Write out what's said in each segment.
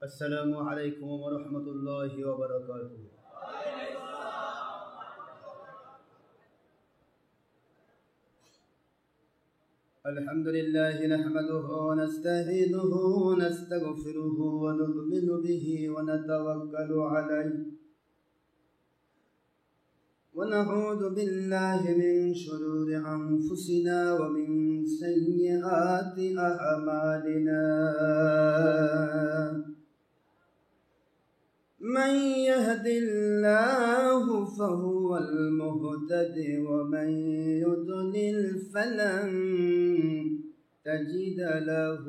السلام عليكم ورحمة الله وبركاته. الحمد لله نحمده ونستعينه ونستغفره ونؤمن به ونتوكل عليه ونعوذ بالله من شرور أنفسنا ومن سيئات أعمالنا. من يهد الله فهو المهتد ومن يضلل فلن تجد له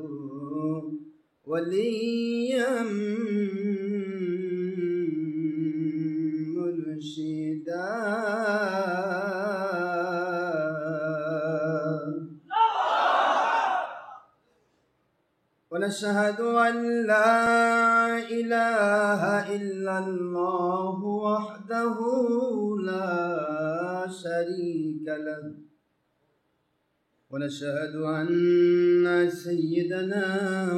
وليا مرشدا. ونشهد أن لا إله إلا الله وحده لا شريك له. ونشهد أن سيدنا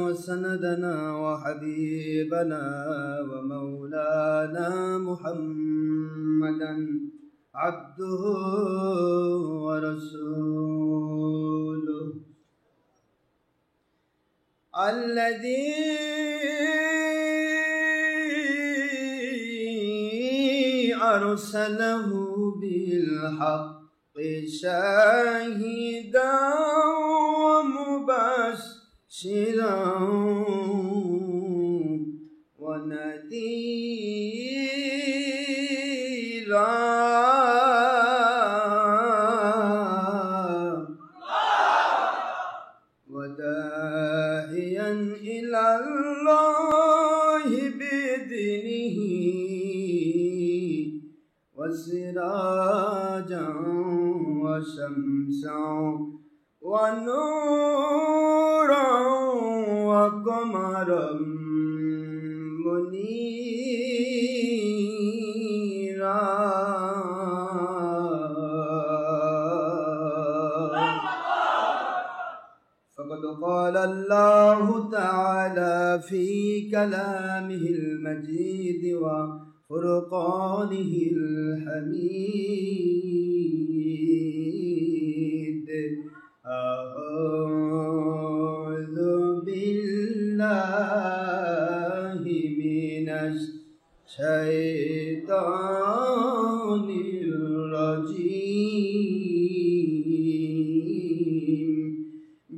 وسندنا وحبيبنا ومولانا محمدا عبده ورسوله الذي أرسله بالحق شاهدا ومبشرا ونذيرا. وداعيا إلى الله بإذنه وسراجا وشمسا ونورا وقمرا منيرا. فقد قال الله تعالى في كلامه المجيد وفرقانه الحميد: أعوذ بالله من الشيطان الرجيم.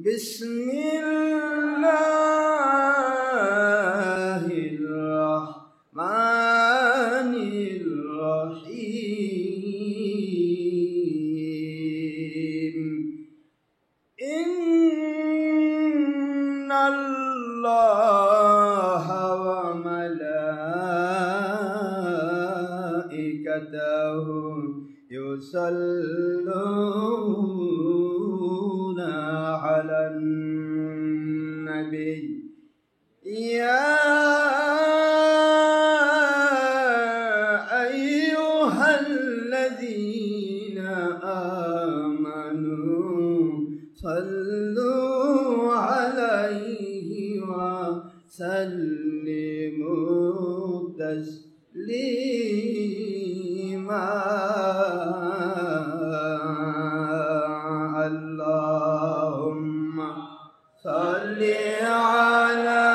بسم الله الرحمن الرحيم. إن الله وملائكته يصلون على النبي يا أيها الذين آمنوا صلوا عليه وسلموا تسليما. اللهم صل على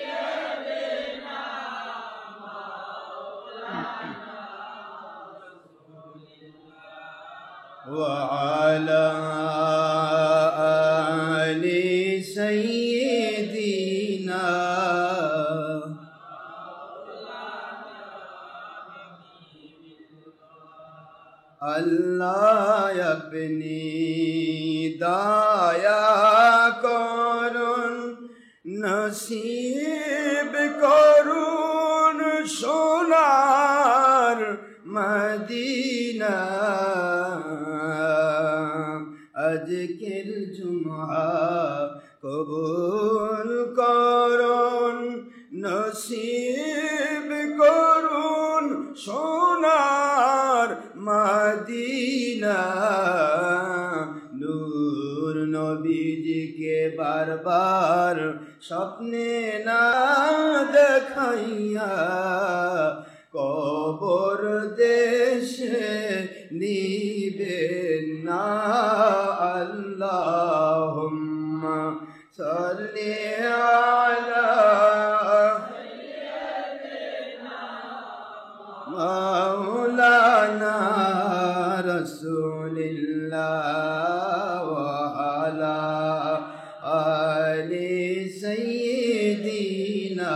سيدنا مولانا وعلى آل سيدنا Allah apni daya korun nasib korun sonar Madina. Ajkel Jum'a কবুল করুন নসিব করুন সোনার মদিনা। নূর নবীজিকে বারবার স্বপ্নে না দেখাইয়া কবর দেশে নিবেন না। আল্লাহুম্মা সাল্লি আলা মাওলানা রাসূলিল্লাহ ওয়া আলা আলি সাইয়্যিদিনা।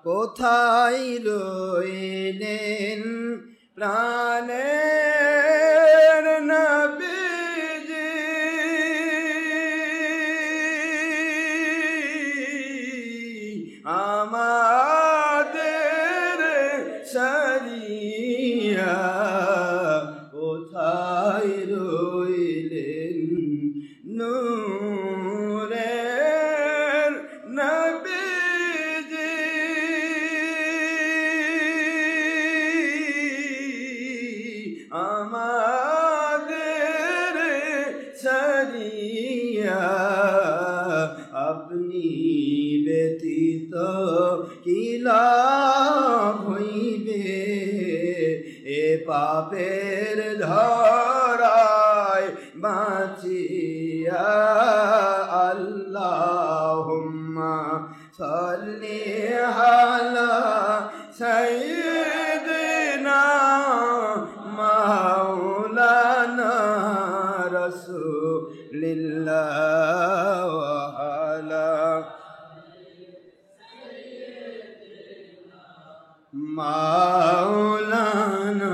কোথায় রইলেন প্রাণের নবীজি, আমাদের সারিয়া কোথায় রইলেন নূরের নবীজি, আমাদের সারিয়া আপনি ব্যতীত কি লাভ হইবে এ পাপের ধরায় বাঁচিয়া। আল্লাহুম্মা সাল্লি আলা সাইয়্যিদিনা মাওলানা রাসূলিল্লাহ ওয়া আলা মাওলানা।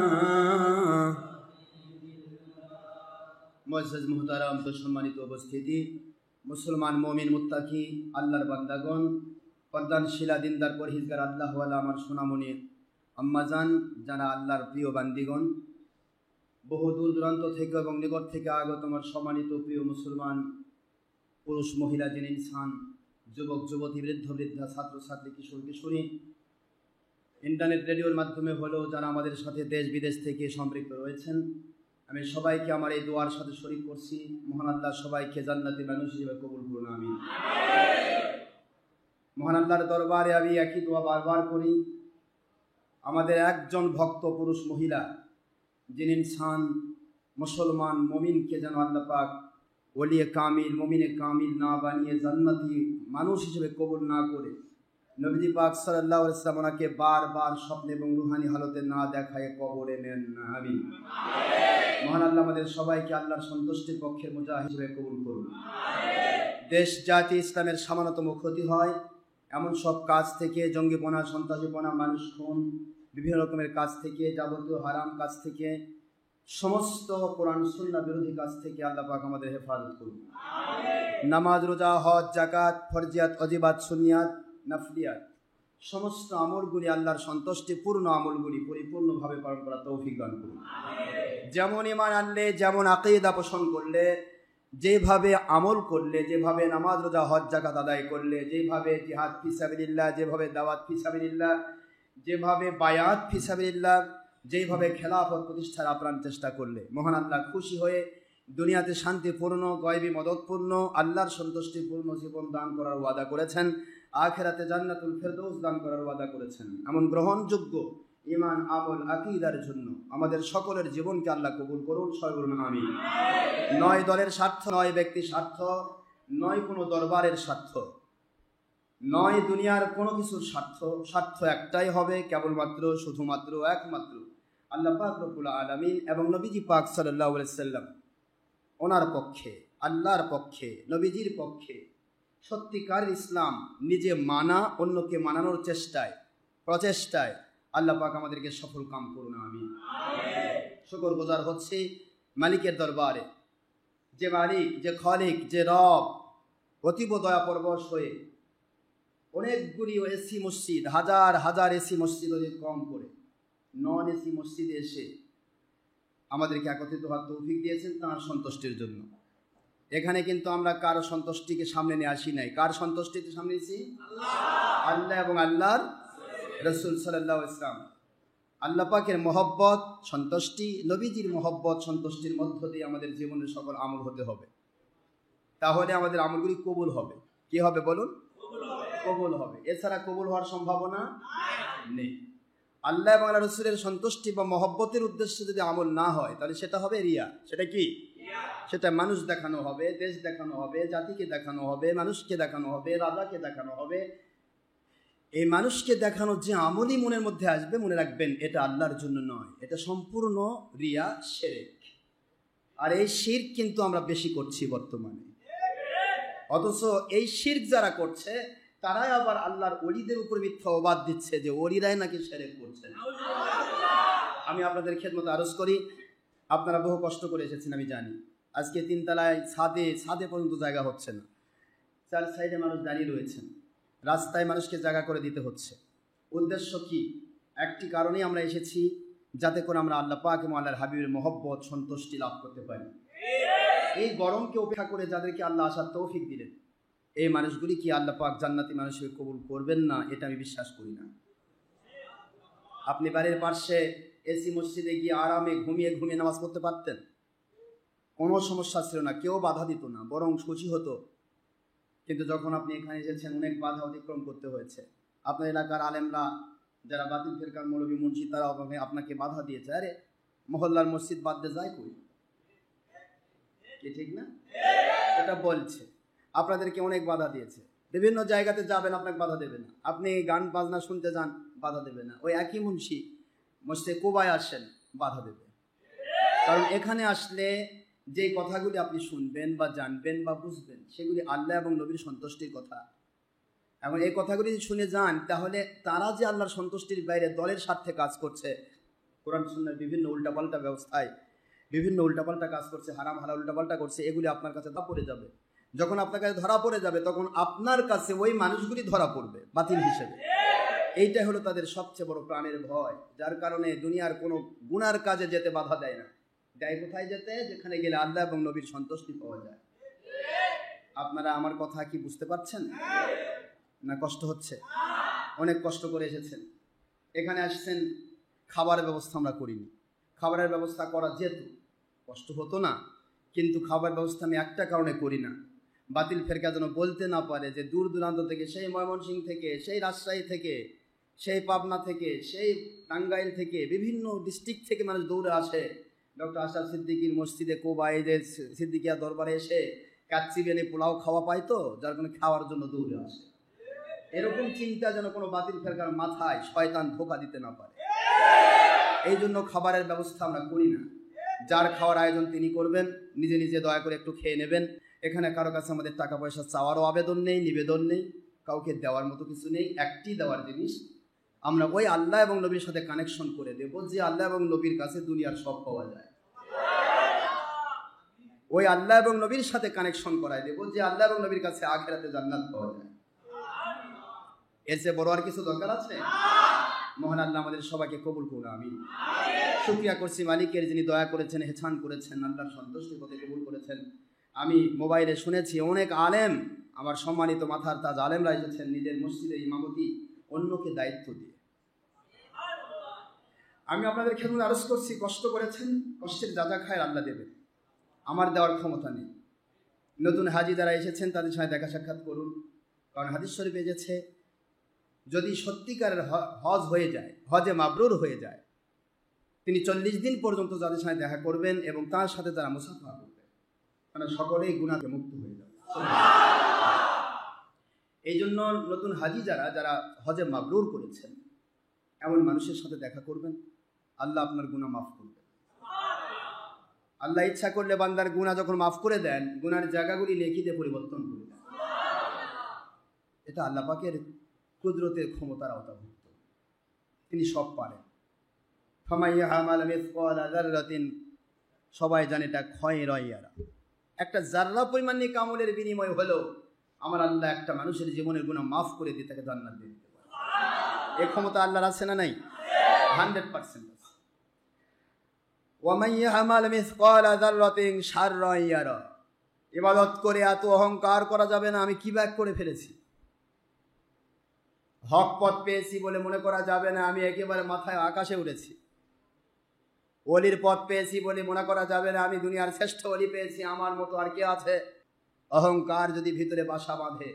মুআজ্জাজ মুহতারাম, তো সম্মানিত উপস্থিতি, মুসলমান মুমিন মুত্তাকি আল্লাহর বান্দাগণ, পর্দানশীলা দিনদার পরহেজগার আল্লাহওয়ালা আমার সোনামণি আম্মাজান, যারা আল্লাহর প্রিয় বান্দিগণ, বহু দূর দূরান্ত থেকে এবং নিকট থেকে আগত আমার সম্মানিত প্রিয় মুসলমান পুরুষ মহিলা যিনি ইনসান, যুবক যুবতী, বৃদ্ধ বৃদ্ধা, ছাত্রছাত্রী, কিশোর কিশোরী, ইন্টারনেট রেডিওর মাধ্যমে হলেও যারা আমাদের সাথে দেশ বিদেশ থেকে সম্পৃক্ত রয়েছেন, আমি সবাইকে আমার এই দোয়ার সাথে শরীক করছি। মহান আল্লাহ সবাইকে জান্নাতি মানুষ হিসেবে কবুল করুন, আমিন। মহান আল্লাহর দরবারে আমি একই দোয়া বারবার করি, আমাদের একজন ভক্ত পুরুষ মহিলা যিনি ইনসান মুসলমান মুমিনকে যেন আল্লাহ পাক ওলিয়ে কামিল মুমিনে কামিল না বানিয়ে জান্নাতি মানুষ হিসেবে কবুল না করে নবীজি পাক সাল্লাল্লাহু আলাইহি ওয়াসাল্লাম ওনাকে বারবার স্বপ্নে এবং রুহানি হালতে না দেখায় কবরে নেন না, আমিন। মহান আল্লাহ আমাদের সবাইকে আল্লাহর সন্তুষ্টির পক্ষের মুজাহিদ হিসেবে কবুল করুন। দেশ জাতি ইসলামের সামান্যতম ক্ষতি হয় এমন সব কাজ থেকে, জঙ্গিপনা, সন্ত্রাসীপনা, মানুষ খুন, বিভিন্ন রকমের কাজ থেকে, যাবতীয় হারাম কাজ থেকে, সমস্ত কোরআন সুন্নাহ বিরোধী কাজ থেকে আল্লাহ পাক আমাদের হেফাজত করুন। নামাজ, রোজা, হজ, যাকাত, ফরজিয়াত, ওয়াজিবাত, সুন্নিয়াত, নাফলিয়াত, সমস্ত আমলগুলি আল্লাহর সন্তুষ্টিপূর্ণ আমলগুলি পরিপূর্ণভাবে পালন করার তৌফিক দান করুন। যেমন ঈমান আনলে, যেমন আকীদা পোষণ করলে, যেভাবে আমল করলে, যেভাবে নামাজ, রোজা, হজ, যাকাত আদায় করলে, যেভাবে জিহাদ ফি সাবিলিল্লাহ, যেভাবে দাওয়াত ফি সাবিলিল্লাহ, যেভাবে বায়াত ফি সাবিলিল্লাহ, যেভাবে খেলাফত প্রতিষ্ঠার আপ্রাণ চেষ্টা করলে মহান আল্লাহ খুশি হয়ে দুনিয়াতে শান্তিপূর্ণ, গায়বী মদতপূর্ণ, আল্লাহর সন্তুষ্টিপূর্ণ জীবন দান করার ওয়াদা করেছেন, আখিরাতে জান্নাতুল ফেরদৌস দান করার ওয়াদা করেছেন। এমন গ্রহণযোগ্য ঈমান, আমল, আকীদার জন্য আমাদের সকলের জীবনকে আল্লাহ কবুল করুন, সবাই বলুন আমিন। নয় দলের স্বার্থ, নয় ব্যক্তির স্বার্থ, নয় কোনো দরবারের স্বার্থ, নয় দুনিয়ার কোনো কিছুর স্বার্থ, স্বার্থ একটাই হবে, কেবলমাত্র, শুধুমাত্র, একমাত্র আল্লাহ পাক রব্বুল আলামিন এবং নবীজি পাক সাল্লাল্লাহু আলাইহি ওয়াসাল্লাম ওনার পক্ষে, আল্লাহর পক্ষে, নবীজির পক্ষে সত্যিকার ইসলাম নিজে মানা, অন্যকে মানানোর প্রচেষ্টায় আল্লাহ পাক আমাদেরকে সফল কাম করুন, আমিন। শুকরগুজার হচ্ছে মালিকের দরবারে, যে মালিক, যে খালিক, যে রব অতীব দয়া পরবশ হয়ে অনেকগুলি এসি মসজিদ, হাজার হাজার এসি মসজিদ কম করে নন এসি মসজিদে এসে আমাদেরকে একত্রিত হওয়ার তৌফিক দিয়েছেন তাঁর সন্তুষ্টির জন্য। এখানে কিন্তু আমরা কারো সন্তুষ্টিকে সামনে নিয়ে আসি নাই। কার সন্তুষ্টিতে সামনে এসেছি? আল্লাহ এবং আল্লাহর রাসূল সাল্লাল্লাহু আলাইহি ওয়াসাল্লাম। আল্লাহ পাকের মহব্বত, সন্তুষ্টি, নবীজির মহব্বত, সন্তুষ্টির মধ্য দিয়ে আমাদের জীবনের সকল আমল হতে হবে। তাহলে আমাদের আমলগুলি কবুল হবে। কি হবে বলুন? কবুল হবে। এছাড়া কবুল হওয়ার সম্ভাবনা নেই। আল্লাহ এবং আল্লাহ রসুলের সন্তুষ্টি বা মহব্বতের উদ্দেশ্যে যদি আমল না হয় তাহলে সেটা হবে রিয়া। সেটা কি? সেটা মানুষ দেখানো হবে, দেশ দেখানো হবে, জাতিকে দেখানো হবে, মানুষকে দেখানো হবে, রাজাকে দেখানো হবে। এই মানুষকে দেখানো যে আমলই মনের মধ্যে আসবে, মনে রাখবেন এটা আল্লাহর জন্য নয়, এটা সম্পূর্ণ রিয়া, শিরক। আর এই শিরক কিন্তু আমরা বেশি করছি বর্তমানে। অথচ এই শিরক যারা করছে তারাই আবার আল্লাহর ওলিদের উপর মিথ্যা অবাদ দিচ্ছে যে ওলিরাই নাকি শিরক করছে। আমি আপনাদের খেদমতে আরজ করি, আপনারা বহু কষ্ট করে এসেছেন আমি জানি। আজকে তিনতলায় ছাদে পর্যন্ত জায়গা হচ্ছে না, চার সাইডে মানুষ দাঁড়িয়ে রয়েছেন, রাস্তায় মানুষকে জায়গা করে দিতে হচ্ছে। উদ্দেশ্য কি? একটি কারণেই আমরা এসেছি, যাতে করে আমরা আল্লাহ পাক এবং আল্লাহর হাবিবের মহব্বত, সন্তুষ্টি লাভ করতে পারি। এই গরমকে উপেক্ষা করে যাদেরকে আল্লাহ আসার তৌফিক দিলেন, এই মানুষগুলি কি আল্লাহ পাক জান্নাতি মানুষকে কবুল করবেন না? এটা আমি বিশ্বাস করি না। আপনি বাড়ির পাশে এসি মসজিদে গিয়ে আরামে ঘুমিয়ে ঘুমিয়ে নামাজ পড়তে পারতেন, কোনো সমস্যা ছিল না, কেউ বাধা দিত না, বরং খুশি হতো। কিন্তু যখন আপনি এখানে এসেছেন অনেক বাধা অতিক্রম করতে হয়েছে। আপনার এলাকার আলেমরা যারা বাতিল ফেরকার মৌলবী মুন্সি, তারা আপনাকে বাধা দিয়েছে। আরে মহল্লার মসজিদ বাদ দিয়ে যায় কই? কি ঠিক না? এটা বলছে আপনাদেরকে অনেক বাধা দিয়েছে। বিভিন্ন জায়গাতে যাবেন, আপনাকে বাধা দেবে না। আপনি গান বাজনা শুনতে যান, বাধা দেবে না। ওই একই মুন্সি মসজিদে কুবায় আসেন, বাধা দেবে। কারণ এখানে আসলে যে কথাগুলি আপনি শুনবেন বা জানবেন বা বুঝবেন, সেগুলি আল্লাহ এবং নবীর সন্তুষ্টির কথা। এবং এই কথাগুলি শুনে যান, তাহলে তারা যে আল্লাহর সন্তুষ্টির বাইরে দলের স্বার্থে কাজ করছে, কোরআন সুন্নাহর বিভিন্ন উল্টাপাল্টা ব্যবস্থায় বিভিন্ন উল্টাপাল্টা কাজ করছে, হারাম হালাল উল্টাপাল্টা করছে, এগুলি আপনার কাছে ধরা পড়ে যাবে। যখন আপনার কাছে ধরা পড়ে যাবে, তখন আপনার কাছে ওই মানুষগুলি ধরা পড়বে বাতিল হিসেবে। এইটাই হলো তাদের সবচেয়ে বড় প্রাণের ভয়, যার কারণে দুনিয়ার কোনো গুনার কাজে যেতে বাধা দেয় না। দেয় কোথায় যেতে? যেখানে গেলে আল্লাহ এবং নবীর সন্তুষ্টি পাওয়া যায়। আপনারা আমার কথা কি বুঝতে পারছেন না? কষ্ট হচ্ছে? অনেক কষ্ট করে এসেছেন, এখানে আসছেন। খাবারের ব্যবস্থা আমরা করিনি। খাবারের ব্যবস্থা করা যেত, কষ্ট হতো না। কিন্তু খাবার ব্যবস্থা আমি একটা কারণে করি না, বাতিল ফেরকা যেন বলতে না পারে যে দূর দূরান্ত থেকে, সেই ময়মনসিংহ থেকে, সেই রাজশাহী থেকে, সেই পাবনা থেকে, সেই টাঙ্গাইল থেকে, বিভিন্ন ডিস্ট্রিক্ট থেকে মানুষ দৌড়ে আসে ডক্টর আশরাফ সিদ্দিকীর মসজিদে কোবাইদের সিদ্দিকিয়া দরবারে এসে কাচ্চি বেলে পোলাও খাওয়া পায়, তো যার কোনো খাওয়ার জন্য দৌড়ে আসে। এরকম চিন্তা যেন কোনো বাতিল ফেরকার মাথায় শয়তান ধোকা দিতে না পারে, এই জন্য খাবারের ব্যবস্থা আমরা করি না। যার খাওয়ার আয়োজন তিনি করবেন, নিজে নিজে দয়া করে একটু খেয়ে নেবেন। এখানে কারো কাছে আমাদের টাকা পয়সা চাওয়ারও আবেদন নেই, নিবেদন নেই, কাউকে দেওয়ার মতো কিছু নেই। একটি দেওয়ার জিনিস, আমরা ওই আল্লাহ এবং নবীর সাথে কানেকশন করে দেব যে আল্লাহ এবং নবীর কাছে দুনিয়ার সব পাওয়া যায়। ওই আল্লাহ এবং নবীর সাথে কানেকশন করায় দেব যে আল্লাহ এবং নবীর কাছে আখিরাতে জান্নাত পাওয়া যায়। এর চেয়ে বড় আর কিছু দরকার আছে? মহান আল্লাহ আমাদের সবাইকে কবুল করুন, আমিন। শুকরিয়া করছি মালিকের, যিনি দয়া করেছেন, হেছান করেছেন, আল্লাহর সন্তুষ্টির পথে কবুল করেছেন। আমি মোবাইলে শুনেছি অনেক আলেম, আমার সম্মানিত মাথার তাজ আলেমরা এসেছেন নিজের মসজিদের ইমামতি অন্যকে দায়িত্ব দিয়ে। আমি আপনাদের খেদমতে আরজ করছি, কষ্ট করেছেন, কষ্টের যা খায় আল্লাহ দেবেন, আমার দেওয়ার ক্ষমতা নেই। নতুন হাজি যারা এসেছেন তাদের সঙ্গে দেখা সাক্ষাৎ করুন, কারণ হাদিস শরীফে এসেছে যদি সত্যিকারের হজ হয়ে যায়, হজে মাবরুর হয়ে যায়, তিনি 40 দিন পর্যন্ত যাদের সঙ্গে দেখা করবেন এবং তার সাথে তারা মুসাফা করবেন, মানে সকলেই গুনাহে মুক্ত হয়ে যাবে। এই জন্য নতুন হাজি যারা হজে মাবরুর করেছেন, এমন মানুষের সাথে দেখা করবেন, আল্লাহ আপনার গুনাহ মাফ করবেন। আল্লাহ ইচ্ছা করলে বান্দার গুনাহ যখন মাফ করে দেন, গুনার জায়গাগুলি নেকিতে পরিবর্তন করে দেন। এটা আল্লাহ পাকের কুদরতের ক্ষমতার আওতাভুক্ত, তিনি সব পারেন। সবাই জানে এটা খয়রাইয়ারা, একটা জাররা পরিমাণ নিয়ে কামলের বিনিময় হলেও আমার আল্লাহ একটা মানুষের জীবনের গুনাহ মাফ করে দিয়ে তাকে জান্নাত দিয়ে দিতে পারে। এই ক্ষমতা আল্লাহর আছে না নাই? 100% আছে। ইবাদত করে এত অহংকার করা যাবে না, আমি কি ব্যাক করে ফেলেছি। হক পথ পেয়েছি বলে মনে করা যাবে না আমি একেবারে মাথায় আকাশে উঠেছি। ওলির পথ পেয়েছি বলে মনে করা যাবে না আমি দুনিয়ার শ্রেষ্ঠ ওলি পেয়েছি, আমার মতো আর কে আছে। অহংকার যদি ভিতরে বাসা বাঁধে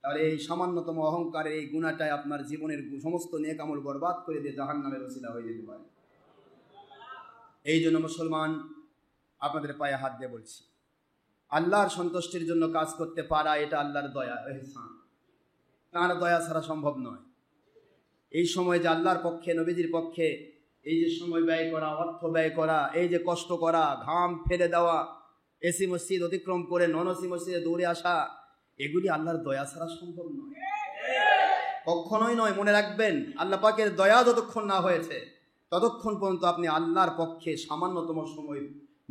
তাহলে এই সামান্যতম অহংকারের এই গুণাটাই আপনার জীবনের সমস্ত নেক আমল বরবাদ করে দিয়ে জাহান্নামের ওসিলা হয়ে যেতে পারে। এই জন্য মুসলমান, আপনাদের পায়ে হাত দিয়ে বলছি, আল্লাহর সন্তুষ্টির জন্য কাজ করতে পারা এটা আল্লাহর দয়া, ইহসান। তাঁর দয়া ছাড়া সম্ভব নয়। এই সময় যে আল্লাহর পক্ষে, নবীজির পক্ষে এই যে সময় ব্যয় করা, অর্থ ব্যয় করা, এই যে কষ্ট করা, ঘাম ফেলে দেওয়া, এসি মসজিদ অতিক্রম করে নন এসি মসজিদে দৌড়ে আসা, এগুলি আল্লাহর দয়া ছাড়া সম্ভব নয়, কখনোই নয়। মনে রাখবেন, আল্লাহ পাকের দয়া যতক্ষণ না হয়েছে ততক্ষণ পর্যন্ত আপনি আল্লাহর পক্ষে সামান্যতম সময়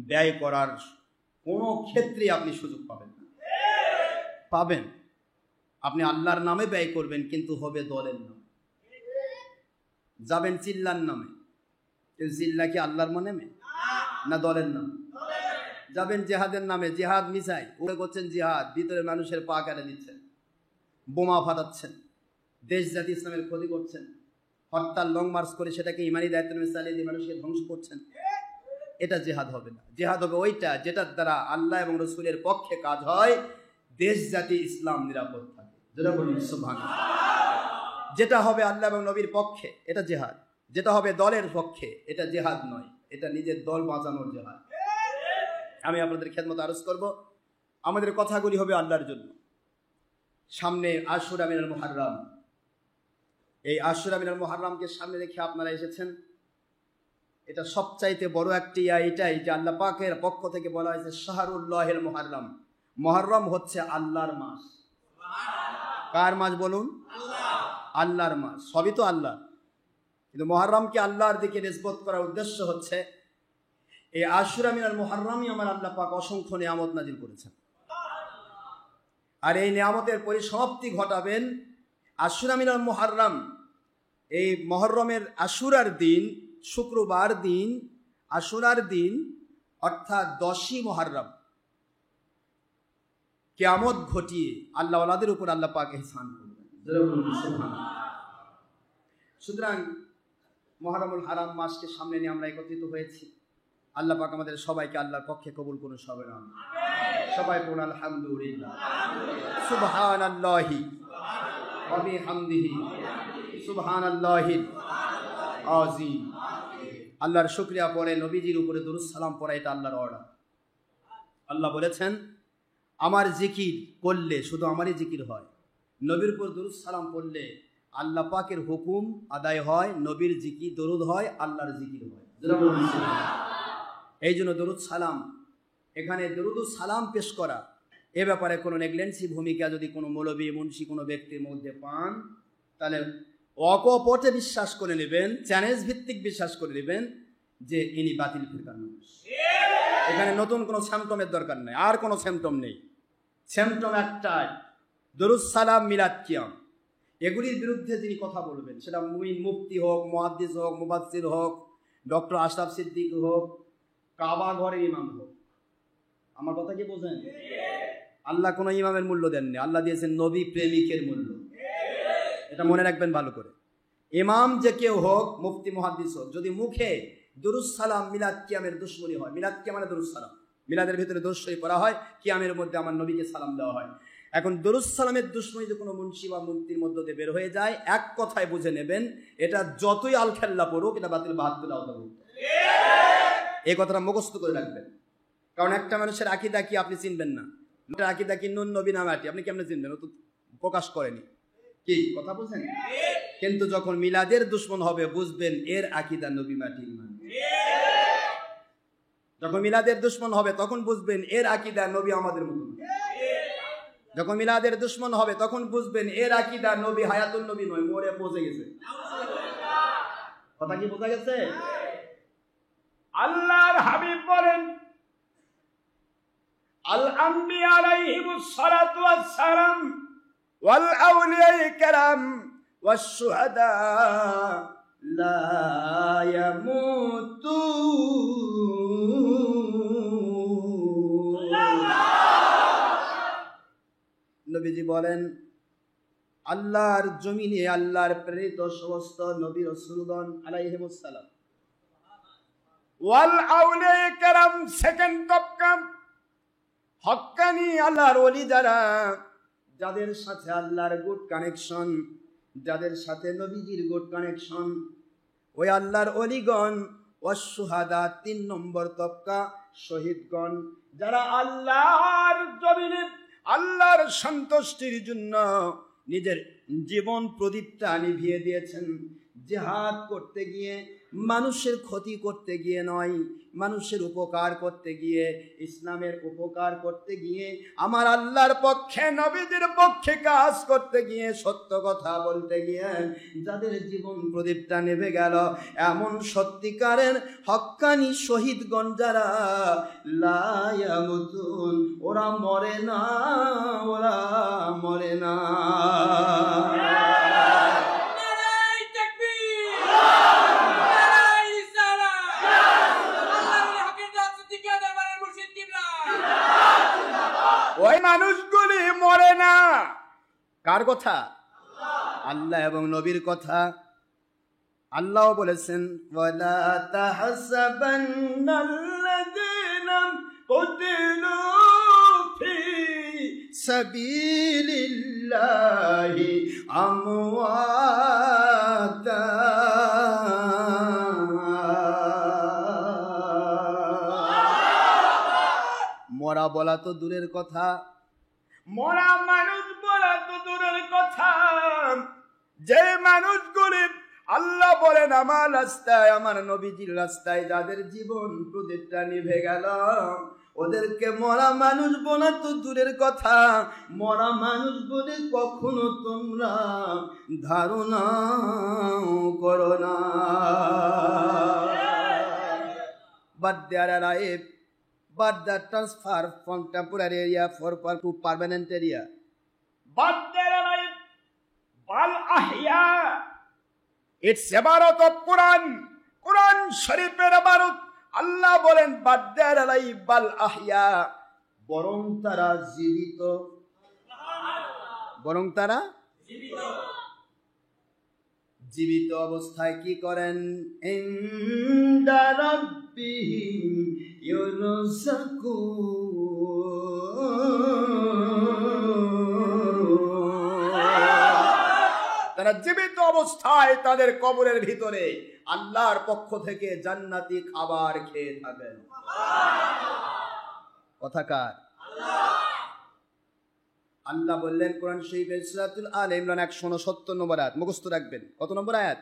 ব্যয় করার কোনো ক্ষেত্রে আপনি সুযোগ পাবেন না। পাবেন, আপনি আল্লাহর নামে ব্যয় করবেন, কিন্তু হবে দলের নামে। যাবেন চিল্লার নামে, কিন্তু চিল্লা কি আল্লাহর নামে না দলের নামে? যাবেন জেহাদের নামে, জেহাদ মিসাই ওরে করছেন জিহাদ, ভিতরে মানুষের পা কেটে দিচ্ছেন, বোমা ফাটাচ্ছেন, দেশ জাতি ইসলামের ক্ষতি করছেন, হরতাল লং মার্চ করে সেটাকে ইমানি দায়িত্ব নিয়ে চালিয়ে দিয়ে মানুষকে ধ্বংস করছেন। এটা জেহাদ হবে না। জেহাদ হবে ওইটা যেটার দ্বারা আল্লাহ এবং রসুলের পক্ষে কাজ হয়, দেশ জাতি ইসলাম নিরাপদ থাকে। যেটা বলুন সুবহানাল্লাহ। যেটা হবে আল্লাহ এবং নবীর পক্ষে এটা জেহাদ, যেটা হবে দলের পক্ষে এটা জেহাদ নয়, এটা নিজের দল বাঁচানোর জেহাদ। আমি আপনাদের খেদমত আরজ করব, আমাদের কথাগুলি হবে আল্লাহর জন্য। সামনে আশুরা মিনাল মুহাররম, এই আশুরা মিনাল মুহাররমকে সামনে রেখে আপনারা এসেছেন। এটা সবচাইতে বড় একটি এটাই যে আল্লাহ পাকের পক্ষ থেকে বলা হয়েছে শাহরুল্লাহিল মুহাররম। মুহাররম হচ্ছে আল্লাহর মাস। কার মাস বলুন? আল্লাহর মাস। সবই তো আল্লাহ, কিন্তু মুহাররমকে আল্লাহর দিকে নিসবত করার উদ্দেশ্য হচ্ছে এই আশুরা মিনাল মুহাররমই আমার আল্লাহ পাক অসংখ্য নিয়ামত নাজিল করেছেন, আর এই নিয়ামতের পরিসমাপ্তি ঘটাবেন আশুরা মিনাল মুহাররম। এই মুহররমের আশুরার দিন, শুক্রবার দিন, আশুরার দিন অর্থাৎ 10ই মুহররম কিয়ামত ঘটিয়ে আল্লাহ ওয়ালাদের উপর আল্লাহ পাক ইহসান করবেন। সুতরাং মুহররমুল হারাম মাসকে সামনে নিয়ে আমরা একত্রিত হয়েছি। আল্লাহ পাক আমাদের সবাইকে আল্লাহর পক্ষে কবুল করুন। সবাই বলুন আলহামদুলিল্লাহ, সুবহানাল্লাহি ওয়া বিহামদিহি, সুবহানাল্লাহিল আযীম। আল্লাহর শুকরিয়া পড়ে নবীজির উপরে দুরূদ সালাম পড়া, এটা আল্লাহর অর্ডার। আল্লাহ বলেছেন আমার জিকির করলে শুধু আমারই জিকির হয়, নবীর উপর দুরূদ সালাম পড়লে আল্লাহ পাকের হুকুম আদায় হয়, নবীর জিকির দরুদ হয়, আল্লাহর জিকির হয়। এই জন্য দরুদ সালাম, এখানে দরুদ সালাম পেশ করা, এ ব্যাপারে কোনো নেগলেন্সি ভূমিকা যদি কোনো মৌলবী মুন্সি কোনো ব্যক্তির মধ্যে পান, তাহলে অকপটে বিশ্বাস করে নেবেন, চ্যালেঞ্জ ভিত্তিক বিশ্বাস করে নেবেন যে ইনি বাতিল ফিরকার মানুষ। এখানে নতুন কোনো সিম্পটমের দরকার নেই, আর কোনো সিম্পটম নেই। সিম্পটম একটাই, দরুদ সালাম, মিলাদ, কিয়াম। এগুলির বিরুদ্ধে যিনি কথা বলবেন, সেটা মুমিন মুফতি হোক, মুহাদ্দিস হোক, মুফাসসির হোক, ডক্টর আশরাফ সিদ্দিক হোক, কাবা ঘরের ইমাম হোক, আমার কথা কি বোঝেন? আল্লাহ কোনো ইমামের মূল্য দেননি, আল্লাহ দিয়েছেন নবী প্রেমিকের মূল্য। এটা মনে রাখবেন ভালো করে। ইমাম যে কেউ হোক, মুফতি মুহাদ্দিস হোক, যদি মুখে দুরূদ সালাম, মিলাদ, কিয়ামের দুশমনী হয়, মিলাদ কিয়াম মানে দুরূদ সালাম, মিলাদের ভিতরে দরুদ শরীফ পড়া হয়, কিয়ামের মধ্যে আমার নবীকে সালাম দেওয়া হয়। এখন দুরূদ সালামের দুশমনী যদি কোনো মুন্সি বা মুফতির মধ্যে দিয়ে বের হয়ে যায়, এক কথায় বুঝে নেবেন এটা যতই আল খেল্লা পড়ুক, এটা বাতিল 72 আওতাভুক্ত। এই কথাটা মুখস্থ করে রাখবেন, কারণ একটা মানুষের আকীদা কি আপনি চিনবেন না। আকীদা কি নুন নবী না মাটি, আপনি কেমনে চিনবেন? ও তো প্রকাশ করেনি। কি কথা বলছেন? কিন্তু যখন মিলাদের দুশমন হবে, বুঝবেন এর আকীদা নবী মাটির মানে। যখন মিলাদের দুশমন হবে তখন বুঝবেন এর আকীদা নবী আমাদের মতো। যখন মিলাদের দুশমন হবে তখন বুঝবেন এর আকীদা নবী হায়াতুন নবী নয়, মরে পৌঁছে গেছে। কথা কি বোঝা গেছে? আল্লাহর হাবিব বলেন আল আম্বিয়া আলাইহিমুস সালাতু ওয়াস সালাম ওয়াল আউলিয়া কিরাম ওয়াশ শুহাদা লা ইয়ামুতুন। নবীজি বলেন আল্লাহর জমিনে আল্লাহর প্রেরিত সমস্ত নবী রাসূলগণ আলাইহিমুস সালাম, ওয়াল আউলিয়া কেরাম সেকেন্ড তবকা, হক্কানি আল্লাহর ওলি যারা, যাদের সাথে আল্লাহর গুড কানেকশন, যাদের সাথে নবীজির গুড কানেকশন, ওই আল্লাহর ওলিগণ, ওয়াসশুহাদা 3 নম্বর তবকা, শহীদগণ, যারা আল্লাহর জমিনে আল্লাহর সন্তুষ্টির জন্য নিজের জীবন প্রদীপটা নিভিয়ে দিয়েছেন। জিহাদ করতে গিয়ে, মানুষের ক্ষতি করতে গিয়ে নয়, মানুষের উপকার করতে গিয়ে, ইসলামের উপকার করতে গিয়ে, আমার আল্লাহর পক্ষে, নবীদের পক্ষে কাজ করতে গিয়ে, সত্য কথা বলতে গিয়ে যাদের জীবন প্রদীপটা নেভে গেল, এমন সত্যিকারের হক্কানি শহীদগণ যারা, লা ইয়ামুতুন, ওরা মরে না, ওরা মরে না। ওই মানুষগুলি মরে না। কার কথা? আল্লাহ এবং নবীর কথা। আল্লাহ বলেছেন, ওয়ালা তাহসাবান্নাল্লাযীনা কুতিলু ফি সাবিলিল্লাহি আমওয়াতা, মরা বলা তো দূরের কথা, মরা মানুষ বলা তো দূরের কথা, যে মানুষগুলি আল্লাহ বলেন আমার রাস্তায়, আমার নবীজির রাস্তায় যাদের জীবন প্রদীপটা নিভে গেল, ওদেরকে মরা মানুষ বলা তো দূরের কথা, মরা মানুষ বলে কখনো তোমরা ধারণা করো না। But there are but the transfer from temporary area to permanent area. But there are bal ahya. It's ibarat of Quran. Quran শরীফের ইবারত। আল্লাহ বলেন, but there are bal ahya. বরং তারা জীবিত, বরং তারা জীবিত অবস্থায় কি করেন? ইনদা রাব্বিহিম ইউরযাকুন, তারা জীবিত অবস্থায় তাদের কবরের ভিতরে আল্লাহর পক্ষ থেকে জান্নাতি খাবার খেয়ে থাকেন। কথাকার আল্লাহ বললেন কোরআন শরীফের সূরাতুল আলে ইমরান 169 নম্বর আয়াত, মুখস্থ রাখবেন। কত নম্বর আয়াত?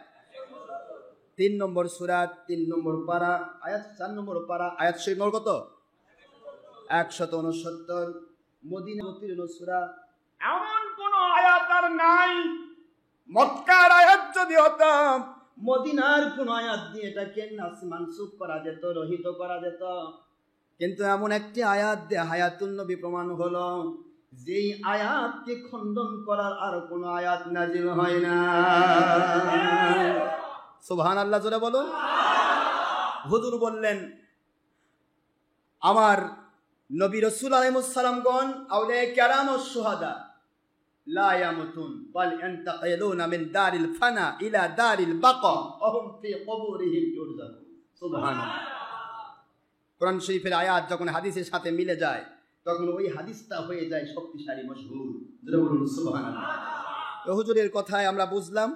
3 নম্বর সূরা, 3 নম্বর পারা, আয়াত 4 নম্বর পারা, আয়াত শরীফ নম্বর কত? 169। মদিনা অবতীর্ণ সূরা। এমন কোন আয়াত আর নাই, মক্কার আয়াত যদি হতো, মদিনার কোন আয়াত দিয়ে এটাকে মানসুখ করা যেত, রহিত করা যেত, কিন্তু এমন একটি আয়াত দিয়ে হায়াতুন নবী প্রমাণ হলো, যেই আয়াতকে খণ্ডন করার আর কোন আয়াত নাজিল হয় না। সুবহানাল্লাহ, জোরে বলুন। হুজুর বললেন, আমার নবী রাসূল আলাইহিস সালামগণ, আউলিয়া কেরাম ও শুহাদা লা ইয়ামুতুন বাল ইয়ান্তাকিলুনা মিন দারিল ফানা ইলা দারিল বাকা ওয়া হুম ফি কুবুরিহিম ইউরযাকুন। সুবহানাল্লাহ। কোরআন শরীফের আয়াত যখন হাদিসের সাথে মিলে যায়, তখন ওই হাদিসটা হয়ে যায় শক্তিশালী, মশহুর। জোরে বলুন সুবহানাল্লাহ। তো হুজুরের কথায় আমরা বুঝলাম,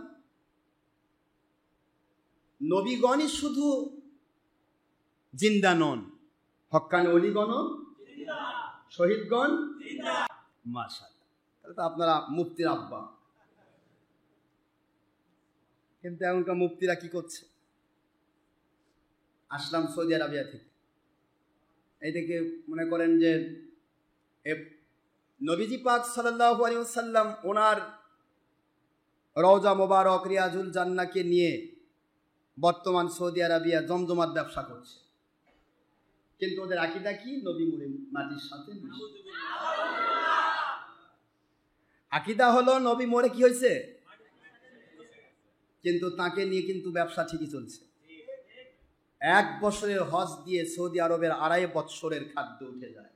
নবীগণই শুধু জিন্দা নন, হক্কানি ওলিগণ জিন্দা, শহীদগণ জিন্দা। মাশাআল্লাহ, তাহলে তো আপনারা মুফতির আব্বা। কিন্তু এখনকার মুফতিরা কি করছে? আসলাম সৌদি আরবিয়া থেকে, এই থেকে মনে করেন যে নবীজি পাক সাল্লাল্লাহু আলাইহি ওয়াসাল্লাম ওনার রওজা মোবারক রিয়াজুল জান্নাহকে নিয়ে বর্তমান সৌদি আরবিয়া জমজমাট ব্যবসা করছে, কিন্তু ওদের আকীদা কি? নবী মরে মাটির সাথে। আকীদা হলো নবী মরে কি হয়েছে, কিন্তু তাকে নিয়ে কিন্তু ব্যবসা ঠিকই চলছে। 1 বছরের হজ দিয়ে সৌদি আরবের 2.5 বছরের খাদ্য উঠে যায়।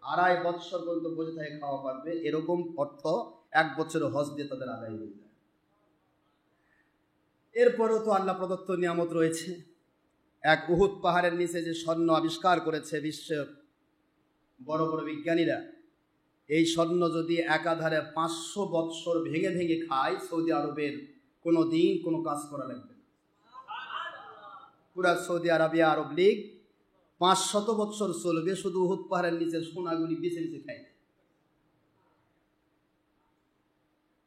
2.5 বছর পর্যন্ত বসে থেকে খাওয়া পারবে, এরকম অর্থ 1 বছর হজ দিয়ে তাদের আদায় হয়ে যায়। এরপরও তো আল্লাহ প্রদত্ত নিয়ামত রয়েছে। এক উহুদ পাহাড়ের নিচে যে স্বর্ণ আবিষ্কার করেছে বিশ্বের বড় বড় বিজ্ঞানীরা, এই স্বর্ণ যদি একাধারে 500 বৎসর ভেঙে ভেঙে খায়, সৌদি আরবের কোনো দিন কোনো কাজ করা লাগবে না। পুরা সৌদি আরবিয়া আরব লীগ 500 বৎসর চলবে শুধু উহুদ পাহাড়ের নিচের সোনাগুলি বেছে বেছে খায়।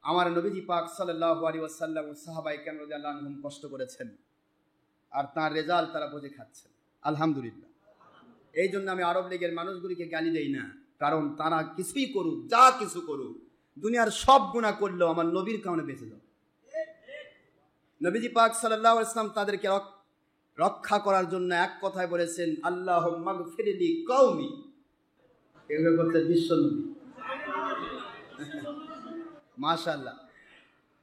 আমার নবীজি পাক সাল্লাল্লাহু আলাইহি ওয়াসাল্লাম ও সাহাবায়ে কেরাম রাদিয়াল্লাহু আনহুম কষ্ট করেছেন, আর তার রেজাল্ট তারা বুঝে খাচ্ছেন, আলহামদুলিল্লাহ। এই জন্য আমি আরব লীগের মানুষগুলিকে গালি দেই না, কারণ তারা কিছুই করুক, যা কিছু করুক, দুনিয়ার সব গুনাহ করলেও আমার নবীর কারণে বেঁচে যাবে। নবীজি পাক সাল্লাল্লাহু আলাইহি ওয়াসাল্লাম তাদেরকে রক্ষা করার জন্য এক কথায় বলেছেন, আল্লাহুম্মা গফিরলি কওমি। এগুলো করতে বিশ্ব নবী, মাশাআল্লাহ,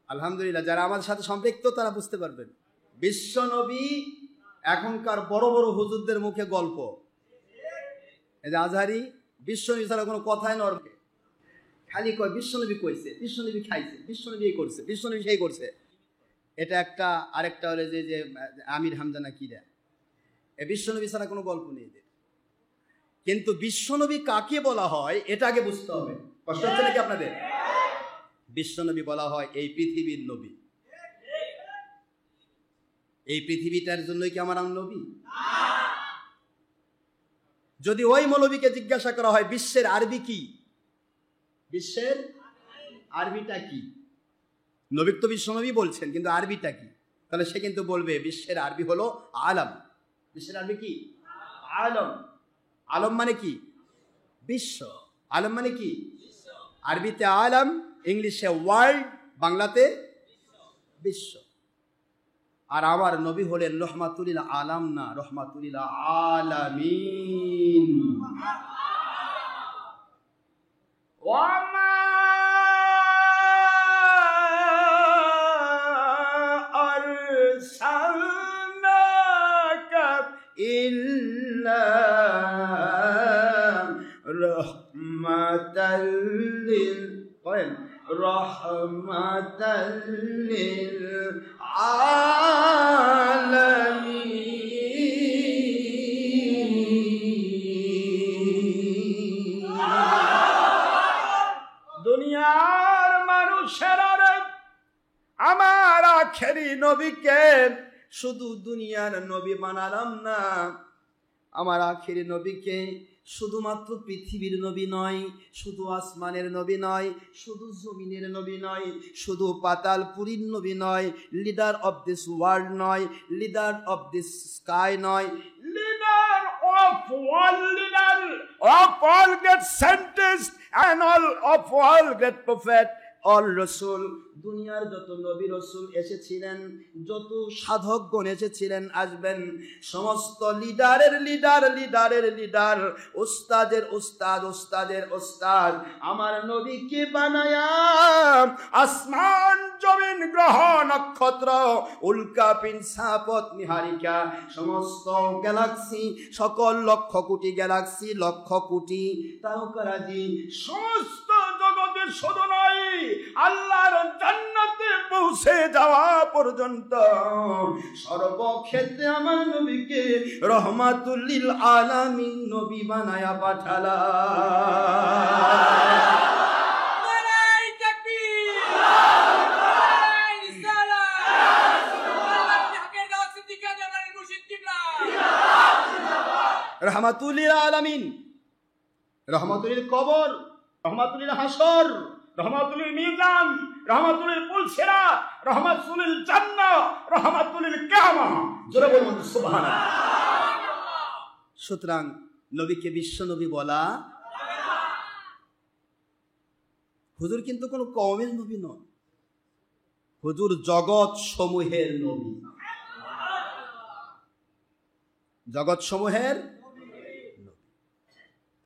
আলহামদুলিল্লাহ। যারা আমাদের সাথে সম্পৃক্ত তারা বুঝতে পারবেন, বিশ্ব নবী এখনকার বড় বড় হুজুরদের মুখে গল্প। এই যে আজহারি বিশ্বনবী ছাড়া কোনো কথাই নয়, খালি কয় বিশ্বনবী কইছে, বিশ্বনবী খাইছে, বিশ্বনবী এই করছে, বিশ্বনবী সেই করছে। এটা একটা। আরেকটা হলে যে আমির হামজানা কি দেয়, এ বিশ্বনবী ছাড়া কোনো গল্প নেই। কিন্তু বিশ্বনবী কাকে বলা হয় এটা আগে বুঝতে হবে। কষ্ট হচ্ছে নাকি আপনাদের? বিশ্বনবী বলা হয় এই পৃথিবীর নবী। এই পৃথিবীটার জন্যই কি আমার নবী? যদি ওই মৌলবীকে জিজ্ঞাসা করা হয় বিশ্বের আরবি কি, বিশ্বের আরবিটা কি, নবী তো বিশ্বনবী বলছেন, কিন্তু আরবিটা কি, তাহলে সে কিন্তু বলবে বিশ্বের আরবি হলো আলম। বিশ্বের আরবি কি? আলম। আলম মানে কি? বিশ্ব। আলম মানে কি? আরবিতে আলম, ইংলিশে ওয়ার্ল্ড, বাংলাতে বিশ্ব। আর আমার নবী হলেন রহমাতুল আলাম না, রহমাতুল আলামিন। ওয়ামা আরসালনাকা ইল্লা রাহমাতাল লিল রহমাতাল লিল আলামিন। দুনিয়ার মানুষেরা আমার আখেরি নবীকে শুধু দুনিয়ার নবী বানালাম না, আমার আখেরি নবীকে শুধুমাত্র পৃথিবীর নবী নয়, শুধু আসমানের নবী নয়, শুধু জমিনের নবী নয়, শুধু পাতালপুরীর নবী নয়, লিডার অফ দিস ওয়ার্ল্ড নয়, লিডার অফ দিস স্কাই নয়, leader of world, leader of all great scientist and all of all great prophet, all রসুল। দুনিয়ার যত নবী রসুল এসেছিলেন, যত সাধকগণ এসেছিলেন, আসবেন, সমস্ত লিডারের লিডার, লিডারের লিডার, ওস্তাদের ওস্তাদ, ওস্তাদের ওস্তাদ আমার নবীকে বানায়া আসমান জমিন গ্রহ নক্ষত্র উল্কা পিন সাপত নিহারিকা সমস্ত গ্যালাক্সি, সকল লক্ষ কোটি গ্যালাক্সি, লক্ষ কোটি তারকারাজি, সমস্ত জগতের শুধু নয়, আল্লাহর জান্নাতে পৌঁছে যাওয়া পর্যন্ত সর্বক্ষেত্রে আমার নবীকে রহমাতুল লিল আলামিন নবী বানায়া পাঠালা। রহমাতুল লিল আলামিন, রহমাতুল লিল কবর, রহমাতুল লিল হাসর, রহমাতুল লিল মিজান, রহমাতুল লিল পুলসিরা, রহমাতুল লিল জান্নাহ, রহমাতুল লিল কিয়ামা। জোরে বলুন সুবহানাল্লাহ। সুতরাং নবীকে বিশ্ব নবী বলা, হুজুর কিন্তু কোন কওমের নবী নন, হুজুর জগৎ সমূহের নবী, জগৎ সমূহের নবী।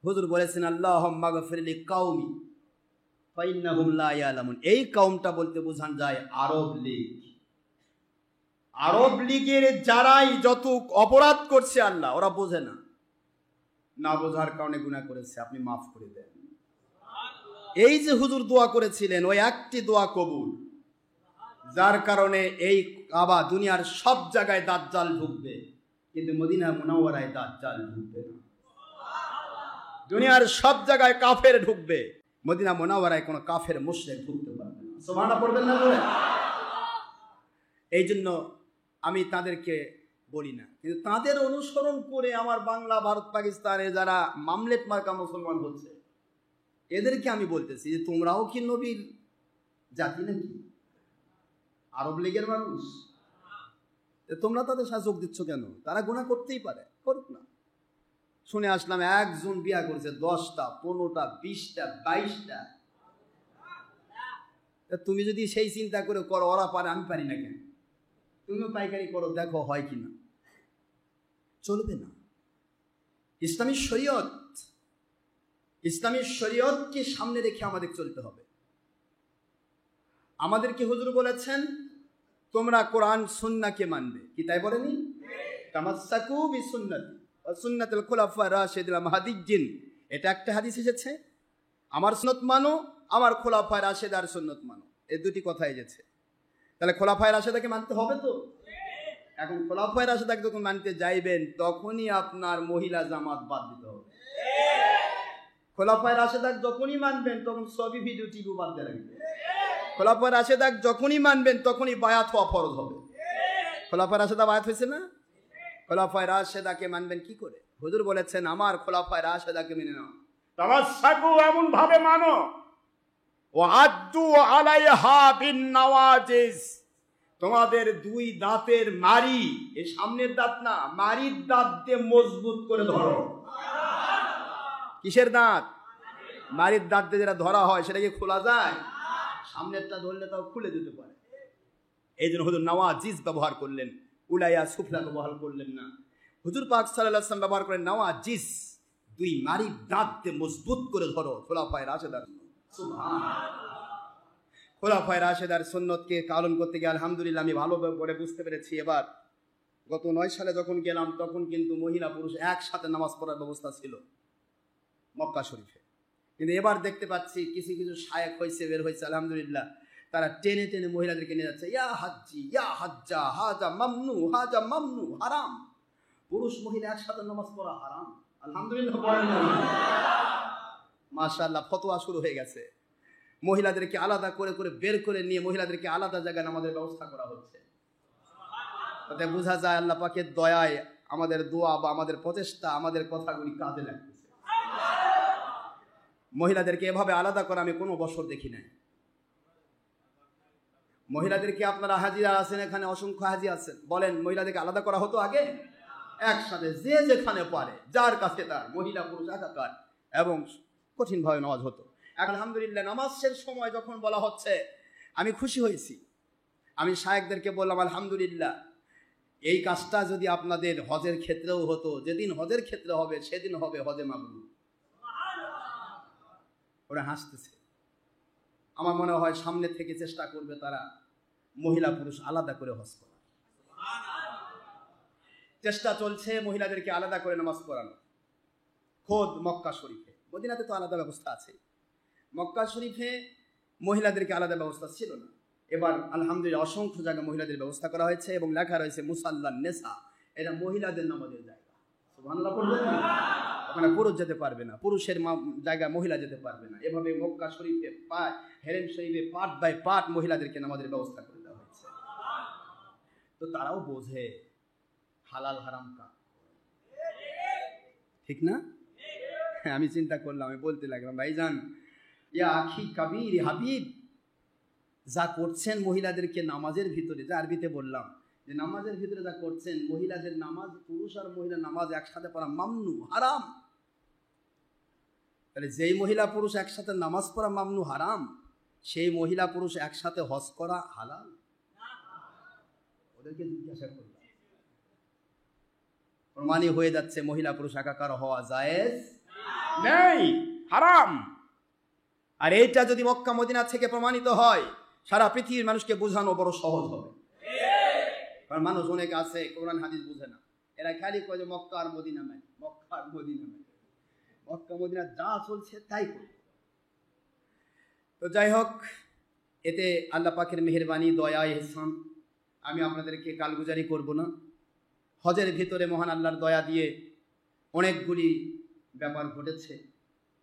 হুজুর বলেছেন আল্লাহুম্মা গফিরলি কওমি ফাইন্নাহুম লা ইয়ালামুন। এই কওমটা বলতে বোঝান যায় আরব লীগ। আরব লীগের যারাই যত অপরাধ করছে আল্লাহ ওরা বোঝে না, না বোঝার কারণে গুনাহ করেছে, আপনি মাফ করে দেন। এই যে হুজুর দোয়া করেছিলেন ওই একটি দোয়া কবুল, যার কারণে এই কাবা দুনিয়ার সব জায়গায় দাজ্জাল ঢুকবে, কিন্তু মদিনা মুনাওয়ারায় দাজ্জাল ঢুকবে না। দুনিয়ার সব জায়গায় কাফের ঢুকবে, মদিনা মুনাওয়ারায় কোনো কাফের মুশরিক ঢুকতে পারবে না। সুবহানাল্লাহ পড়বেন না বলে? এই জন্য আমি তাদেরকে বলি না, কিন্তু তাদের অনুসরণ করে আমার বাংলা, ভারত, পাকিস্তানে যারা মামলেট মার্কা মুসলমান হচ্ছে, এদেরকে আমি বলতেছি যে তোমরাও কি নবীর জাতি নাকি? আরব লীগের মানুষ, তোমরা তাদের সাথে যোগ দিচ্ছ কেন? তারা গুনাহ করতেই পারে, করুক না। শুনে আসলাম একজন বিয়া করেছে 10টা, 15টা, 20টা, 22টা। তুমি যদি সেই চিন্তা করে করো ওরা পারে আমি পারি না কেন, তুমিও পাইকারি করো, দেখো হয় কিনা। চলবে না। ইসলামী শরীয়তকে সামনে রেখে আমাদের চলতে হবে। আমাদেরকে হুজুর বলেছেন তোমরা কোরআন সুন্নাহকে মানবে, কি তাই বলেনি? তামাসসাকু বিসুন্নতি ওয়া সুন্নাতুল খুলাফা রাশিদিল মাহদিয়্যিন, এটা একটা হাদিস এসেছে। আমার সুন্নাত মানো, আমার খোলাফায়ে রাশিদার সুন্নাত মানো, এই দুটি কথা এসেছে। তাহলে খোলাফায়ে রাশিদাকে মানতে হবে তো। এখন খোলাফায়ে রাশিদাকে যখন মানতে যাইবেন তখনই আপনার মহিলা জামাত বাদ দিতে হবে। খোলাফায়ে রাশিদাক যখনই মানবেন তখন ছবি, ভিডিও, টিভি বাদ দিয়ে রাখবেন। খোলাফায়ে রাশিদাক যখনই মানবেন তখনই বায়াত হওয়া ফরজ হবে। খোলাফায়ে রাশিদা বায়াত হয়েছে না? খোলাফায়ে রাশিদাকে মানবেন কি করে? হুজুর বলেছেন আমার খোলাফায়ে রাশিদাকে মেনে নাও, তামাসসাকু এমন ভাবে মানো, ওয়া আদ্দু আলাইহা বিন নওয়াজিজ, তোমাদের দুই দাঁতের মারি, এই সামনের দাঁত না, মারির দাঁত দিয়ে মজবুত করে ধরো। কিসের দাঁত? মারির দাঁত দিয়ে যেটা ধরা হয় সেটা কি খোলা যায়? সামনেরটা ধরলে তাও খুলে দিতে পারে। এই জন্য হুজুর নওয়াজিজ ব্যবহার করলেন, উলাইয়া সুফলা ব্যবহার করলেন না। হুজুর পাক সাল্লাল্লাহু আলাইহি ওয়াসাল্লাম ব্যবহার করেন নওয়াজিজ, দুই মারির দাঁত দিয়ে মজবুত করে ধরো। খোলাফায়ে রাশিদার সুবহানাল্লাহ। খোলাফায়ে রাশিদার সুন্নতকে পালন করতে গিয়ে আলহামদুলিল্লাহ আমি ভালো করে বুঝতে পেরেছি। এবার গত 9 সালে যখন গেলাম তখন কিন্তু মহিলা পুরুষ একসাথে নামাজ পড়ার ব্যবস্থা ছিল মক্কা শরীফে, কিন্তু এবার দেখতে পাচ্ছি কিছু কিছু শায়েখ হয়েছে, বের হয়েছে আলহামদুলিল্লাহ, তারা টেনে টেনে মহিলাদেরকে নিয়ে যাচ্ছে, ইয়া হাজ্জি ইয়া হাজ্জা, হাজা মামনু হাজা মামনু, হারাম। পুরুষ মহিলা একসাথে নামাজ পড়া হারাম। আলহামদুলিল্লাহ বলেন না? মাশাআল্লাহ, ফতোয়া শুরু হয়ে গেছে। মহিলাদেরকে আলাদা করে করে বের করে নিয়ে মহিলাদেরকে আলাদা জায়গায় নামাজের ব্যবস্থা করা হচ্ছে। তাতে বোঝা যায় আল্লাহ পাকের দয়ায় আমাদের দোয়া বা আমাদের প্রচেষ্টা, আমাদের কথাগুলি কাজে লাগতেছে। মহিলাদেরকে এভাবে আলাদা করা আমি কোনো বছর দেখি নাই। মহিলাদেরকে আপনারা হাজিরা আছেন, এখানে অসংখ্য হাজি আছেন, বলেন মহিলাদেরকে আলাদা করা হতো আগে? একসাথে যে যেখানে পারে, যার কাছে তার, মহিলা পুরুষ একাকার, এবং কঠিনভাবে নামাজ হতো। আলহামদুলিল্লাহ নামাজের সময় যখন বলা হচ্ছে আমি খুশি হয়েছি। আমি শায়েখদেরকে বললাম আলহামদুলিল্লাহ এই কাজটা যদি আপনাদের হজের ক্ষেত্রেও হতো, যেদিন হজের ক্ষেত্রে হবে সেদিন হবে হজে মাবরুর। ওরা হাসতেছে। আমার মনে হয় সামনে থেকে চেষ্টা করবে তারা মহিলা পুরুষ আলাদা করে হজ করা। চেষ্টা চলছে মহিলাদেরকে আলাদা করে নামাজ পড়ানো। খোদ মক্কা শরীফে, মদিনাতে তো আলাদা ব্যবস্থা আছে, মক্কা শরীফে মহিলাদেরকে আলাদা ব্যবস্থা ছিল না। এবার আলহামদুলিল্লাহ অসংখ্য জায়গায় মহিলাদের ব্যবস্থা করা হয়েছে এবং লেখা রয়েছে মুসাল্লান নেসা, এটা মহিলাদের নামাজের জায়গা। সুবহানাল্লাহ বলবেন না? ওখানে পুরুষ যেতে পারবে না, পুরুষের জায়গায় মহিলা যেতে পারবে না। এভাবে মক্কা শরীফে হেরেম শরীফে পার্ট বাই পার্ট মহিলাদেরকে নামাজের ব্যবস্থা করে দেওয়া হয়েছে। তো তারাও বোঝে হালাল হারাম কা, ঠিক না? আমি চিন্তা করলাম, আমি বলতে লাগলাম ভাইজান ইয়া আখি কাবির হাবিব, যা করছেন মহিলাদেরকে নামাজের ভিতরে, যা আরবিতে বললাম যে নামাজের ভিতরে যা করছেন, মহিলাদের নামাজ, পুরুষ আর মহিলা নামাজ একসাথে পড়া মামনু, হারাম। তাহলে যেই মহিলা পুরুষ একসাথে নামাজ পড়া মামনু, হারাম, সেই মহিলা পুরুষ একসাথে হজ করা হালাল? ওদেরকে জিজ্ঞাসা করলাম। প্রমাণই হয়ে যাচ্ছে মহিলা পুরুষ একাকার হওয়া জায়েজ নেই, হারাম। আর এইটা যদি মক্কা মদিনা থেকে প্রমাণিত হয়, সারা পৃথিবীর মানুষকে বোঝানো বড় সহজ হবে। কারণ মানুষ অনেক আছে কোরআন হাদিস বুঝে না, এরা খালি কয় যে মক্কা আর মদিনা নাই, মক্কা আর মদিনা নাই, মক্কা মদিনা যা চলছে তাই করবে। তো যাই হোক, এতে আল্লাহ পাকের মেহেরবানি, দয়া, ইহসান, আমি আপনাদেরকে কালগুজারি করব না। হজের ভিতরে মহান আল্লাহর দয়া দিয়ে অনেকগুলি ব্যাপার ঘটেছে।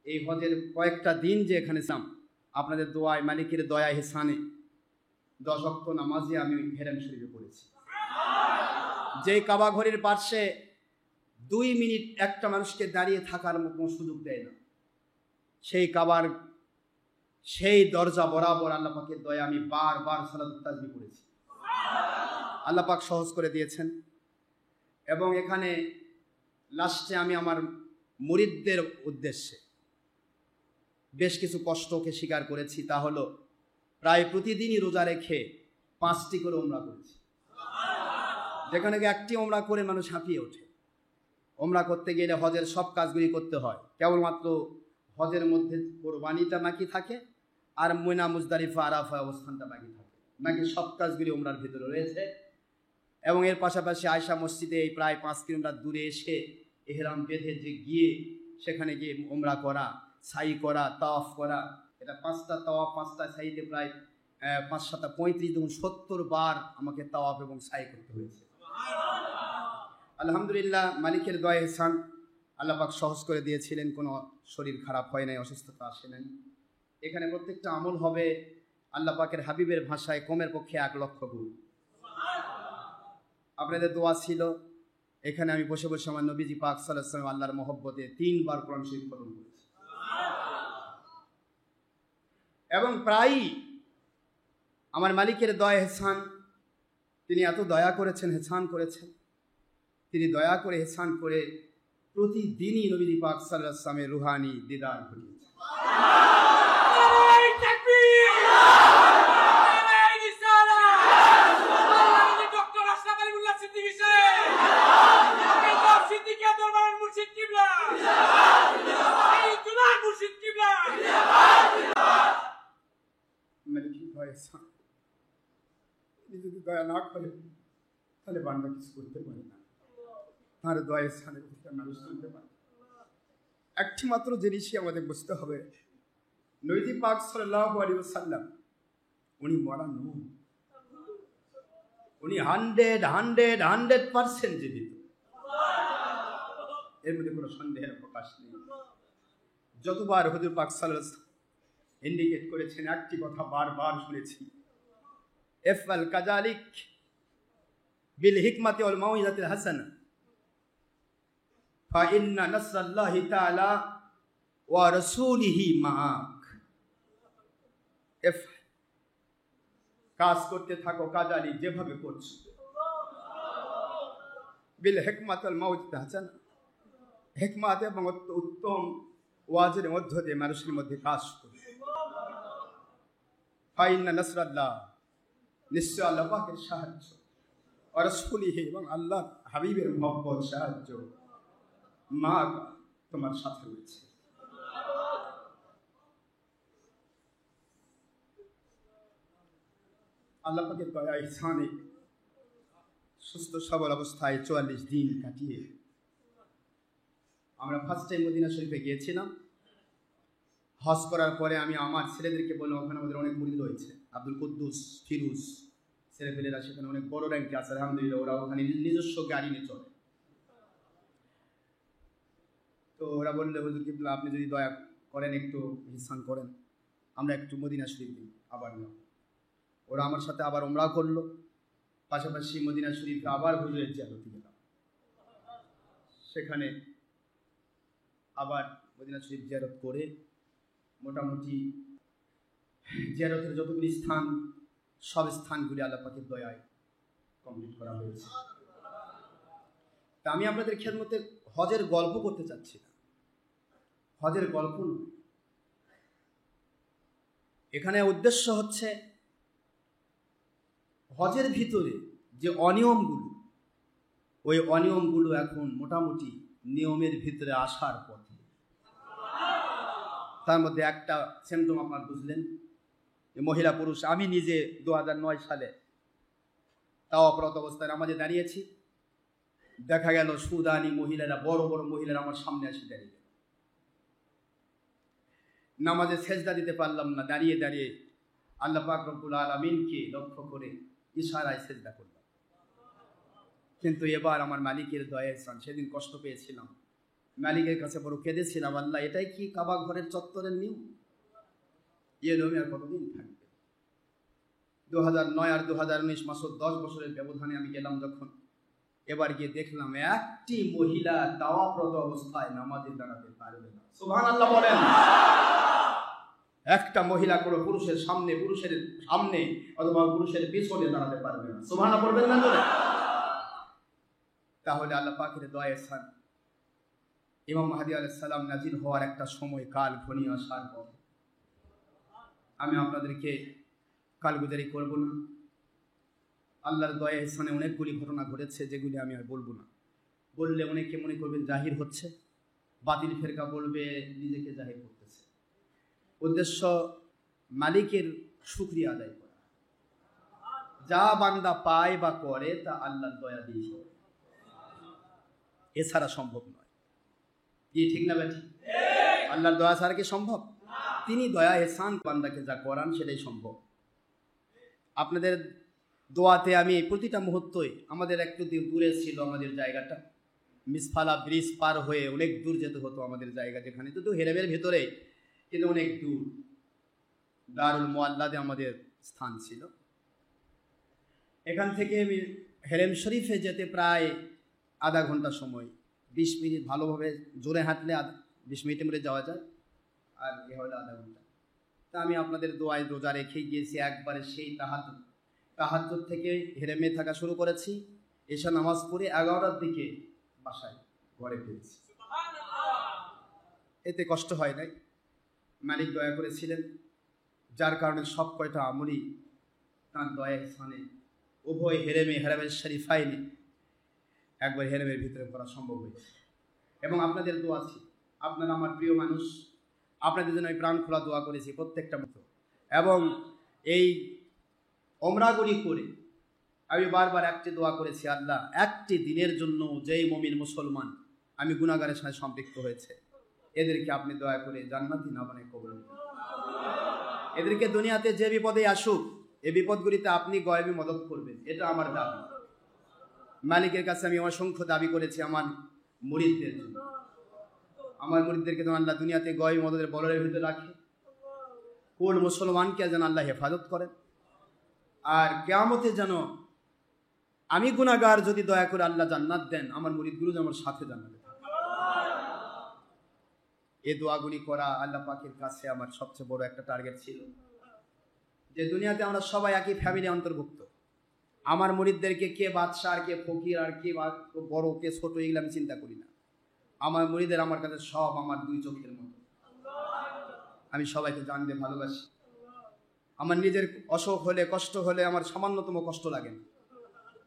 এই হজের কয়েকটা দিন যে এখানে ছিলাম, আপনাদের দোয়ায়, মালিকের দয়া, ইহসানে 10 ওয়াক্ত নামাজই আমি হেরাম শরীফে পড়েছি। যেই কাবা ঘড়ির পাশে 2 মিনিট একটা মানুষকে দাঁড়িয়ে থাকার মতো সুযোগ দেয় না, সেই কাবার সেই দরজা বরাবর আল্লাহ পাকের দয়া আমি বারবার সালাতুত তাসবিহ করেছি। আল্লাহ পাক সহজ করে দিয়েছেন। এবং এখানে লাস্টে আমি আমার মুরিদদের উদ্দেশ্যে বেশ কিছু কষ্টকে স্বীকার করেছি। তা হলো, প্রায় প্রতিদিনই রোজা রেখে 5টি করে ওমরা করেছি, যেখানে একটি ওমরা করে মানুষ হাঁপিয়ে ওঠে। ওমরা করতে গেলে হজের সব কাজগুলি করতে হয়, কেবলমাত্র হজের মধ্যে কোরবানিটা বাকি থাকে আর মিনা, মুজদালিফা, আরাফা অবস্থানটা বাকি থাকে, বাকি সব কাজগুলি ওমরার ভিতরে রয়েছে। এবং এর পাশাপাশি আয়সা মসজিদে এই প্রায় 5 কিলোমিটার দূরে এসে এহরাম বেঁধে যে গিয়ে সেখানে গিয়ে ওমরা করা, সাই করা, তাওয়াফ করা, এটা 5টা তাওয়াফ 5টা সাইতে প্রায় 5 7 35 গুণ 70 বার আমাকে তাওয়াফ এবং সাই করতে হয়েছে। আলহামদুলিল্লাহ, মালিকের দয়া, ইহসান, আল্লাহ পাক সহজ করে দিয়েছিলেন। কোনো শরীর খারাপ হয় নাই, অসুস্থতা আসে নাই। এখানে প্রত্যেকটা আমল হবে আল্লাহ পাকের হাবিবের ভাষায় কমের পক্ষে 1 লক্ষ গুণ। আপনাদের দোয়া ছিল, এখানে আমি বসে বসে আমার নবীজি পাক সাল্লাল্লাহু আলাইহি ওয়াসাল্লাম আল্লাহর মহব্বতে 3 বার কোরআন শরীফ খতম করেছি। এবং প্রায়ই আমার মালিকের দয়া, ইহসান, তিনি এত দয়া করেছেন, ইহসান করেছেন, তিনি দয়া করে, ইহসান করে প্রতিদিনই নবীজি পাক সাল্লাল্লাহু আলাইহি ওয়াসাল্লামের রুহানি দিদার ঘটিয়েছেন। যদি দয়া না করে তাহলে বান্দা কিছু করতে পারে না। তার দয়া স্থানের মানুষ চলতে পারে। একটি মাত্র জিনিসই আমাদের বুঝতে হবে, নবী পাক সাল্লাল্লাহু আলাইহি ওয়াসাল্লাম উনি মরা নন, উনি 100% জীবিত। এর মধ্যে কোনো সন্দেহের প্রকাশ নেই। যতবার হুজুর পাক সাল্লাল্লাহু আলাইহি ওয়াসাল্লাম ইন্ডিকেট করেছেন, একটি কথা বারবার শুনেছি, ইফআল কাযালিক বিল হিকমাতি ওয়াল মাউইযাতিল হাসানা ফা ইন্না নাসরাল্লাহি তাআলা ওয়া রাসূলিহি মাআক। কাজ করতে থাকো কাযালিক, যেভাবে করছো, বিল হিকমাতি ওয়াল মাউইযাতিল হাসানা, হিকমত এবং উত্তম ওয়াজের মধ্য দিয়ে মানুষের মধ্যে কাজ করো। ফা ইন্না নাসরাল্লাহ, নিশ্চয় আল্লাহ পাকের সাহায্য, আর রাসূলিহি এবং আল্লাহ হাবিবের মহব্বত, সাহায্য, মা তোমার সাথে রয়েছে। আল্লাহ পাকের দয়া, ইহসানে সুস্থ সবল অবস্থায় 44 দিন কাটিয়ে আমরা ফার্স্ট টাইম মদিনা শরীফে গিয়েছিলাম। হজ করার পরে আমি আমার ছেলেদেরকে বললাম, ওখানে আমাদের অনেক মুরিদ রয়েছে, আব্দুল কুদ্দুস, ফিরুজ, ছেলেপেলেরা সেখানে অনেক বড় র্যাঙ্কে আছে, আলহামদুলিল্লাহ। ওরা ওখানে নিজস্ব গাড়ি নিয়ে চলে। তো ওরা বললে, হুজুর কিবলা, আপনি যদি দয়া করেন, একটু ইহসান করেন, আমরা একটু মদিনা শরীফ দিই আবার না। ওরা আমার সাথে আবার উমরা করলো, পাশাপাশি মদিনা শরীফে আবার হুজুরের জিয়ারতে গেলাম। সেখানে আবার মদিনা শরীফ জিয়ারত করে মোটামুটি জিয়ারতের যতগুলি স্থান, সব স্থানগুলি আল্লাহ পাকের দয়ায় কমপ্লিট করা হয়েছে। তা আমি আপনাদের খেদমতে হজের গল্প করতে চাচ্ছি না, হজের গল্প নয়। এখানে উদ্দেশ্য হচ্ছে হজের ভিতরে যে অনিয়মগুলো, ওই অনিয়মগুলো এখন মোটামুটি নিয়মের ভিতরে আসার পথে। তার মধ্যে একটা সিমটম আপনার বুঝলেন, মহিলা পুরুষ, আমি নিজে 2009 সালে তাও অপরাধ অবস্থায় নামাজে দাঁড়িয়েছি, দেখা গেল সুদানি মহিলারা, বড় বড় মহিলারা আমার সামনে এসে দাঁড়িয়ে। নামাজে সেজদা দিতে পারলাম না, দাঁড়িয়ে দাঁড়িয়ে আল্লাহ পাক রব্বুল আলামিনকে লক্ষ্য করে ইশারায় সেজদা করলাম। কিন্তু এবার আমার মালিকের দয়া ইহসান, সেদিন কষ্ট পেয়েছিলাম, মালিকের কাছে বড় কেঁদেছিলাম, আল্লাহ এটাই কি কাবা ঘরের চত্বরের নিয়ম? নিয়মে আর কতদিন থাকবে? 2009 আর 2019 মাসের 10 বছরের ব্যবধানে আমি গেলাম যখন, এবার গিয়ে দেখলাম একটি মহিলা দাওয়াপ্রত অবস্থায় নামাজে দাঁড়াতে পারবে না। সুবহানাল্লাহ বলেন। একটা মহিলা কোনো পুরুষের সামনে অথবা পুরুষের পিছনে দাঁড়াতে পারবে না। সুবহানাল্লাহ বলবেন না তো? তাহলে আল্লাহ পাকের দয়া ইহসান, ইমাম মাহদী আলাইহিস সালাম নাজিল হওয়ার একটা সময় কাল ঘনিয়ে আসার পর আমি আপনাদেরকে কালগুজারি করব না। আল্লাহর দয়া ইহসানে অনেকগুলি ঘটনা ঘটেছে যেগুলি আমি আর বলবো না। বললে অনেকে মনে করবেন জাহির হচ্ছে, বাতিল ফেরকা বলবে নিজেকে জাহির করতেছে। উদ্দেশ্য মালিকের শুকরিয়া আদায় করা। যা বান্দা পায় বা করে তা আল্লাহর দয়া দিয়ে করে, এছাড়া সম্ভব নয়। কি ঠিক না বেঠিক? আল্লাহর দয়া ছাড়া কি সম্ভব? তিনি দয়া ইহসান বান্দাকে যা করান সেটাই সম্ভব। আপনাদের দোয়াতে আমি প্রতিটা মুহূর্তই, আমাদের একটু দূরে ছিল আমাদের জায়গাটা, মিসফালা ব্রিজ পার হয়ে অনেক দূর যেতে হতো আমাদের জায়গা, যেখানে তো হেরেমের ভেতরে কিন্তু অনেক দূর। দারুল মুআল্লাদে আমাদের স্থান ছিল। এখান থেকে আমি হেরেম শরীফে যেতে প্রায় আধা ঘন্টা সময়, 20 মিনিট ভালোভাবে জোরে হাঁটলে 20 মিনিটের মধ্যে যাওয়া যায়, আর এ হলো আধা ঘন্টা। তা আমি আপনাদের দোয়ায় রোজা রেখে গিয়েছি একবারে সেই তাহাজ্জুদ থেকে হেরেমে থাকা শুরু করেছি, এশা নামাজ পড়ে 11টার দিকে বাসায় ঘরে ফিরেছি। এতে কষ্ট হয় নাই, মালিক দয়া করেছিলেন, যার কারণে সব কয়টা আমলই তাঁর দয়া ইহসানে উভয় হেরেমের শরীফাইনে একবার হেরেমের ভিতরে করা সম্ভব হয়েছে। এবং আপনাদের দোয়া ছিল, আপনারা আমার প্রিয় মানুষ, আপনাদের জন্য আমি প্রাণ খোলা দোয়া করেছি প্রত্যেকটা মতো। এবং এই ওমরাগুলি করে আমি বারবার একটি দোয়া করেছি, আল্লাহ একটি দিনের জন্য যেই মুমিন মুসলমান আমি গুনাহগারের সাথে সম্পৃক্ত হয়েছে, এদেরকে আপনি দয়া করে জান্নাতি না বানায় কবুল করুন। এদেরকে দুনিয়াতে যে বিপদে আসুক, এই বিপদগুলিতে আপনি গয়বী মদত করবেন, এটা আমার দাবি। মালিকের কাছে আমি অসংখ্য দাবি করেছি আমার মুরিদদের জন্য। আমার মুরিদদেরকে যেন আল্লাহ দুনিয়াতে গয়বী মদতের বলয়ের ভিতরে রাখে, কুল মুসলমানকে যেন আল্লাহ হেফাজত করেন, আর কিয়ামতে যেন আমি গুনাহগার যদি দয়া করে আল্লাহ জান্নাত দেন, আমার মুরিদগুলো যেন আমার সাথে জান্নাতে থাকে। এই দোয়াগুলি করা আল্লাহ পাকের কাছে আমার সবচেয়ে বড় একটা টার্গেট ছিল, যে দুনিয়াতে আমরা সবাই একই ফ্যামিলি অন্তর্ভুক্ত। আমার মুরিদদেরকে কে বাদশা আর কে ফকির আর কে বড় কে ছোট এগুলো আমি চিন্তা করি না। আমার মুরিদের আমার কাছে সব আমার দুই চোখের মতো। আমি সবাইকে জানতে ভালোবাসি। আমার নিজের অসুখ হলে, কষ্ট হলে আমার সামান্যতম কষ্ট লাগে না,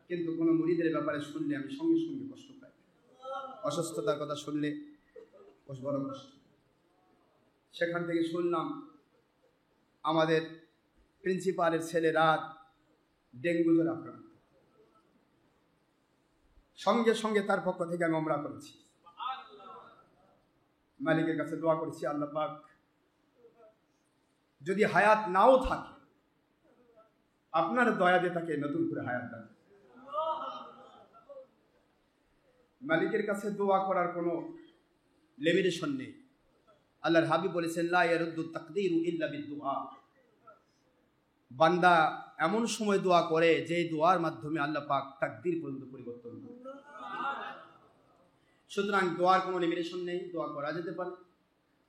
কিন্তু কোনো মুরিদের ব্যাপারে শুনলে আমি সঙ্গে সঙ্গে কষ্ট পাই। অসুস্থতার কথা শুনলে বড় কষ্ট। সেখান থেকে শুনলাম আমাদের প্রিন্সিপালের ছেলে রাত ডেঙ্গু জ্বরে আক্রান্ত, সঙ্গে সঙ্গে তার পক্ষ থেকে আমি ওমরা করেছি। মালিকের কাছে দোয়া করেছি, আল্লাহ পাক যদি হায়াত নাও থাকে, আপনার দয়া দিয়ে তাকে নতুন করে হায়াত দেন। মালিকের কাছে দোয়া করার কোনো লিমিটেশন নেই। আল্লাহর হাবিব বলেছেন, লা ইয়ারুদ্দু তাকদীরু ইল্লা বিদুআ। বান্দা এমন সময় দোয়া করে যে দোয়ার মাধ্যমে আল্লাহ পাক তাকদীর পর্যন্ত পরিবর্তন করে। সুতরাং দোয়ার কোনো লিমিটেশন নেই, দোয়া করা যেতে পারে।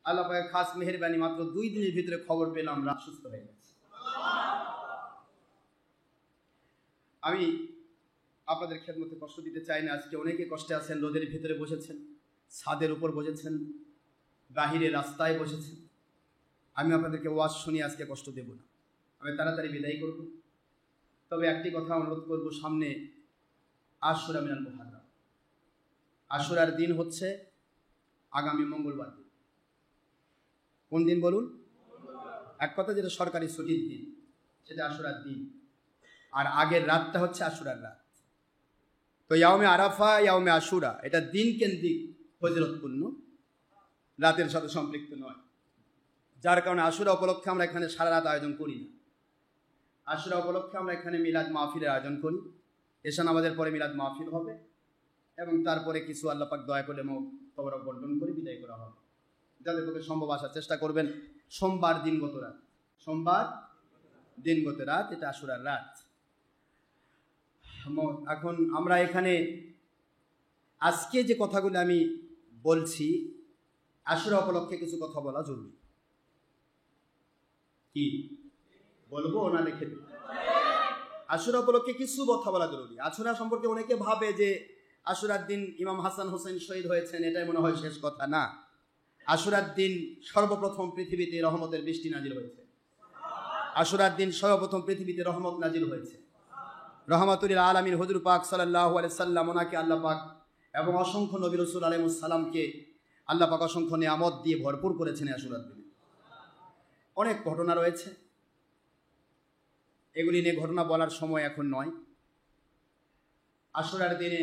আল্লাহ পাকের খাস মেহেরবানি, মাত্র 2 দিনের ভিতরে খবর পেলাম রাত সুস্থ হয়ে গেছে। আমি আপনাদের খেদমতে কষ্ট দিতে চাই না। আজকে অনেকে কষ্টে আছেন, রোদের ভিতরে বসেছেন, ছাদের উপর বসেছেন, বাহিরে রাস্তায় বসেছেন। আমি আপনাদেরকে ওয়াজ শুনিয়ে আজকে কষ্ট দেব না, আমি তাড়াতাড়ি বিদায় করব। তবে একটি কথা অনুরোধ করব, সামনে আশুরা মিনাল মুহাররম। আশুরার দিন হচ্ছে আগামী মঙ্গলবার দিন। কোন দিন বলুন? এক কথা, যেটা সরকারি ছুটির দিন সেটা আশুরার দিন, আর আগের রাতটা হচ্ছে আশুরার রাত। তো ইয়াউমে আরাফা, ইয়াউমে আশুরা, এটা দিন কেন্দ্রিক ফজিলতপূর্ণ, রাতের সাথে সম্পৃক্ত নয়। যার কারণে আশুরা উপলক্ষে আমরা এখানে সারা রাত আয়োজন করি না। আশুরা উপলক্ষে আমরা এখানে মিলাদ মাহফিলের আয়োজন করি। এশা নামাজের পরে মিলাদ মাহফিল হবে এবং তারপরে কিছু আল্লাহ পাক দয়া করলে তবরক বন্টন করে বিদায় করা হবে। যাদের পক্ষে সম্ভব আসার চেষ্টা করবেন। সোমবার দিনগত রাত, সোমবার দিনগত রাত, এটা আশুরার রাত। এখন আমরা এখানে আজকে যে কথাগুলো আমি বলছি, আশুরা উপলক্ষে কিছু কথা বলা জরুরি। কি বলবো না লিখে দেব? আশুরা উপলক্ষে কিছু কথা বলা জরুরি। আশুরা সম্পর্কে অনেকে ভাবে যে আশুরার দিন ইমাম হাসান হোসেন শহীদ হয়েছেন, এটাই মনে হয় শেষ কথা। না, আশুরার দিন সর্বপ্রথম পৃথিবীতে রহমতের বৃষ্টি নাজিল হয়েছে। আশুরার দিন সর্বপ্রথম পৃথিবীতে রহমত নাজিল হয়েছে। রহমাতুল আলামিন হুজুর পাক সাল্লাল্লাহু আলাইহি সাল্লাম, ওনাকে আল্লাহ পাক এবং অসংখ্য নবী রাসূল আলাইহিস সালামকে আল্লাহ পাক অসংখ্য নিয়ামত দিয়ে ভরপুর করেছেন আশুরার দিনে। অনেক ঘটনা রয়েছে, এগুলি নিয়ে ঘটনা বলার সময় এখন নয়। আশুরার দিনে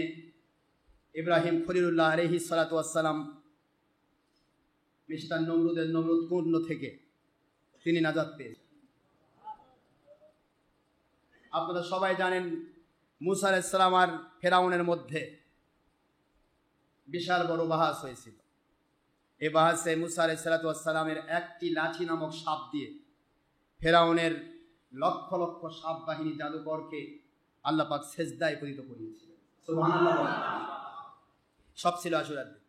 ইব্রাহিম খলিলুল্লাহ আলাইহিস সালাতু ওয়াস সালাম মিস্টার নমরুদ কুণ্ড থেকে তিনি নাজাত পেয়েছেন। আপনারা সবাই জানেন মুসা আলাইহিস সালাম আর ফেরাউনের মধ্যে বিশাল বড় বাহাস হয়েছিল। এই বাহাসে মুসা আলাইহিস সালাতু ওয়াস সালামের একটি লাঠি নামক সাপ দিয়ে ফেরাউনের লক্ষ লক্ষ সাপ বাহিনী জাদুকরকে আল্লাহ পাক সেজদায় পতিত করিয়েছিলেন। সুবহানাল্লাহ। সব ছিল আশুরার দিন।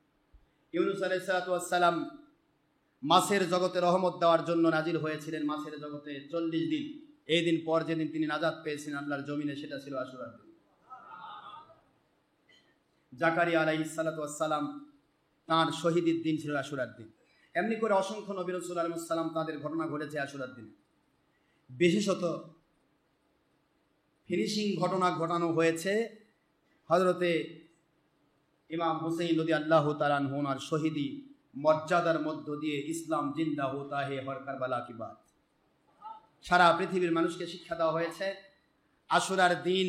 ইউনূস আলাইহিস সালাতু ওয়াস সালাম মাছের জগতে রহমত দেওয়ার জন্য নাজিল হয়েছিলেন মাছের জগতে 40 দিন। এই দিন পর যেদিন তিনি নাজাত পেয়েছেন আল্লাহর জমিনে, সেটা ছিল আশুরার দিন। জাকারিয়া আলাইহিস সালাতু ওয়াস সালাম তাঁর শহীদের দিন ছিল আশুরার দিন। এমনি করে অসংখ্য নবী রাসূল আলাইহিস সালাম তাদের ঘটনা ঘটেছে আশুরার দিনে। বিশেষত ফিনিশিং ঘটনা ঘটানো হয়েছে হযরতে ইমাম হুসাইন রাদিয়াল্লাহু তাআলা আনহু আর শহীদি মর্যাদার মধ্য দিয়ে ইসলাম জিন্দা হোতা হে হর কারবালা কি বাত। সারা পৃথিবীর মানুষকে শিক্ষা দেওয়া হয়েছে আশুরার দিন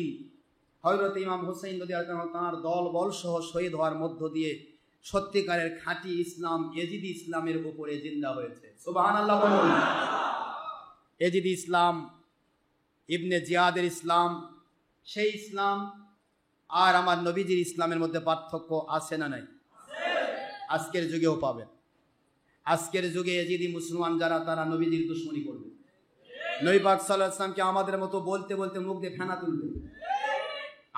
হযরত ইমাম হুসাইন রাদিয়াল্লাহু তাআলা তাঁর দল বল সহ শহীদ হওয়ার মধ্য দিয়ে সত্যিকারের খাঁটি ইসলাম এজিদি ইসলামের উপরে জিন্দা হয়েছে। সুবহানাল্লাহ বলুন। এজিদি ইসলাম, ইবনে জিয়াদের ইসলাম, সেই ইসলাম আর আমার নবীজির ইসলামের মধ্যে পার্থক্য আছে না নাই? আজকের যুগেও পাবেন। আজকের যুগে এজিদি মুসলমান যারা, তারা নবীজির দুশমনী করবে। নবী পাক সাল্লাল্লাহু আলাইহি ওয়াসাল্লামকে আমাদের মতো বলতে বলতে মুখ দিয়ে ফেনা তুলবে।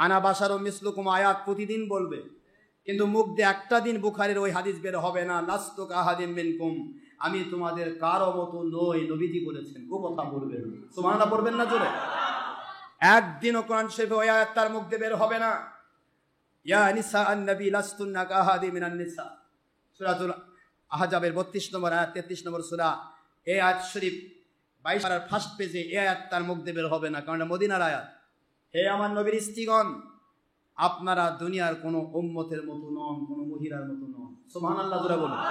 আনা বাশারুম মিসলুকুম আয়াত প্রতিদিন বলবে, কিন্তু মুখ দিয়ে একটা দিন বুখারীর ওই হাদিস বের হবে না, লাস্তু কাহাদিম মিনকুম, আমি তোমাদের কারো মতো নই, নবীজি বলেছেন। ও কথা বলবেন, সুবহানাল্লাহ পড়বেন না জোরে? একদিনও কোরআন শরীফে ওই আয়াত তার মুখ দিয়ে বের হবে না। ইয়া নিসা আন-নবী লাস্তুন্না কাহাদি মিনান নিসা, সূরাতুল আহজাবের 32 নম্বর আয়াত, 33 নম্বর সূরা। এই আয়াত শরীফ 22 পারার ফার্স্ট পেজে এই আয়াত তার মুখ দিয়ে বের হবে না, কারণ এটা মদিনার আয়াত। হে আমার নবীর স্ত্রীগণ, আপনারা দুনিয়ার কোনো উম্মতের মতো নন, কোনো মহিলার মতো নন। সুবহানাল্লাহ জোরে বলুন।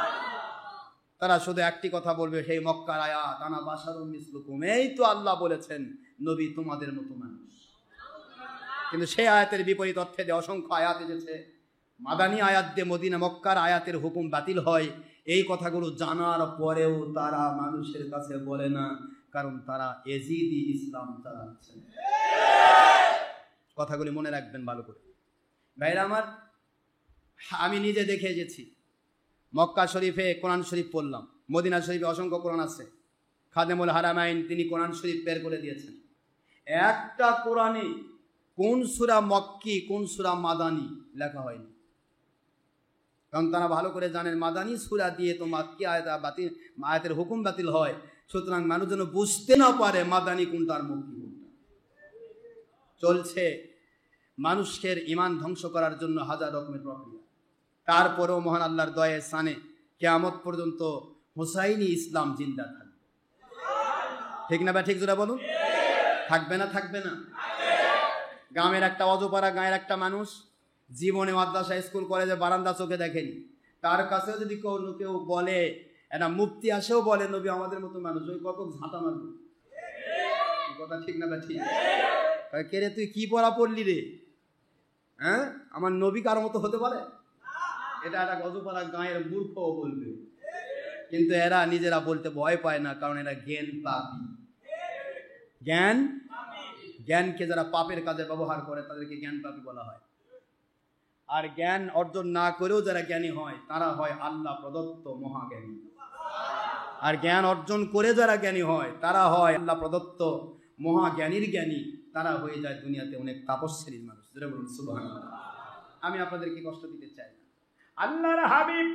তারা শুধু একটি কথা বলবে, হে মক্কার আয়াত, আনা বাশারুম মিসলুকুম, এই তো আল্লাহ বলেছেন নবী তোমাদের মতো মানুষ। কিন্তু সেই আয়াতের বিপরীত অর্থে যে অসংখ্য আয়াত এসেছে, মাদানী আয়াত দিয়ে মদিনা মক্কার আয়াতের হুকুম বাতিল হয়, এই কথাগুলো জানার পরেও তারা মানুষের কাছে বলে না, কারণ তারা এজিদি ইসলাম চালাচ্ছেন। কথাগুলি মনে রাখবেন ভালো করে ভাইরা আমার। আমি নিজে দেখে এসেছি, মক্কা শরীফে কোরআন শরীফ পড়লাম, মদিনা শরীফে অসংখ্য কোরআন আছে। খাদেমুল হারামাইন তিনি কোরআন শরীফ বের করে দিয়েছেন। একটা কোরআনে কোন সূরা মক্কি কোন সূরা মাদানী লেখা হয়নি, কারণ তারা ভালো করে জানেন মাদানী সূরা দিয়ে তো মাক্কি আয়াতের হুকুম বাতিল হয়। সুতরাং মানুষ যেন বুঝতে না পারে মাদানী কোনটা আর মক্কি কোনটা। চলছে মানুষের ঈমান ধ্বংস করার জন্য হাজার রকমের প্রক্রিয়া। তারপরেও মহান আল্লাহর দয়ায় সানে কিয়ামত পর্যন্ত হুসাইনি ইসলাম জিন্দা থাকবে। ঠিক না বা ঠিক জোরে বলুন? থাকবে না? থাকবে না? গ্রামের একটা অজপাড়া গায়ের একটা মানুষ জীবনে মাদ্রাসা স্কুল কলেজে বারান্দা চোখে দেখেনি, তার কাছেও যদি কেউ বলে, একটা মুফতি আসেও বলে নবী আমাদের মতো মানুষ, ওই কত ঝাঁটা মারবে। কথা ঠিক না বা ঠিক? কে রে তুই কি পড়া পড়লি রে? হ্যাঁ, আমার নবী কার মতো হতে পারে? এটা একটা গজপাড়া গায়ের মূর্খও বলবে। কিন্তু এরা নিজেরা বলতে ভয় পায় না, কারণ এরা জ্ঞান পাপী। জ্ঞানকে যারা পাপের কাজে ব্যবহার করে তাদেরকে জ্ঞান পাপী বলা হয়। আর জ্ঞান অর্জন না করেও যারা জ্ঞানী হয় তারা হয় আল্লাহ প্রদত্ত মহাজ্ঞানী। আর জ্ঞান অর্জন করে যারা জ্ঞানী হয় তারা হয় আল্লাহ প্রদত্ত মহাজ্ঞানীর জ্ঞানী। তারা হয়ে যায় দুনিয়াতে অনেক তাপস্বীর মানুষ। যেটা বলুন সুবহানাল্লাহ। আমি আপনাদেরকে কষ্ট দিতে চাই না। আল্লাহর হাবিব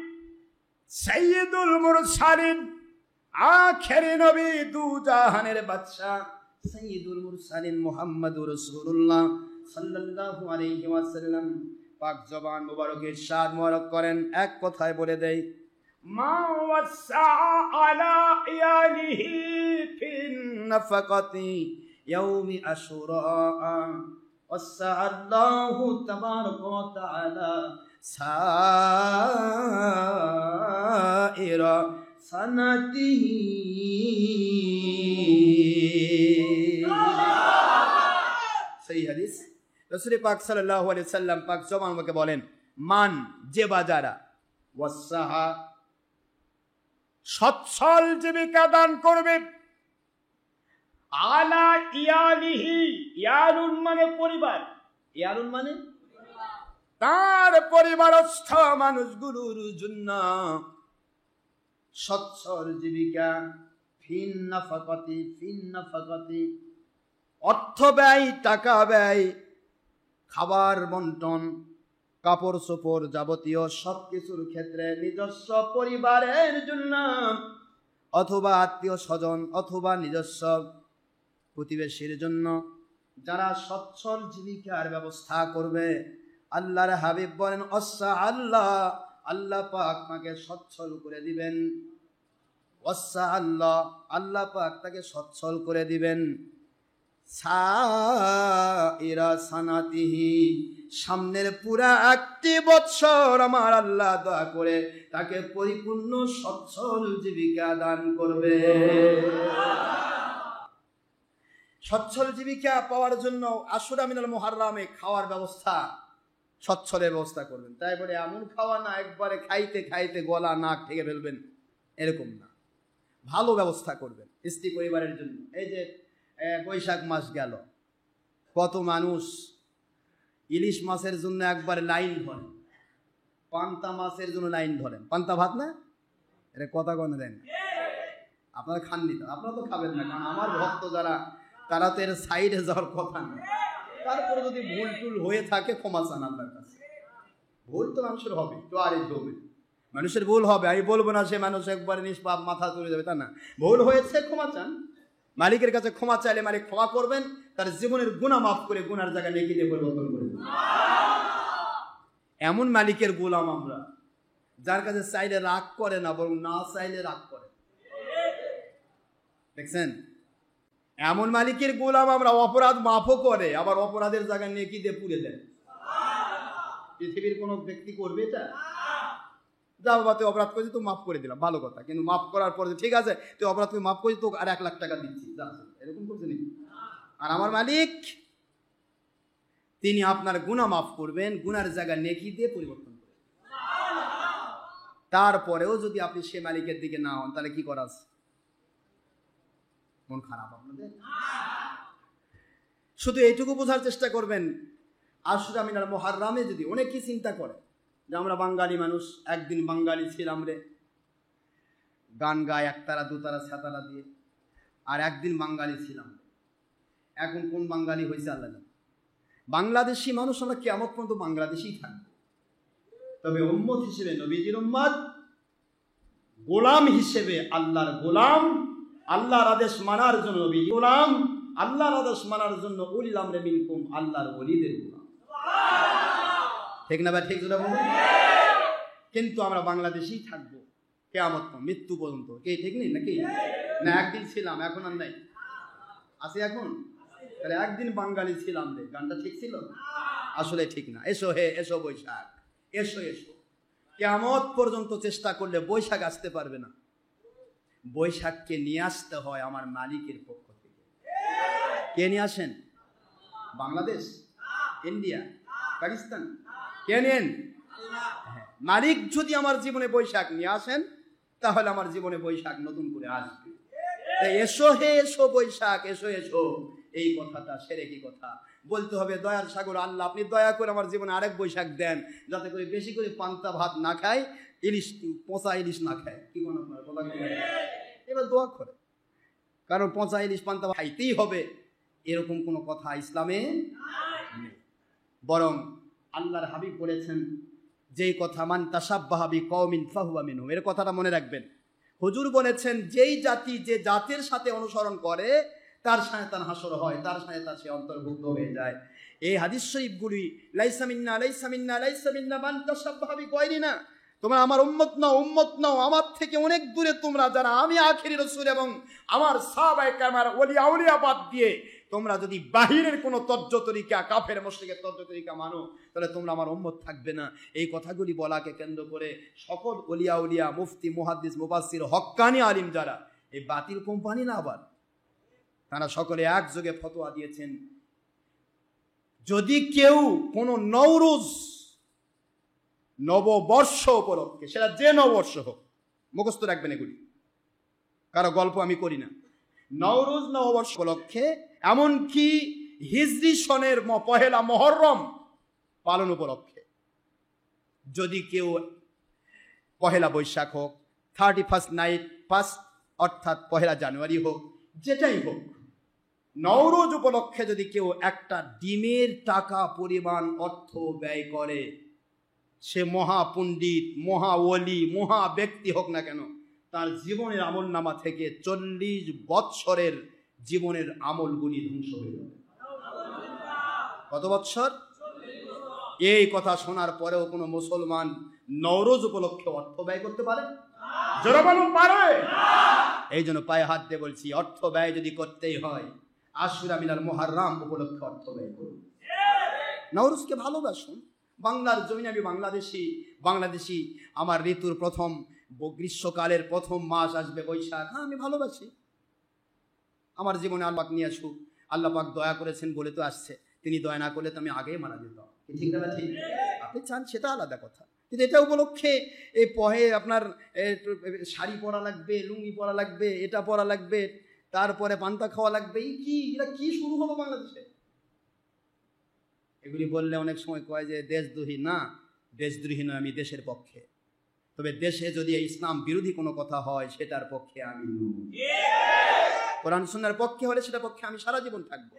সাইয়্যিদুল মুরসালিন, আখেরি নবী, দু জাহানের বাদশা সাইয়্যিদুল মুরসালিন মুহাম্মদুর রাসূলুল্লাহ সাল্লাল্লাহু আলাইহি ওয়াসাল্লাম পাক জবান মুবারকের ইরশাদ মুবারক করেন, এক কথায় বলে দেই, মা ওয়াসা আলা ইয়ালিহি ফিন নাফাকাতি ইয়াউমি আশুরা ওয়াসা আল্লাহু তাবারাকা ওয়া তাআলা সাইরা সানাতিহি। সেই হাদিস রাসূল পাক সাল্লাল্লাহু আলাইহি ওয়াসাল্লাম পাক জবান মুবারকে বলেন, মান, যে বাজারা, ওয়াসাহা, সচ্ছল জীবিকা দান করবে, আলা ইয়ালিহি, ইয়ালুন মানে পরিবার, ইয়ালুন মানে তার পরিবারস্থ মানুষগুলোর জন্য সচ্ছল জীবিকা, ফিন নাফাকাতি, অর্থ ব্যয়, টাকা ব্যয়, খাবার বন্টন, কাপড় চোপড়, যাবতীয় সবকিছুর ক্ষেত্রে নিজস্ব পরিবারের জন্য অথবা আত্মীয় স্বজন অথবা নিজস্ব প্রতিবেশীর জন্য যারা সচ্ছল জীবিকার ব্যবস্থা করবে, আল্লাহর হাবিব বলেন ওয়াসা আল্লাহ, আল্লাহ পাক তাকে সচ্ছল করে দিবেন। ওয়াসা আল্লাহ, আল্লাহ পাক তাকে সচ্ছল করে দিবেন। সাইরা সানাতিহি, সামনের পুরা 1টি বৎসর আমার আল্লাহ দয়া করে তাকে পরিপূর্ণ সচ্ছল জীবিকা দান করবে। সচ্ছল জীবিকা পাওয়ার জন্য আশুরা মিনাল মুহাররামে খাওয়ার ব্যবস্থা, সচ্ছলের ব্যবস্থা করবেন। তাই বলে এমন খাওয়া না একবারে খাইতে খাইতে গলা নাক ঠেকে ফেলবেন, এরকম না। ভালো ব্যবস্থা করবেন স্ত্রী পরিবারের জন্য। এই যে বৈশাখ মাস গেল, কত মানুষ ইলিশ মাছের জন্য একবারে লাইন ধরেন, পান্তা মাছের জন্য লাইন ধরেন। পান্তা ভাত না, এটা কথা গনে দেন, আপনারা খাননি তো, আপনারা তো খাবেন না, কারণ আমার ভক্ত যারা তারা তো এর সাইডে যাওয়ার কথা না। তারপরে যদি ভুল টুল হয়ে থাকে ক্ষমা চান আল্লাহর কাছে। ভুল তো মানুষের হবে, তো আর এই হবে, মানুষের ভুল হবে। আমি বলবো না সে মানুষ একবারে নিষ্পাপ মাথা তুলে যাবে, তা না। ভুল হয়েছে ক্ষমা চান, মালিকের কাছে ক্ষমা চাইলে মালিক ক্ষমা করবেন, তার জীবনের গুনাহ মাফ করে গুনার জায়গা নেকি দিয়ে পরিবর্তন করে দেবেন। এমন মালিকের গোলাম আমরা, যার কাছে চাইলে রাগ করে না, বরং না চাইলে রাগ করে। দেখছেন, এমন মালিকের গোলাম আমরা, অপরাধ মাফও করে, আবার অপরাধের জায়গা নেকি দিয়ে পুড়ে দেয়। পৃথিবীর কোন ব্যক্তি করবে এটা? যা বাবা তুই অপরাধ করেছিস, তো মাফ করে দিলাম, ভালো কথা, কিন্তু মাফ করার পরে ঠিক আছে তুই অপরাধ করে মাফ করেছিস, তোকে আর 1 লাখ টাকা দিচ্ছি, এরকম করছে নাকি? আর আমার মালিক তিনি আপনার গুনাহ মাফ করবেন, গুনার জায়গা নেকি দিয়ে পরিবর্তন করবেন। তারপরেও যদি আপনি সে মালিকের দিকে না হন, তাহলে কি করা আছে? মন খারাপ আপনাদের? শুধু এইটুকু বোঝার চেষ্টা করবেন, আশুরা মিনাল মুহাররামে যদি অনেকেই চিন্তা করে যে আমরা বাঙালি মানুষ, একদিন বাঙালি ছিলাম রে, গান গায় একতারা দুতারা ছাতারা দিয়ে, আর একদিন বাঙালি ছিলাম। এখন কোন বাঙালি হয়েছে আল্লাহ জানে। বাংলাদেশি মানুষ আমরা কিয়ামত পর্যন্ত বাংলাদেশেই থাকবো, তবে উম্মত হিসেবে নবীজির উম্মত, গোলাম হিসেবে আল্লাহর গোলাম, আল্লাহর আদেশ মানার জন্য নবী গোলাম, আল্লাহর আদেশ মানার জন্য উলিল আমরি মিনকুম, আল্লাহর ওলিদের গোলাম। ঠিক না ভাই? ঠিক যেটা বলুন। কিন্তু আমরা বাংলাদেশেই থাকবো কিয়ামত পর্যন্ত, মৃত্যু পর্যন্ত। কে ঠিক নেই নাকি? না একদিন ছিলাম, এখন আর নাই, আছে এখন। তাহলে একদিন বাঙালি ছিলাম রে, গানটা ঠিক ছিল? আসলে ঠিক না। এসো হে এসো বৈশাখ, এসো এসো। কিয়ামত পর্যন্ত চেষ্টা করলে বৈশাখ আসতে পারবে না। বৈশাখকে নিয়ে আসতে হয় আমার মালিকের পক্ষ থেকে। কে নিয়ে আসেন? বাংলাদেশ, ইন্ডিয়া, পাকিস্তান, কে নেন? মালিক যদি আমার জীবনে বৈশাখ নিয়ে আসেন, তাহলে আমার জীবনে বৈশাখ নতুন করে আসবে। এসো হে এসো বৈশাখ, এসো এসো, এই কথাটা সেরে কি কথা বলতে হবে? দয়ার সাগর আল্লাহ, আপনি দয়া করে আমার জীবনে আরেক বৈশাখ দেন, যাতে করে বেশি করে পান্তা ভাত না খাই, ইলিশ, পচা ইলিশ না খায়। কি মনে আপনার কথা? এবার দোয়া করে, কারণ পচা ইলিশ পান্তা ভাত খাইতেই হবে এরকম কোনো কথা ইসলামে নেই। বরং আল্লাহর হাবিব বলেছেন যেই কথা, মান তাশাব্বাহা বিকওমিন ফাহুয়া মিনহুম, এর কথাটা মনে রাখবেন। হুজুর বলেছেন যেই জাতি যে জাতির সাথে অনুসরণ করে তার সাথে তার হাসর হয়, তার সাথে তার সে অন্তর্ভুক্ত হয়ে যায়। এই হাদিস শরীফগুলি লাইসা মিন্না লাইসা মিন্না লাইসা মিন্না মান তাশাব্বাহা বিগায়রিনা, তোমরা আমার উম্মত নাও, উম্মত নাও আমার থেকে অনেক দূরে তোমরা, যারা আমি আখেরি রাসূল এবং আমার সাহাবায়ে কেরাম ওলি আউলিয়া বাদ দিয়ে তোমরা যদি বাহিরের কোনো তর্জ তরিকা, কাফের মুশরিকের তর্জ তরিকা মানো, তাহলে তোমরা আমার উম্মত থাকবে না। এই কথাগুলি বলাকে কেন্দ্র করে সকল ওলিয়া উলিয়া, মুফতি, মুহাদ্দিস, মুফাসসির, হক্কানি আলিম যারা, এই বাতিল কোম্পানি না আবার, তারা সকলে একযোগে ফতোয়া দিয়েছেন, যদি কেউ কোনো নওরোজ, নববর্ষ উপলক্ষে, সেটা যে নববর্ষ হোক, মুখস্থ রাখবেন এগুলি, কারো গল্প আমি করি না, নওরোজ নববর্ষ উপলক্ষে, এমনকি হিজরি সনের পহেলা মুহররম পালন উপলক্ষে যদি কেউ পহেলা বৈশাখ হোক, 31st নাইট, ফার্স্ট অর্থাৎ পহেলা জানুয়ারি হোক, যেটাই হোক, নওরোজ উপলক্ষে যদি কেউ একটা ডিমের টাকা পরিমাণ অর্থ ব্যয় করে, সে মহাপণ্ডিত, মহা ওলি, মহা ব্যক্তি হোক না কেন, তার জীবনের আমল নামা থেকে 40 বৎসরের জীবনের আমলগুলি ধ্বংস হয়ে যাবে। কত বৎসর? এই কথা শোনার পরেও কোনো মুসলমান নওরোজ উপলক্ষে অর্থ ব্যয় করতে পারে? জোরে বলুন, পারে? এই জন্য পায়ে হাত দিয়ে বলছি, অর্থ ব্যয় যদি করতেই হয়, আশুরা মিনাল মুহররম উপলক্ষে অর্থ ব্যয় করুন। নওরোজকে ভালোবাসুন। বাংলার জমিনে আমি বাংলাদেশি, আমার ঋতুর প্রথম, গ্রীষ্মকালের প্রথম মাস আসবে বৈশাখ, হ্যাঁ আমি ভালোবাসি। আমার জীবনে আল্লাহ পাক নিয়ে আসুক, আল্লাহ পাক দয়া করেছেন বলে তো আসছে, তিনি দয়া না করলে তো আমি আগেই মারা যেতাম। ঠিক না? ঠিক। আপনি চান সেটা আলাদা কথা, কিন্তু এটা উপলক্ষে এই আপনার শাড়ি পরা লাগবে, লুঙ্গি পরা লাগবে, এটা পরা লাগবে, তারপরে পান্তা খাওয়া লাগবে, এটা কি শুরু হলো বাংলাদেশে? এগুলি বললে অনেক সময় কয় যে দেশদ্রোহী। না, দেশদ্রোহী নয়, আমি দেশের পক্ষে। তবে দেশে যদি ইসলাম বিরোধী কোনো কথা হয় সেটার পক্ষে আমি নই। কোরআন সুন্নাহর পক্ষে হলে সেটার পক্ষে আমি সারা জীবন থাকবো।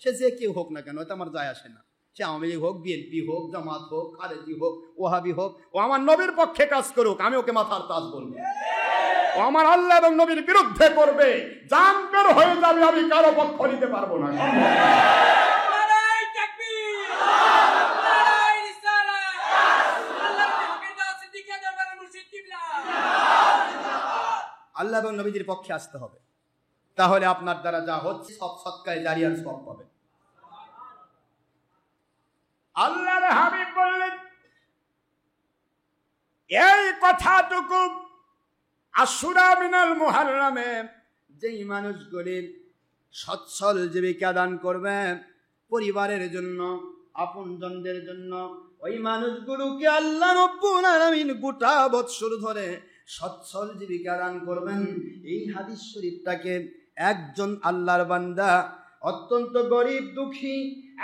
সে যে কেউ হোক না কেন, এটা আমার যায় আসে না। সে আওয়ামী লীগ হোক, বিএনপি হোক, জামাত হোক, খালেদি হোক, ওহাবি হোক, ও আমার নবীর পক্ষে কাজ করুক, আমি ওকে মাথার তাজ বলবো। ও আমার আল্লাহ এবং নবীর বিরুদ্ধে করবে, জান বের হয়ে যাবে, আমি কারো পক্ষ নিতে পারবো না। আল্লাহ এবং নবীর পক্ষে আসতে হবে, তাহলে আপনার দ্বারা যা হচ্ছে সব সৎকারে জারিয়ার সওয়াব পাবে। আল্লাহর হাবিব বললেন এই কথাটুকু, আশুরা মিনাল মুহররমে যেই মানুষগুলি সচ্ছল জীবিকা দান করবে পরিবারের জন্য, আপনজনদের জন্য, ওই মানুষগুলোকে আল্লাহ রাব্বুল আলামিন গোটা বৎসর ধরে সচ্ছল জীবিকা দান করবেন। এই হাদিস শরীফটাকে একজন আল্লাহর বান্দা, অত্যন্ত গরিব দুঃখী,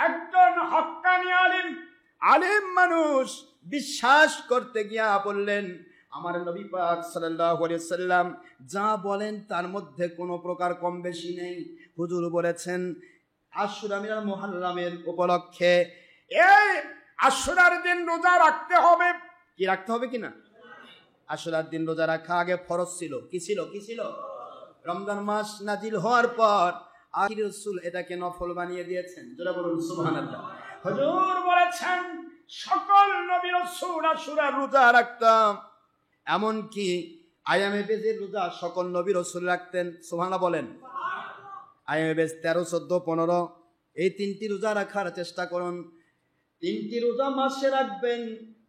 একজন হক্কানি আলিম মানুষ বিশ্বাস করতে গিয়া বললেন, আমার নবী পাক সাল্লাল্লাহু আলাইহি ওয়াসাল্লাম যা বলেন তার মধ্যে কোনো প্রকার কম বেশি নেই। হুজুর বলেছেন আশুরা মিনাল মুহররমের উপলক্ষে এই আশুরার দিন রোজা রাখতে হবে। কি রাখতে হবে কিনা? আশুরার দিন রোজা রাখা আগে ফরজ ছিল। কি ছিল? রমজান মাস নাজিল হওয়ার পর আখির রাসূল এটাকে নফল বানিয়ে দিয়েছেন। যারা বলুন সুবহানাল্লাহ। হুজুর বলেছেন সকল নবী রাসূল আশুরার রোজা রাখতাম, এমনকি আয়ামে বেজের রোজা সকল নবী রাসূল রাখতেন। সুবহানাল্লাহ বলেন। আয়ামে বেজ 13, 14, 15 এই 3টি রোজা রাখার চেষ্টা করুন। 3টি রোজা মাসে রাখবেন,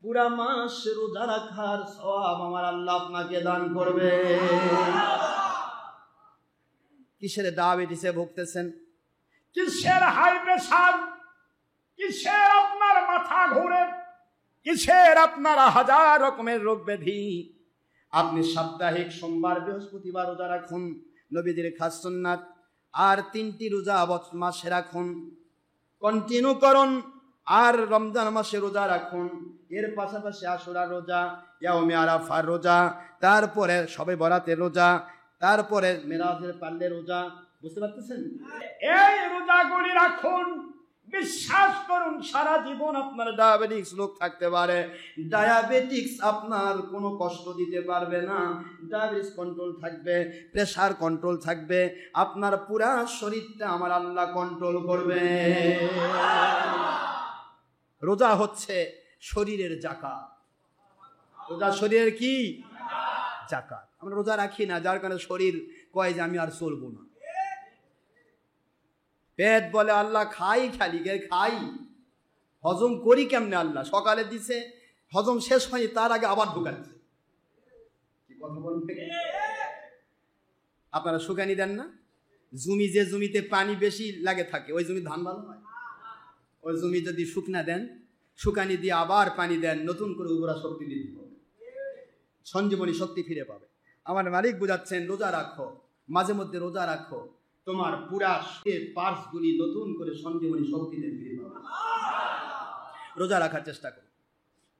পুরা মাস রোজা রাখার সওয়াব আমার আল্লাহ আপনাকে দান করবে। কিসের ডায়াবেটিসে ভুগতেছেন, কিসের হাই প্রেসার, কিসের আপনার মাথা ঘুরে, কিসের আপনার হাজার রকমের রোগ ব্যাধি, আপনি সাপ্তাহিক সোমবার বৃহস্পতিবার রোজা রাখুন, নবীদের খাস সুন্নাত। আর 3টি রোজা মাসে রাখুন, কন্টিনিউ করুন। আর রমজান মাসে রোজা রাখুন, এর পাশাপাশি আশুরার রোজা, ইয়াউমে আরাফার রোজা, তারপরে শবে বরাতের রোজা, তারপরে মেরাজের পাল্লে রোজা। বুঝতে পারতেছেন? এই রোজাগুলি রাখুন, বিশ্বাস করুন সারা জীবন আপনার ডায়াবেটিক্স রোগ থাকতে পারে, ডায়াবেটিক্স আপনার কোনো কষ্ট দিতে পারবে না। ডায়াবেটিস কন্ট্রোল থাকবে, প্রেসার কন্ট্রোল থাকবে, আপনার পুরা শরীরটা আমার আল্লাহ কন্ট্রোল করবে। রোজা হচ্ছে শরীরের জাকাত। রোজা শরীরের কি জাকাত। আমরা রোজা রাখি না, যার কারণে শরীর কয় যে আমি আর চলবো না। পেট বলে আল্লাহ খাই, খালি খাই, হজম করি কেমনে? আল্লাহ সকালে দিছে, হজম শেষ হয়নি তার আগে আবার ঢুকাচ্ছে। কি কথা বলবে? আপনারা শুকানি দেন না? জমি, যে জমিতে পানি বেশি লাগে থাকে ওই জমি ধান ভালো হয়। ওই জমি যদি শুকনা দেন, শুকানি দিয়ে আবার পানি দেন, নতুন করে উর্বরা শক্তি বৃদ্ধি পাবে, সঞ্জীবনী শক্তি ফিরে পাবে। আমার মালিক বুঝাচ্ছেন রোজা রাখো, মাঝে মধ্যে রোজা রাখো, তোমার পুরা পার্টসগুলি নতুন করে সঞ্জীবনী শক্তিতে ফিরে পাবে। রোজা রাখার চেষ্টা করুন,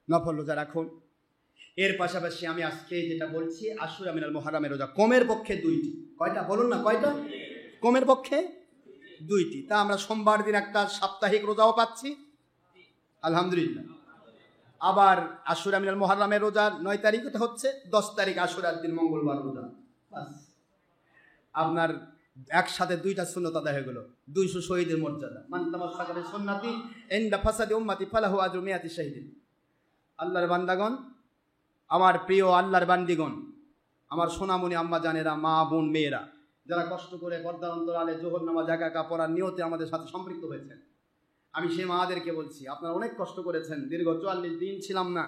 নফল রোজা রাখুন। এর পাশাপাশি আমি আজকে যেটা বলছি, আশুরা মিনাল মুহাররমের রোজা কমের পক্ষে 2টি। কয়টা বলুন না? কয়টা? কমের পক্ষে 2টি। তা আমরা সোমবার দিন একটা সাপ্তাহিক রোজাও পাচ্ছি, আলহামদুলিল্লাহ। আবার আশুরা মিনাল মুহাররমের রোজা 9 তারিখ, এটা হচ্ছে 10 তারিখ আশুরার দিন মঙ্গলবার রোজা। আপনার একসাথে 2টা সুন্নত আদায় হয়ে গেল, 200 শহীদের মর্যাদা। মান তামাসসাকা বিসুন্নতি ইনদা ফাসাদি উম্মতি ফালাহু আজরু মিয়াতি শাহীদিন। আল্লাহর বান্দাগণ, আমার প্রিয় আল্লাহর বান্দিগণ, আমার সোনামণি আম্মা জানেরা, মা বোন মেয়েরা, যারা কষ্ট করে পর্দার অন্তরালে জোহর নামাজ একা পড়ার নিয়তে আমাদের সাথে সম্পৃক্ত হয়েছেন, আমি সেই মাদেরকে বলছি, আপনারা অনেক কষ্ট করেছেন। দীর্ঘ 44 দিন ছিলাম না।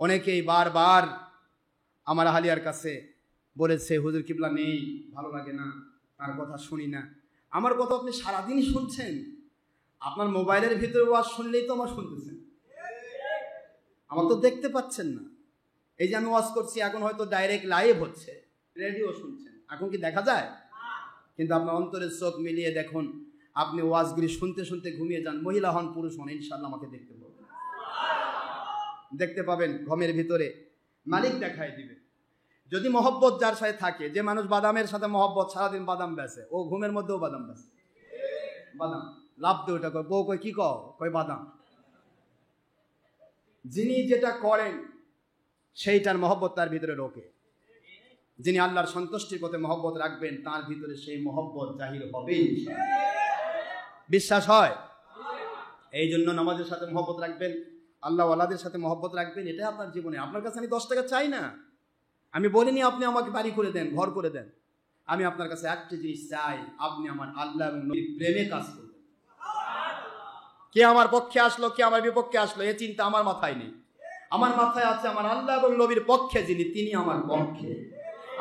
অনেকেই বারবার আমার আহালিয়ার কাছে বলেছে, হুজুর কিবলা নেই, ভালো লাগে না, তার কথা শুনি না। আমার কথা আপনি সারাদিনই শুনছেন, আপনার মোবাইলের ভিতরে ওয়াজ শুনলেই তো আমার শুনতেছেন, আমার তো দেখতে পাচ্ছেন না। এই যে আমি ওয়াজ করছি, এখন হয়তো ডাইরেক্ট লাইভ হচ্ছে, রেডিও শুনছেন, এখন কি দেখা যায়? কিন্তু আপনার অন্তরের চোখ মিলিয়ে দেখুন, আপনি ওয়াজগুলি শুনতে শুনতে ঘুমিয়ে যান, মহিলা হন পুরুষ হন, ইনশাআল্লাহ আমাকে দেখতে পাবেন। দেখতে পাবেন ঘুমের ভিতরে মালিক দেখায় দিবে। যদি মহব্বত যার সাথে থাকে, যে মানুষ বাদামের সাথে মহব্বত, সারাদিন বাদাম বেচে, ও ঘুমের মধ্যেও বাদাম বেচে, বাদাম লাভ দিয়ে ওটা কয়, বউ কয় কি কয় বাদাম। যিনি যেটা করেন সেইটার মহব্বত তার ভিতরে ঢোকে। যিনি আল্লাহর সন্তুষ্টির পথে মহব্বত রাখবেন, তার ভিতরে সেই মহব্বত জাহির হবে। বিশ্বাস হয়? এই জন্য নামাজের সাথে মহব্বত রাখবেন, আল্লাহ ওয়ালাদের সাথে মহব্বত রাখবেন। এটা আপনার জীবনে। আপনার কাছে আমি 10 টাকা চাই না, আমি বলিনি আপনি আমাকে বাড়ি করে দেন, ঘর করে দেন। আমি আপনার কাছে একটা জিনিস চাই, আপনি আমার আল্লাহ এবং নবীর প্রেমে কাজ করবেন। কে আমার পক্ষে আসলো, কে আমার বিপক্ষে আসলো, এ চিন্তা আমার মাথায় নেই। আমার মাথায় আছে আমার আল্লাহ এবং নবীর পক্ষে যিনি, তিনি আমার পক্ষে।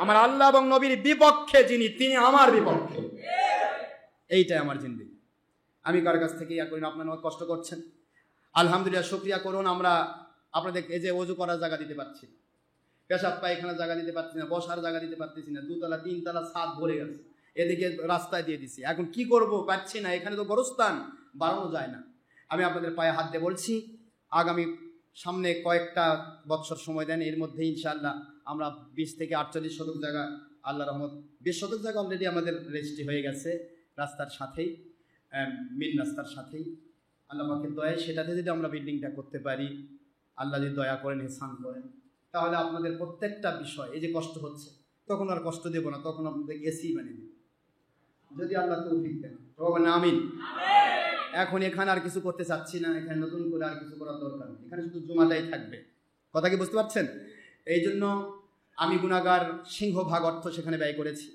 আমার আল্লাহ এবং নবীর বিপক্ষে যিনি, তিনি আমার বিপক্ষে। এইটাই আমার জিন্দেগি। আমি কার কাছ থেকে ইয়া করি না। আপনারা কষ্ট করছেন, আলহামদুলিল্লাহ, শুকরিয়া করুন। আমরা আপনাদের এই যে ওযু করার জায়গা দিতে পারছি না, পেশাব পায়খানার জায়গা দিতে পারছি না, বসার জায়গা দিতে পারতেছি না, 2 তলা 3 তলা ছাদ ভরে গেছে, এদিকে রাস্তায় দিয়ে দিছি। এখন কি করব, পাচ্ছি না, এখানে তো গোরস্থান, বাড়ানো যায় না। আমি আপনাদের পায়ে হাত দিয়ে বলছি, আগামী সামনে কয়েকটা বছর সময় দেন, এর মধ্যে ইনশাআল্লাহ আমরা 20 থেকে 48 শতক জায়গা, আল্লাহ রহমত 20 শতক জায়গা অলরেডি আমাদের রেজিস্ট্রি হয়ে গেছে, রাস্তার সাথেই, মেন রাস্তার সাথেই। আল্লাহ পাকের দয়ায় সেটাতে যদি আমরা বিল্ডিংটা করতে পারি, আল্লাহ যদি দয়া করেন, ইহসান করেন, তাহলে আপনাদের প্রত্যেকটা বিষয়, এই যে কষ্ট হচ্ছে, তখন আর কষ্ট দেব না, তখন আপনাদের এসি বানিয়ে দেব, যদি আল্লাহ তৌফিক দেন। তবে আমিন। এখন এখানে আর কিছু করতে চাচ্ছি না, এখানে নতুন করে আর কিছু করার দরকার নেই, এখানে শুধু জুমাটাই থাকবে। কথা কি বুঝতে পারছেন? এই জন্য আমি গুনাহগার সিংহভাগ অর্থ সেখানে ব্যয় করেছি।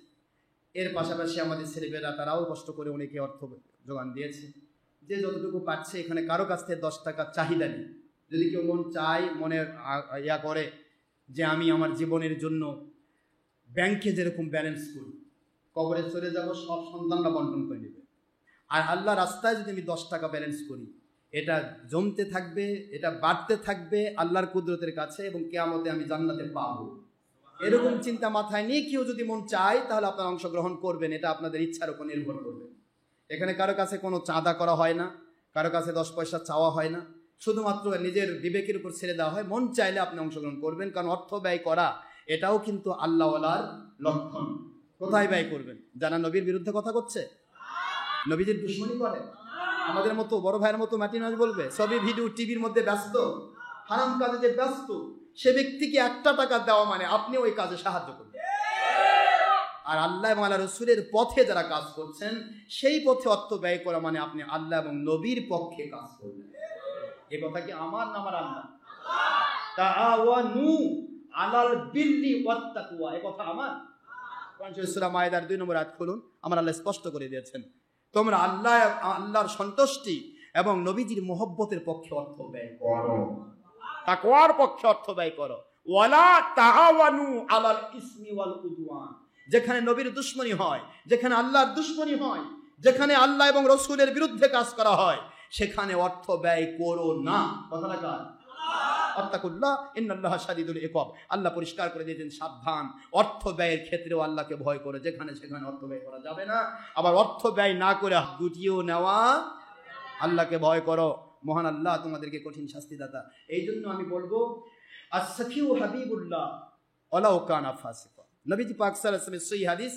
এর পাশাপাশি আমাদের ছেলেমেয়েরা, তারাও কষ্ট করে অনেকে অর্থ যোগান দিয়েছে। যে যতটুকু পাচ্ছে, এখানে কারো কাছ থেকে 10 টাকা চাহিদা নেই। যদি কেউ মন চায়, মনে ইয়া করে যে আমি আমার জীবনের জন্য ব্যাংকে যেরকম ব্যালেন্স করি, কবরে চলে যাব, সব সন্তানরা বন্টন করে নেবে। আর আল্লাহ রাস্তায় যদি আমি 10 টাকা ব্যালেন্স করি, এটা জমতে থাকবে, এটা বাড়তে থাকবে আল্লাহর কুদরতের কাছে, এবং কিয়ামতে আমি জান্নাতে পাবো। এরকম চিন্তা মাথায় নিয়ে কেউ যদি মন চায় তাহলে আপনারা অংশগ্রহণ করবেন, এটা আপনাদের ইচ্ছার উপর নির্ভর করবে। এখানে কারো কাছে কোনো চাঁদা করা হয় না, কারো কাছে 10 পয়সা চাওয়া হয় না, শুধুমাত্র নিজের বিবেকের উপর ছেড়ে দেওয়া হয়। মন চাইলে আপনি অংশগ্রহণ করবেন, কারণ অর্থ ব্যয় করা এটাও কিন্তু আল্লাহওয়ালার লক্ষণ। কোথায় ব্যয় করবেন? যারা নবীর বিরুদ্ধে কথা করছে, নবীদের দুশমনী করে, আমাদের মতো বড় ভাইয়ের মতো মাটি নয় বলবে, সবই ভিডিও টিভির মধ্যে ব্যস্ত, হারাম কাজে যে ব্যস্ত, সে ব্যক্তিকে 1 টাকা দেওয়া মানে আপনি ওই কাজে সাহায্য করবেন। আর আল্লাহ এবং আল্লাহ রসুলের পথে যারা কাজ করছেন, সেই পথে অর্থ ব্যয় করা মানে আপনি আল্লাহ এবং নবীর পক্ষে কাজ করবেন। এ কথা কি আমার না আমার আল্লাহ? তাআওয়ানু আলাল বিররি ওয়াত তাকওয়া, এ কথা আমার। সূরা মায়েদার 2 নম্বর আয়াত খুলুন, আমার আল্লাহ স্পষ্ট করে দিয়েছেন, তোমরা আল্লাহর সন্তুষ্টি এবং নবীজির মহব্বতের পক্ষে অর্থ ব্যয় করো, তাকওয়ার পক্ষে অর্থ ব্যয় করো। ওয়ালা তাআওয়ানু আলাল ইসমি ওয়াল উদওয়ান, যেখানে নবীর দুশমনী হয়, যেখানে আল্লাহর দুশমনী হয়, যেখানে আল্লাহ এবং রসুলের বিরুদ্ধে কাজ করা হয়, সেখানে অর্থ ব্যয় করো না। কথাটা কার? আত্তাকুল্লাহ ইন্নাল্লাহা শাদীদুল ইকাব। আল্লাহ পরিষ্কার করে দিয়েছেন, সাবধান, অর্থ ব্যয়ের ক্ষেত্রেও আল্লাহকে ভয় করে, যেখানে সেখানে অর্থ ব্যয় করা যাবে না। আবার অর্থ ব্যয় না করে গুটিয়েও নেওয়া, আল্লাহকে ভয় করো, মহান আল্লাহ তোমাদেরকে কঠিন শাস্তি দাতা। এই জন্য আমি বলবো, আস-সাখিউ হাবিবুল্লাহ ওয়ালাউ কানা ফাসিকা। নবীজি পাক সাল্লাল্লাহু আলাইহি ওয়াসাল্লামের সহিহ হাদিস,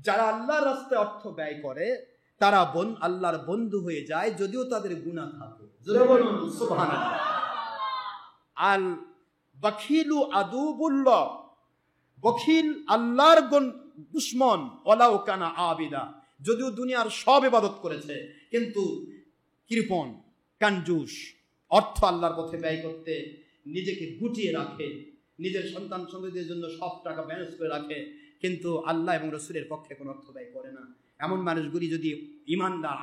যারা আল্লাহর রাস্তায় অর্থ ব্যয় করে তারা আল্লাহর বন্ধু হয়ে যায়, যদিও তাদের গুনাহ থাকে। জোরে বলুন সুবহানাল্লাহ। আল বখিলু আদুবুল্লাহ, বখিল আল্লাহর দুশমন, ওয়ালাউ কানা আবিদা, যদিও দুনিয়ার সব ইবাদত করেছে কিন্তু কৃপণ, কাঞ্জুস, অর্থ আল্লাহর পথে ব্যয় করতে নিজেকে গুটিয়ে রাখে, নিজের সন্তান সন্ততিদের জন্য সব টাকা ম্যানেজ করে রাখে, কিন্তু আল্লাহ এবং রসুলের পক্ষে কোনো অর্থ ব্যয় করে না। এমন মানুষগুলি যদি ইমানদার,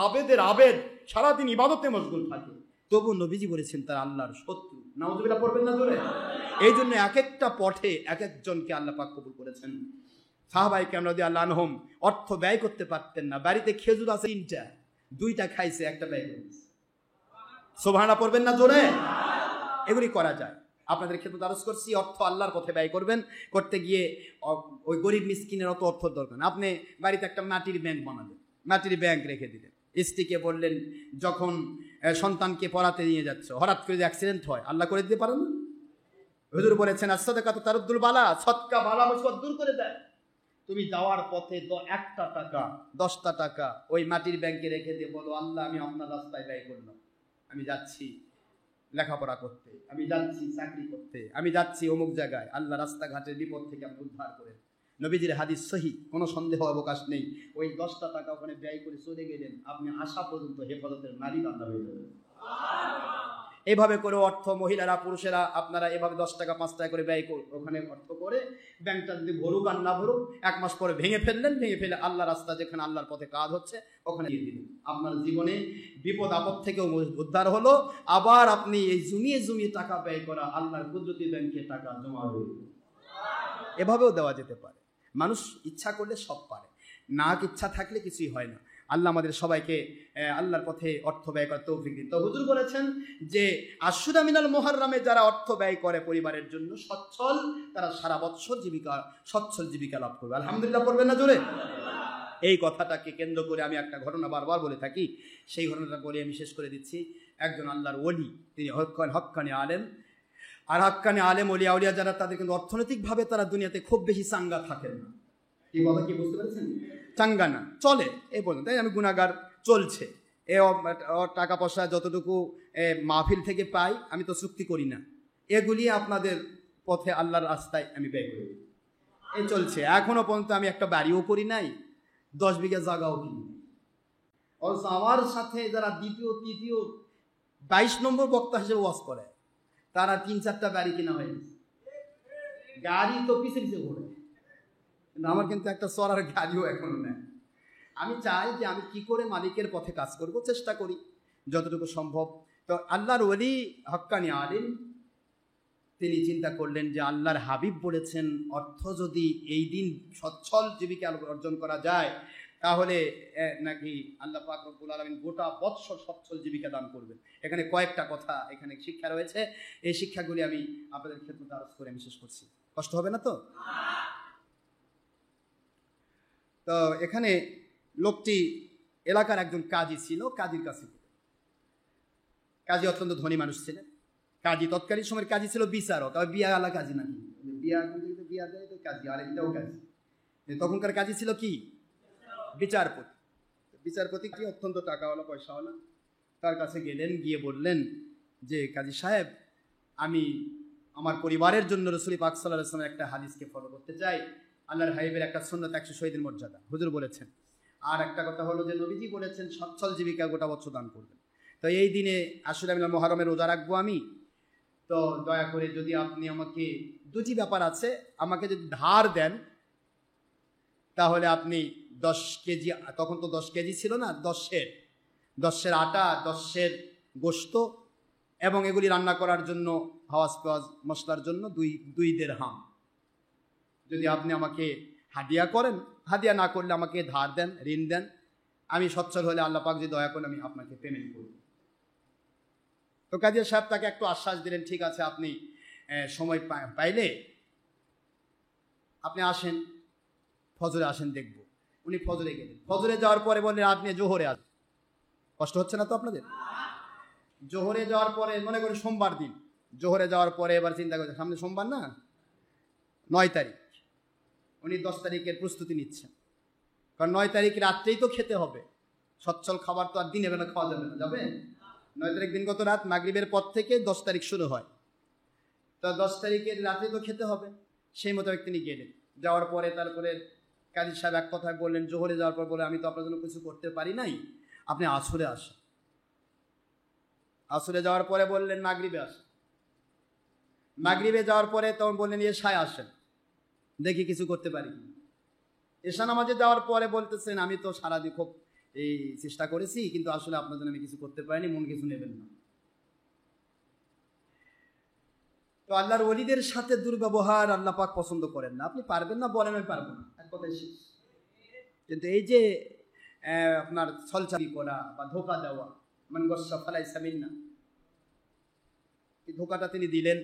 আবেদের আবেদ, সারাদিন ইবাদতে মশগুল থাকে, তবু নবীজি বলেছেন তারা আল্লাহর শত্রু। নাউযুবিল্লাহ পড়বেন না জোরে? এই জন্য এক একটা পথে এক একজনকে আল্লাহ পাক কবুল করেছেন। সাহাবায়ে কেরাম রাদিয়াল্লাহু আনহুম অর্থ ব্যয় করতে পারতেন না, বাড়িতে খেজুর আছে 3টা, 2টা খাইছে, একটা ব্যয় করেছে। সুবহানাল্লাহ পড়বেন না জোরে? এগুলি করা যায়। আপনাদের ক্ষেত্রে আরজ করছি, অর্থ আল্লাহর পথে ব্যয় করবেন, করতে গিয়ে ওই গরিব মিসকিনের অত অর্থ দরকার না। আপনি বাড়িতে একটা মাটির ব্যাংক বানাবেন, মাটির ব্যাংক রেখে দিলেন, স্ত্রীকে বললেন যখন সন্তানকে পড়াতে নিয়ে যাচ্ছ, হঠাৎ করে অ্যাক্সিডেন্ট হয়, আল্লাহ করে দিতে পারেন না? হুজুর বলেছেন, as-সাদাকাতু তারুদ্দুল বালা, সদকা বালা মুসিবত দূর করে দেয়। তুমি যাওয়ার পথে 1টা টাকা 10টা টাকা ওই মাটির ব্যাংকে রেখে দিয়ে বলো, আল্লাহ আমি আপনার রাস্তায় ব্যয় করলাম, আমি যাচ্ছি লেখাপড়া করতে, আমি যাচ্ছি চাকরি করতে, আমি যাচ্ছি অমুক জায়গায়, আল্লাহ রাস্তাঘাটের বিপদ থেকে আপনি উদ্ধার করেন। নবীজির হাদিস সহিহ, কোনো সন্দেহ অবকাশ নেই। ওই 10টা টাকা ওখানে ব্যয় করে চলে গেলেন, আপনি আসা পর্যন্ত হেফাজতের মালিক আল্লাহ হয়ে যাবেন। এভাবে করে অর্থ, মহিলারা পুরুষেরা আপনারা এভাবে 10 টাকা 5 টাকা করে ব্যয় ওখানে অর্থ করে, ব্যাংকটা যদি ভরুক আর না ভরুক, 1 মাস পরে ভেঙে ফেললেন, ভেঙে ফেলে আল্লাহ রাস্তা যেখানে আল্লাহর পথে কাজ হচ্ছে ওখানে দিয়ে দিলেন। আপনার জীবনে বিপদ আপদ থেকেও উদ্ধার হলো। আবার আপনি এই জমিয়ে টাকা ব্যয় করা আল্লাহর কুদরতি ব্যাংকে টাকা জমা হয়ে গেল। এভাবেও দেওয়া যেতে পারে। মানুষ ইচ্ছা করলে সব পারে, না ইচ্ছা থাকলে কিছুই হয় না। আল্লাহ আমাদের সবাইকে আল্লাহর পথে অর্থ ব্যয় করার তৌফিক দিন। তো হুজুর বলেছেন যে আশুরা মিনাল মুহাররমে যারা অর্থ ব্যয় করে পরিবারের জন্য সচ্ছল, তারা সারা বৎসর সচ্ছল জীবিকা লাভ করবে। আলহামদুলিল্লাহ পড়বেন না জোরে? এই কথাটাকে কেন্দ্র করে আমি একটা ঘটনা বারবার বলে থাকি, সেই ঘটনাটা বলে আমি শেষ করে দিচ্ছি। একজন আল্লাহর ওলি, তিনি হক্কানি আলেম। আর হক্কানি আলেম ওলিয়া উলিয়া যারা, তাদের কিন্তু অর্থনৈতিকভাবে তারা দুনিয়াতে খুব বেশি চাঙ্গা থাকেন না। এই কথা কি বুঝতে পেরেছেন? চাঙ্গা না, চলে এই পর্যন্ত, আমি গুনাহগার, চলছে, টাকা পয়সা যতটুকু মাহফিল থেকে পাই, আমি তো চুক্তি করি না, এগুলি আপনাদের পথে আল্লাহর রাস্তায় আমি ব্যয় করি, এই চলছে। এখনো পর্যন্ত আমি একটা বাড়িও করি নাই, 10 বিঘা জায়গাও কিনি। অথচ আমার সাথে যারা দ্বিতীয় তৃতীয় 22 নম্বর বক্তা হিসেবে ওয়াজ করে, তারা 3-4টা বাড়ি কেনা হয়ে গেছে। গাড়ি তো পিছে পিছে ঘোরে, কিন্তু আমার কিন্তু একটা চড়ার গাড়িও এখনো নেই। আমি চাই যে আমি কি করে মালিকের পথে কাজ করব, চেষ্টা করি যতটুকু সম্ভব। তো আল্লাহর ওলি হক্কানি আলিম তিনি চিন্তা করলেন যে আল্লাহর হাবিব বলেছেন অর্থ যদি এই দিন সচ্ছল জীবিকা অর্জন করা যায়, তাহলে নাকি আল্লাহ পাক রব্বুল আলামিন গোটা বৎসর সচ্ছল জীবিকা দান করবেন। এখানে কয়েকটা কথা, এখানে শিক্ষা রয়েছে, এই শিক্ষাগুলি আমি আপনাদের ক্ষেত্রে আরজ করে আমি শেষ করছি। কষ্ট হবে না তো? তো এখানে লোকটি এলাকার একজন কাজী ছিল, কাজীর কাছে। কাজী অত্যন্ত ধনী মানুষ ছিলেন। কাজী তৎকালীন সময়ের কাজী ছিল বিচারক, আর বিয়া আলা কাজী নাকি, বিয়া দেয় তো কাজী, আর এটাও কাজী। তখনকার কাজী ছিল কি? বিচারপতি। বিচারপতি কি অত্যন্ত টাকাওয়ালা, পয়সাওয়ালা। তার কাছে গেলেন, গিয়ে বললেন যে কাজী সাহেব, আমি আমার পরিবারের জন্য রাসূল পাক সাল্লাল্লাহু আলাইহি ওয়াসাল্লামের একটা হাদিসকে ফলো করতে চাই। আল্লাহর হাবিবের একটা সুন্নাত 100 শহীদের মর্যাদা হুজুর বলেছেন, আর একটা কথা হলো যে নবীজি বলেছেন সচ্ছল জীবিকা গোটা বছর দান করবেন। তো এই দিনে আশুরা মিনাল মুহররমের রোজা রাখবো আমি, তো দয়া করে যদি আপনি আমাকে দুটি ব্যাপার আছে, আমাকে যদি ধার দেন তাহলে আপনি 10 কেজি, তখন তো 10 কেজি ছিল না, 10 আটা, 10 গোশত এবং এগুলি রান্না করার জন্য হাওয়াজ পেঁয়াজ মশলার জন্য 2 দিরহাম যদি আপনি আমাকে হাদিয়া করেন, হাদিয়া না করলে আমাকে ধার দেন, ঋণ দেন, আমি সচ্ছল হলে আল্লাহ পাক যদি দয়া করেন আমি আপনাকে পেমেন্ট করব। তো কাজী সাহেব তাকে একটু আশ্বাস দিলেন, ঠিক আছে আপনি সময় পাইলে আপনি আসেন, ফজরে আসেন, দেখব। উনি ফজরে গেলেন। ফজরে যাওয়ার পরে বললেন আপনি জোহরে আসেন। কষ্ট হচ্ছে না তো আপনাদের? জোহরে যাওয়ার পরে, মনে করি সোমবার দিন, জোহরে যাওয়ার পরে এবার চিন্তা করছে সামনে সোমবার না, 9 তারিখ, উনি 10 তারিখের প্রস্তুতি নিচ্ছেন, কারণ 9 তারিখ রাত্রেই তো খেতে হবে। সচ্ছল খাবার তো আর দিনের বেলা খাওয়া যাবে না, যাবে? 9 তারিখ দিনগত রাত, মাগরিবের পর থেকে 10 তারিখ শুরু হয়, তো 10 তারিখের রাতে তো খেতে হবে। সেই মোতাবেক তিনি গেলেন। যাওয়ার পরে তারপরে কাজী সাহেব এক কথায় বললেন, জোহরে যাওয়ার পর বলে আমি তো আপনার জন্য কিছু করতে পারি নাই, আপনি আসরে আসেন। আসরে যাওয়ার পরে বললেন মাগরিবে আসেন। মাগরিবে যাওয়ার পরে তখন বললেন এশায় আসেন, দেখি কিছু করতে পারি। এশা নামাজে যাওয়ার পরে বলতেছেন আমি তো সারাদিন খুব এই চেষ্টা করেছি, কিন্তু আসলে আপনার জন্য আমি কিছু করতে পারিনি, মন কিছু নেবেন না। তো আল্লাহর ওলিদের সাথে দুর্ব্যবহার আল্লাহ পাক পছন্দ করেন না। আপনি পারবেন না বলেন আমি পারবো না, এক কথায় শেষ। কিন্তু এই যে আপনার ছলচারি করা বা ধোকা দেওয়া, মান গস্সা ফালাইসা মিন্না, এই ধোকাটা তিনি দিলেন।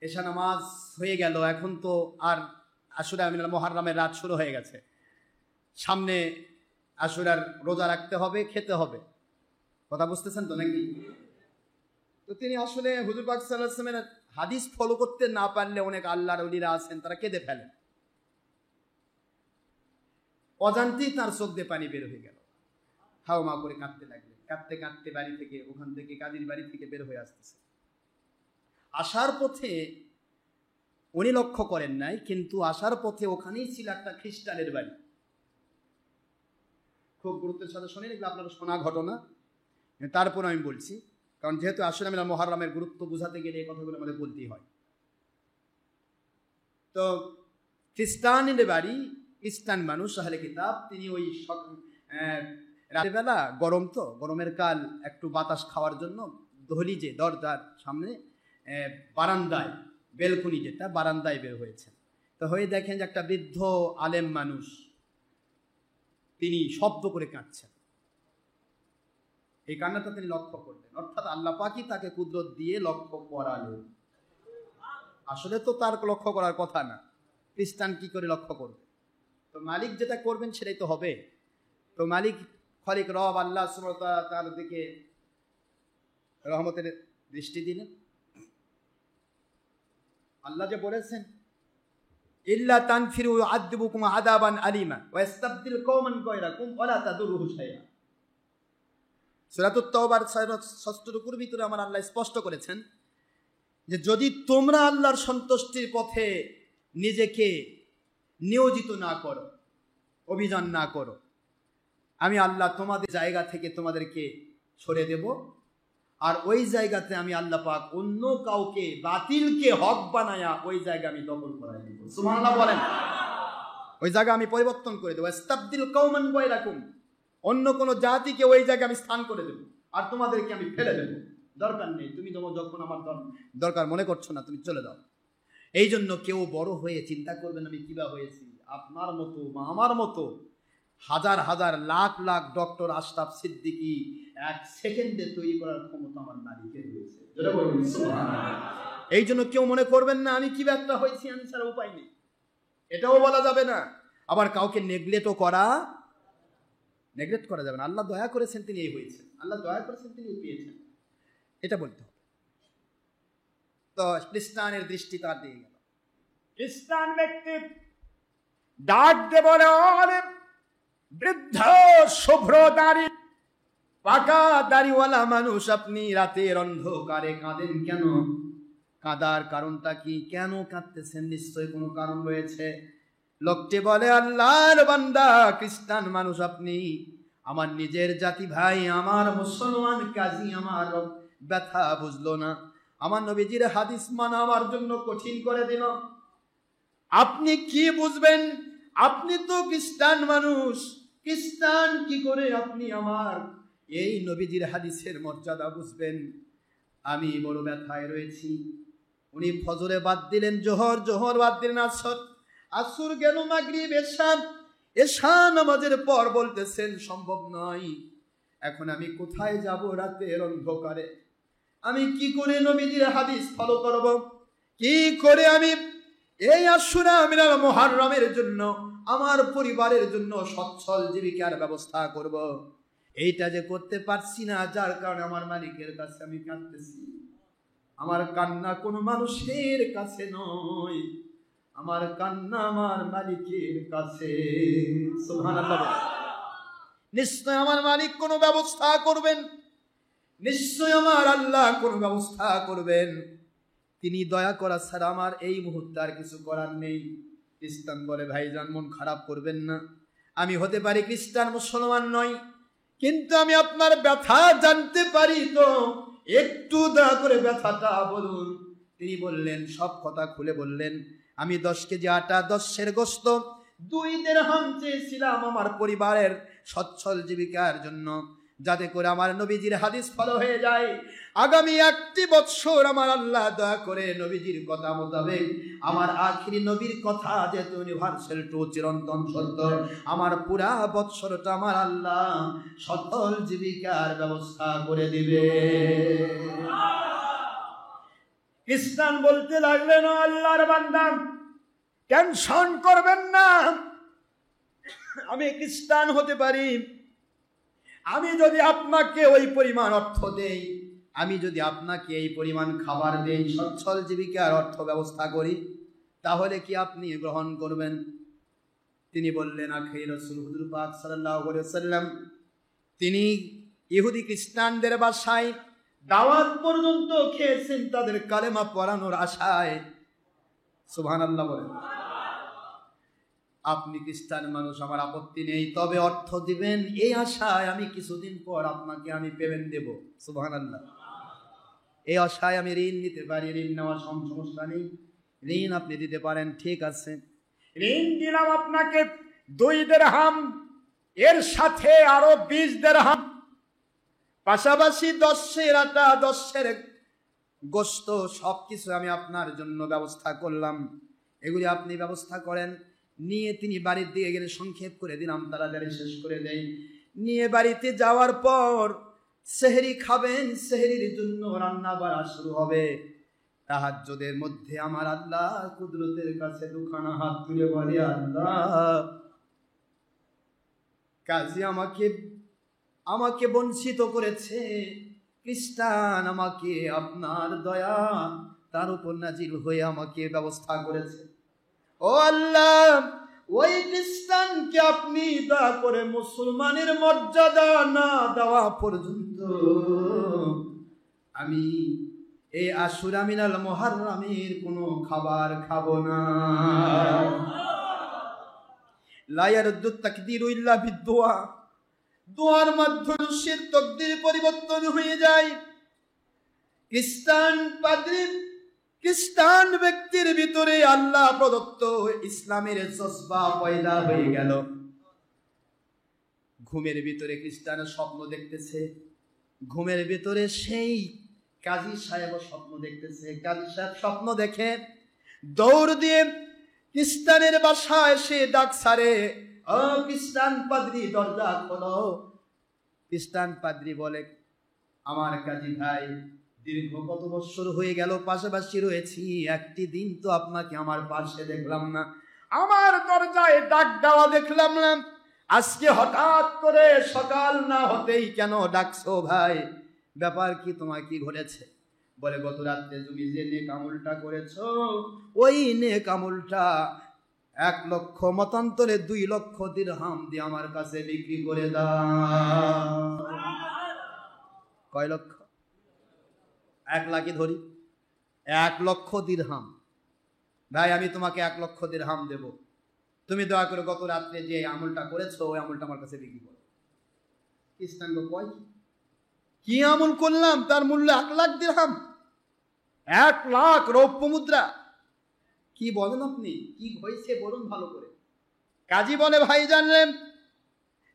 এশা নামাজ হয়ে গেল, এখন তো আর আশুরা মিনাল মুহররমের রাত শুরু হয়ে গেছে, সামনে আশুরার রোজা রাখতে হবে, খেতে হবে। কথা বুঝতেছেন তো নাকি? তো তিনি আসলে হুজুর পাক সাল্লাল্লাহু আলাইহি ওয়াসাল্লামের হাদিস ফলো করতে না পারলে অনেক আল্লাহর ওলিরা আছেন তারা কেঁদে ফেলেন। অজান্তেই তার চোখ দিয়ে পানি বের হয়ে গেল, হাওমা করে কাঁদতে লাগলেন। কাঁদতে কাঁদতে বাড়ি থেকে, ওখান থেকে কাজীর বাড়ি থেকে বের হয়ে আসতেছে। আসার পথে উনি লক্ষ্য করেন নাই, কিন্তু আসার পথে ওখানেই ছিল একটা খ্রিস্টানের বাড়ি। খুব গুরুত্বের সাথে শুনে, এগুলো আপনারা শোনা ঘটনা, তারপর আমি বলছি, কারণ যেহেতু আশুরা মিনাল মুহররমের গুরুত্ব বোঝাতে গেলে এই কথাগুলো আমাদের বলতেই হয়। তো খ্রিস্টানের বাড়ি, খ্রিস্টান মানুষ, আহলে কিতাব, তিনি ওই রাতের বেলা, গরম তো, গরমের কাল, একটু বাতাস খাওয়ার জন্য দহলিজে, দরজার সামনে বারান্দায়, বেলকুনি যেটা, বারান্দায় বের হয়েছেন। তো হয়ে দেখেন যে একটা বৃদ্ধ আলেম মানুষ, তিনি শব্দ করে কাঁদছেন। এই কান্নাটা তিনি লক্ষ্য করলেন, অর্থাৎ আল্লাহ পাকই তাকে কুদরত দিয়ে লক্ষ্য করালেন। আসলে তো তার লক্ষ্য করার কথা না, খ্রিস্টান কি করে লক্ষ্য করবে? তো মালিক যেটা করবেন সেটাই তো হবে। তো মালিক খলিক রব আল্লাহ সুবহানাহু ওয়া তাআলা তার দিকে রহমতের দৃষ্টি দিলেন। আল্লাহ যে বলেছেন ইল্লা তানফিরু ইউআযিবুকুম আযাবান আলিমা ওয়া ইস্তাবদিল কওমান গায়রাকুম ওয়া লা তাদুরুহু শাইআ। সূরাতুত তাওবার 6 রুকুর ভিতরে আমার আল্লাহ স্পষ্ট করেছেন যে যদি তোমরা আল্লাহর সন্তুষ্টির পথে নিজেকে নিয়োজিত না করো, অভিযান না করো, আমি আল্লাহ তোমাদের জায়গা থেকে তোমাদেরকে সরে দেব, আর ওই জায়গাতে আমি আল্লাহ পাক অন্য কাউকে, বাতিলকে হক বানায়া ওই জায়গা আমি দখল করাই দেব। সুবহানাল্লাহ বলেন। ওই জায়গা আমি পরিবর্তন করে দেবো। ইস্তাবদিল কওমান গায়রাকুম, অন্য কোনো জাতিকে ওই জায়গায় আমি স্থান করে দেব, আর তোমাদেরকে আমি ফেলে দেব। দরকার নেই, তুমি যখন আমার দরকার মনে করছো না, তুমি চলে যাও। এই জন্য কেউ বড় হয়ে চিন্তা করবেন আমি কিবা হয়েছি, আপনার মতো বা আমার মতো হাজার হাজার লাখ লাখ ডক্টর আশরাফ সিদ্দিকী 1 সেকেন্ডে তৈরি করার ক্ষমতা আমার নারীকে রয়েছে। যেটা বলুন সুবহানাল্লাহ। এই জন্য কেউ মনে করবেন না আমি কি ব্যথা হয়েছি, আমি ছাড়া উপায় নেই, এটাও বলা যাবে না। আবার কাউকে নেগলেক্ট করা যাবে না। আল্লাহ দয়া করেছেন তিনি এই হয়েছেন, আল্লাহ দয়া করেছেন তিনি পেয়েছেন, এটা বলতে হবে। তো খ্রিস্টানের দৃষ্টি তার দিয়ে গেল। খ্রিস্টান ব্যক্তি ডাক দিয়ে বলে, বৃদ্ধ শুভ্র দাড়ি পাকা দাড়িওয়ালা মানুষ, আপনি রাতের অন্ধকারে কাঁদেন কেন? কাঁদার কারণটা কি? কেন কাঁদতেছেন? নিশ্চয়ই কোনো কারণ রয়েছে। লোকটি বলে, আল্লাহর বান্দা খ্রিস্টান মানুষ আপনি, আমার নিজের জাতি ভাই, আমার মুসলমান কাজী আমার ব্যথা বুঝলো না, আমার নবীজির হাদিস মানা আমার জন্য কঠিন করে দিল। আপনি কি বুঝবেন? আপনি তো খ্রিস্টান মানুষ, খ্রিস্টান কি করে আপনি আমার এই নবীজির হাদিসের মর্যাদা বুঝবেন? আমি বড় ব্যথায় রয়েছি। উনি ফজরে বাদ দিলেন জোহর, জোহর বাদ দিলেন আসর, আসর গেল মাগরিব, এশা নামাজের পর বলতেছেন সম্ভব নয়, এখন আমি কোথায় যাব রাতের অন্ধকারে? আমি কি করে নবীজির হাদিস ফলো করব? কি করে আমি এই আশুরা মিনাল মুহাররমের জন্য আমার পরিবারের জন্য সচ্ছল জীবিকার ব্যবস্থা করব? এইটা যে করতে পারছি না, যার কারণে আমার মালিকের কাছে আমি কাঁদতেছি। আমার কান্না কোনো মানুষের কাছে নয়, আমার কান্না আমার মালিকের কাছে। সুবহানাল্লাহ। নিশ্চয় আমার মালিক কোনো ব্যবস্থা করবেন, নিশ্চয় আমার আল্লাহ কোনো ব্যবস্থা করবেন, তিনি দয়া করা ছাড়া আমার এই মুহূর্তে আর কিছু করার নেই। খ্রিস্টান বলে, ভাইজান মন খারাপ করবেন না, আমি হতে পারি খ্রিস্টান, মুসলমান নই, কিন্তু আমি আপনার ব্যথা জানতে পারি, তো একটু দয়া করে ব্যথাটা বলুন। তিনি বললেন, সব কথা খুলে বললেন, আমি 10 কেজি আটা, 10 সের গোশত, 2 দিরহাম চেয়েছিলাম আমার পরিবারের সচ্ছল জীবিকার জন্য, যাতে করে আমার নবীজির হাদিস ফলো হয়ে যায়। আগামী 1 বছর আমার আল্লাহ দয়া করে নবীজির কথা মোতাবেক, আমার আখিরি নবীর কথা যেহেতু ইউনিভার্সাল টু চিরন্তন সত্য, আমার পুরা বছরটা আমার আল্লাহ সচ্ছল জীবিকার ব্যবস্থা করে দিবে। খ্রিস্টান বলতে লাগলেন, আল্লাহর বান্দা টেনশন করবেন না, আমি খ্রিস্টান হতে পারি, আমি যদি আপনাকে ওই পরিমাণ অর্থ দেই, আমি যদি আপনাকে এই পরিমাণ খাবার দেই, সচ্ছল জীবিকার অর্থ ব্যবস্থা করি, তাহলে কি আপনি গ্রহণ করবেন? তিনি বললেন, আখির রাসূল হুজুর পাক সাল্লাল্লাহু আলাইহি ওয়াসাল্লাম তিনি ইহুদি খ্রিস্টানদের বাসায় দাওয়াত পর্যন্ত খেয়েছেন তাদের কালেমা পড়ানোর আশায়। সুবহানাল্লাহ বলেন। আপনি খ্রিস্টান মানুষ, আমার আপত্তি নেই, তবে অর্থ দিবেন এই আশায় আমি কিছুদিন পর আপনাকে আমি পেমেন্ট দেব। সুবহানাল্লাহ। এই আশায় আমি ঋণ নিতে পারি, ঋণ নেওয়ার সমস্যা নেই, ঋণ আপনি দিতে পারেন, ঠিক আছে, ঋণ দিলাম আপনাকে 2 দিরহাম, এর সাথে আরো 20 দিরহাম, পাশাপাশি 10 সের আটা, 10 সের গোশত, সবকিছু আমি আপনার জন্য ব্যবস্থা করলাম, এগুলি আপনি ব্যবস্থা করেন। নিয়ে তিনি বাড়ির দিকে গেলে, সংক্ষেপ করে দিলাম, তাড়াতাড়ি শেষ করে দেয়। নিয়ে বাড়িতে যাওয়ার পর সেহরি খাবেন, সেহরির জন্য রান্না বাড়া শুরু হবে। তাহাজ্জুদের মধ্যে আমার আল্লাহ কুদরতের কাছে দুখানা হাত তুলে বলে, আল্লাহ কাজী আমাকে বঞ্চিত করেছে, খ্রিস্টান আমাকে আপনার দয়া তার উপর নাজিল হয়ে আমাকে ব্যবস্থা করেছে। ও আল্লাহ, ওই খ্রিস্টানকে আপনি দয়া করে মুসলমানের মর্যাদা না দেওয়া পর্যন্ত আমি এই আশুরা মিনাল মুহাররমের কোনো খাবার খাবো না। লা ইয়ারুদ্দু তাকদীরু ইল্লা বিদ-দুআ, দোয়ার মাধ্যমে সে তকদির পরিবর্তন হয়ে যায়। খ্রিস্টান ব্যক্তির ভিতরে আল্লাহ প্রদত্ত ইসলামের জজবা পয়দা হয়ে গেল। ঘুমের ভিতরে খ্রিস্টান স্বপ্ন দেখতেছে, ঘুমের ভিতরে সেই কাজী সাহেব স্বপ্ন দেখতেছে। কাজী সাহেব স্বপ্ন দেখে দৌড় দিয়ে খ্রিস্টানের বাসায় এসে ডাক ছাড়ে, ও খ্রিস্টান পাদ্রী দরজা খোলো। খ্রিস্টান পাদ্রী বলে, আমার কাজী ভাই দীর্ঘ কত বছর হয়ে গেল পাশাপাশি রয়েছি, একটি দিন তো আপনাকে আমার পাশে দেখলাম না, আমার দরজায় ডাক দেওয়া দেখলাম না। আজকে হঠাৎ করে সকাল না হতেই কেন ডাকছো ভাই? ব্যাপার কি, তোমার কি ঘটেছে? বলে গত রাত্রে তুমি যে নেক আমলটা করেছো, ওই নেক আমলটা 1 লক্ষ মতান্তরে 2 লক্ষ দিরহাম দিয়ে আমার কাছে বিক্রি করে দাও। কয় লক্ষ? 1 লাখই ধরি, 1 লক্ষ দিরহাম। ভাই আমি তোমাকে 1 লক্ষ দিরহাম দেব, তুমি দয়া করে গত রাত্রে যে আমলটা করেছো ওই আমলটা আমার কাছে বিক্রি করো। খ্রিস্টান কয় কি আমল করলাম তার মূল্য 1 লাখ দিরহাম, 1 লাখ রৌপ্য মুদ্রা? কি বলেন আপনি? কি হয়েছে বলুন ভালো করে। কাজী বলে ভাই জানলেন,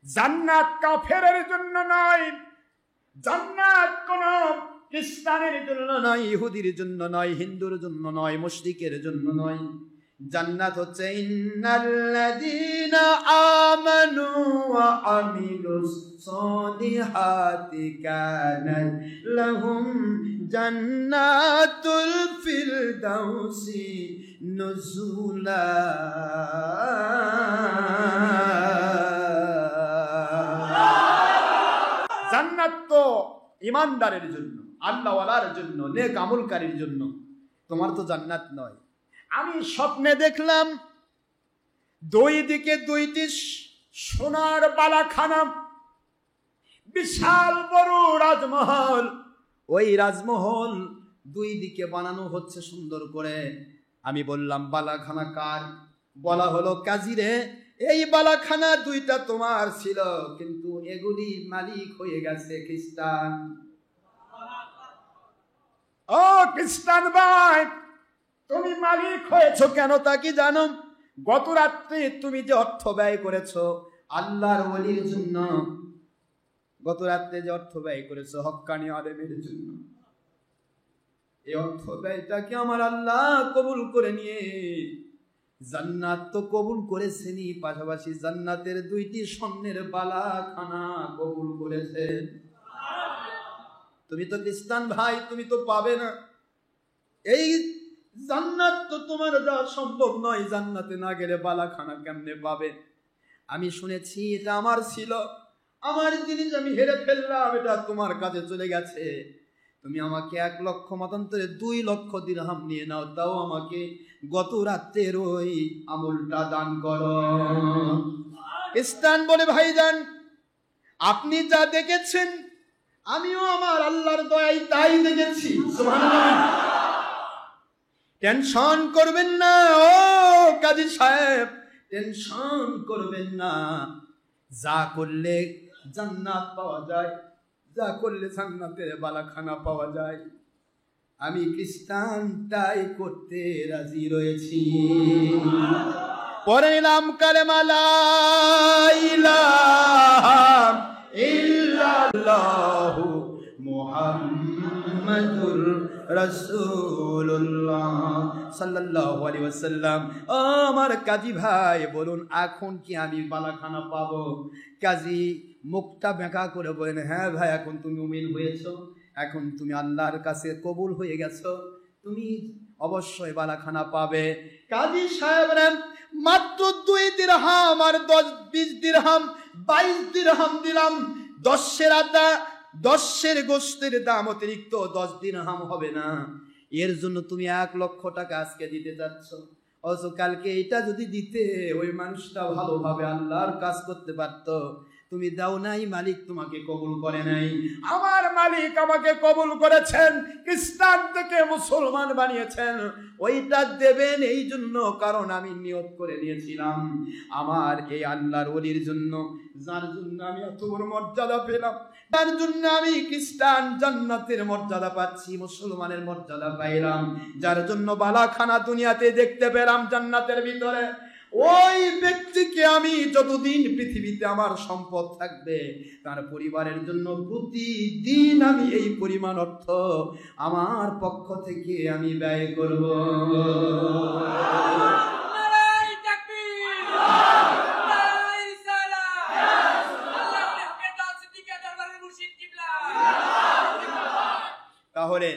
জান্নাত কাফেরের জন্য নয়, জান্নাত কোন খ্রিস্টানের জন্য নয়, ইহুদির জন্য নয়, হিন্দুর জন্য নয়, মুশরিকের জন্য নয়। জান্নাত হচ্ছে ইন্নাল্লাযীনা আমানু ওয়া আমিলুস সালিহাতি কানাত লাহুম জান্নাতুল ফিরদাউসি নুজুলা। জান্নাত তো ইমানদারের জন্য, আল্লাহওয়ালার জন্য, নেক আমলকারীর জন্য। তোমার তো জান্নাত নয়। আমি স্বপ্নে দেখলাম 2 দিকে 2টি সোনার বালাখানা, বিশাল বড় রাজমহল। ওই রাজমহল 2 দিকে বানানো হচ্ছে সুন্দর করে। আমি বললাম বালাখানা কার? বলা হলো কাজীরে, এই বালাখানা 2টা তোমার ছিল, কিন্তু এগুলি মালিক হয়ে গেছে খ্রিস্টান। ও খ্রিস্টান ভাই, তুমি মালিক হয়েছো কেন তা কি জানো? গত রাত্রে তুমি যে অর্থ ব্যয় করেছো আল্লাহর ওলির জন্য, গত রাত্রে যে অর্থ ব্যয় করেছো হক্কানি আলেমের জন্য, এই অর্থ ব্যয়টাকে আমার আল্লাহ কবুল করে নিয়ে জান্নাত তো কবুল করেছেনই, পাশাপাশি জান্নাতের 2টি স্বর্ণের বালাখানা কবুল করেছেন। তুমি তো খ্রিস্টান ভাই, তুমি তো পাবে না এই জান্নাত, তো তোমার যাওয়া সম্ভব নয়। জান্নাতে না গেলে বালাখানা কেমনে পাবে? আমি শুনেছি এটা আমার ছিল, আমার জিনিস আমি হেরে ফেললাম, এটা তোমার কাছে চলে গেছে। তুমি আমাকে 1 লক্ষ মতান্তরে 2 লক্ষ দিরহাম নিয়ে নাও, তাও আমাকে গত রাত্রের ওই আমলটা দান করো। খ্রিস্টান বলে ভাইজান, আপনি যা দেখেছেন আমিও আমার আল্লাহর দয়ায় তাই দেখেছি। সুবহানাল্লাহ। টেনশন করবেন না ও কাজী সাহেব, টেনশন করবেন না। যা করলে জান্নাত পাওয়া যায়, যা করলে জান্নাতের বালাখানা পাওয়া যায়, আমি খ্রিস্টানটাই করতে রাজি রয়েছি। পরে নিলাম কালেমা লা ইলাহা ইল্লাল্লাহু মুহাম্মাদুর রাসূলুল্লাহ সাল্লাল্লাহু আলাইহি ওয়াসাল্লাম। আমার কাজী ভাই বলুন, এখন কি আমি বালাখানা পাবো? কাজী মুখটা বেঁকা করে বলেন, হ্যাঁ ভাই, এখন তুমি মুমিন হয়েছো, এখন তুমি আল্লাহর কাছে কবুল হয়ে গেছো, তুমি অবশ্যই বালাখানা পাবে। কাজী সাহেবরা মাত্র 2 দিরহাম আর 10-20 দিরহাম 22 দিরহাম দিলাম। 10-এর আদা 10-এর গোশতের দাম অতিরিক্ত 10 দিরহাম হবে না, এর জন্য তুমি 1 লক্ষ টাকা আজকে দিতে যাচ্ছ। অথচ কালকে এটা যদি দিতে ওই মানুষটা ভালোভাবে আল্লাহর কাজ করতে পারত। তুমি দাও নাই, মালিক তোমাকে কবুল করে নাই। আমার মালিক আমাকে কবুল করেছেন, খ্রিস্টান থেকে মুসলমান বানিয়েছেন। ওইটা দেবেন এই জন্য, কারণ আমি নিয়ত করে নিয়েছিলাম আমার এই আল্লাহর ওলির জন্য, যার জন্য আমি এত বড় মর্যাদা পেলাম, তার জন্য আমি খ্রিস্টান জান্নাতের মর্যাদা পাচ্ছি, মুসলমানের মর্যাদা পাইলাম, যার জন্য বালাখানা দুনিয়াতে দেখতে পেলাম জান্নাতের ভিতরে। ওই ব্যক্তিকে আমি যতদিন পৃথিবীতে আমার সম্পদ থাকবে তার পরিবারের জন্য প্রতিদিন আমি এই পরিমাণ অর্থ আমার পক্ষ থেকে আমি ব্যয় করব। তাহলে তাহলে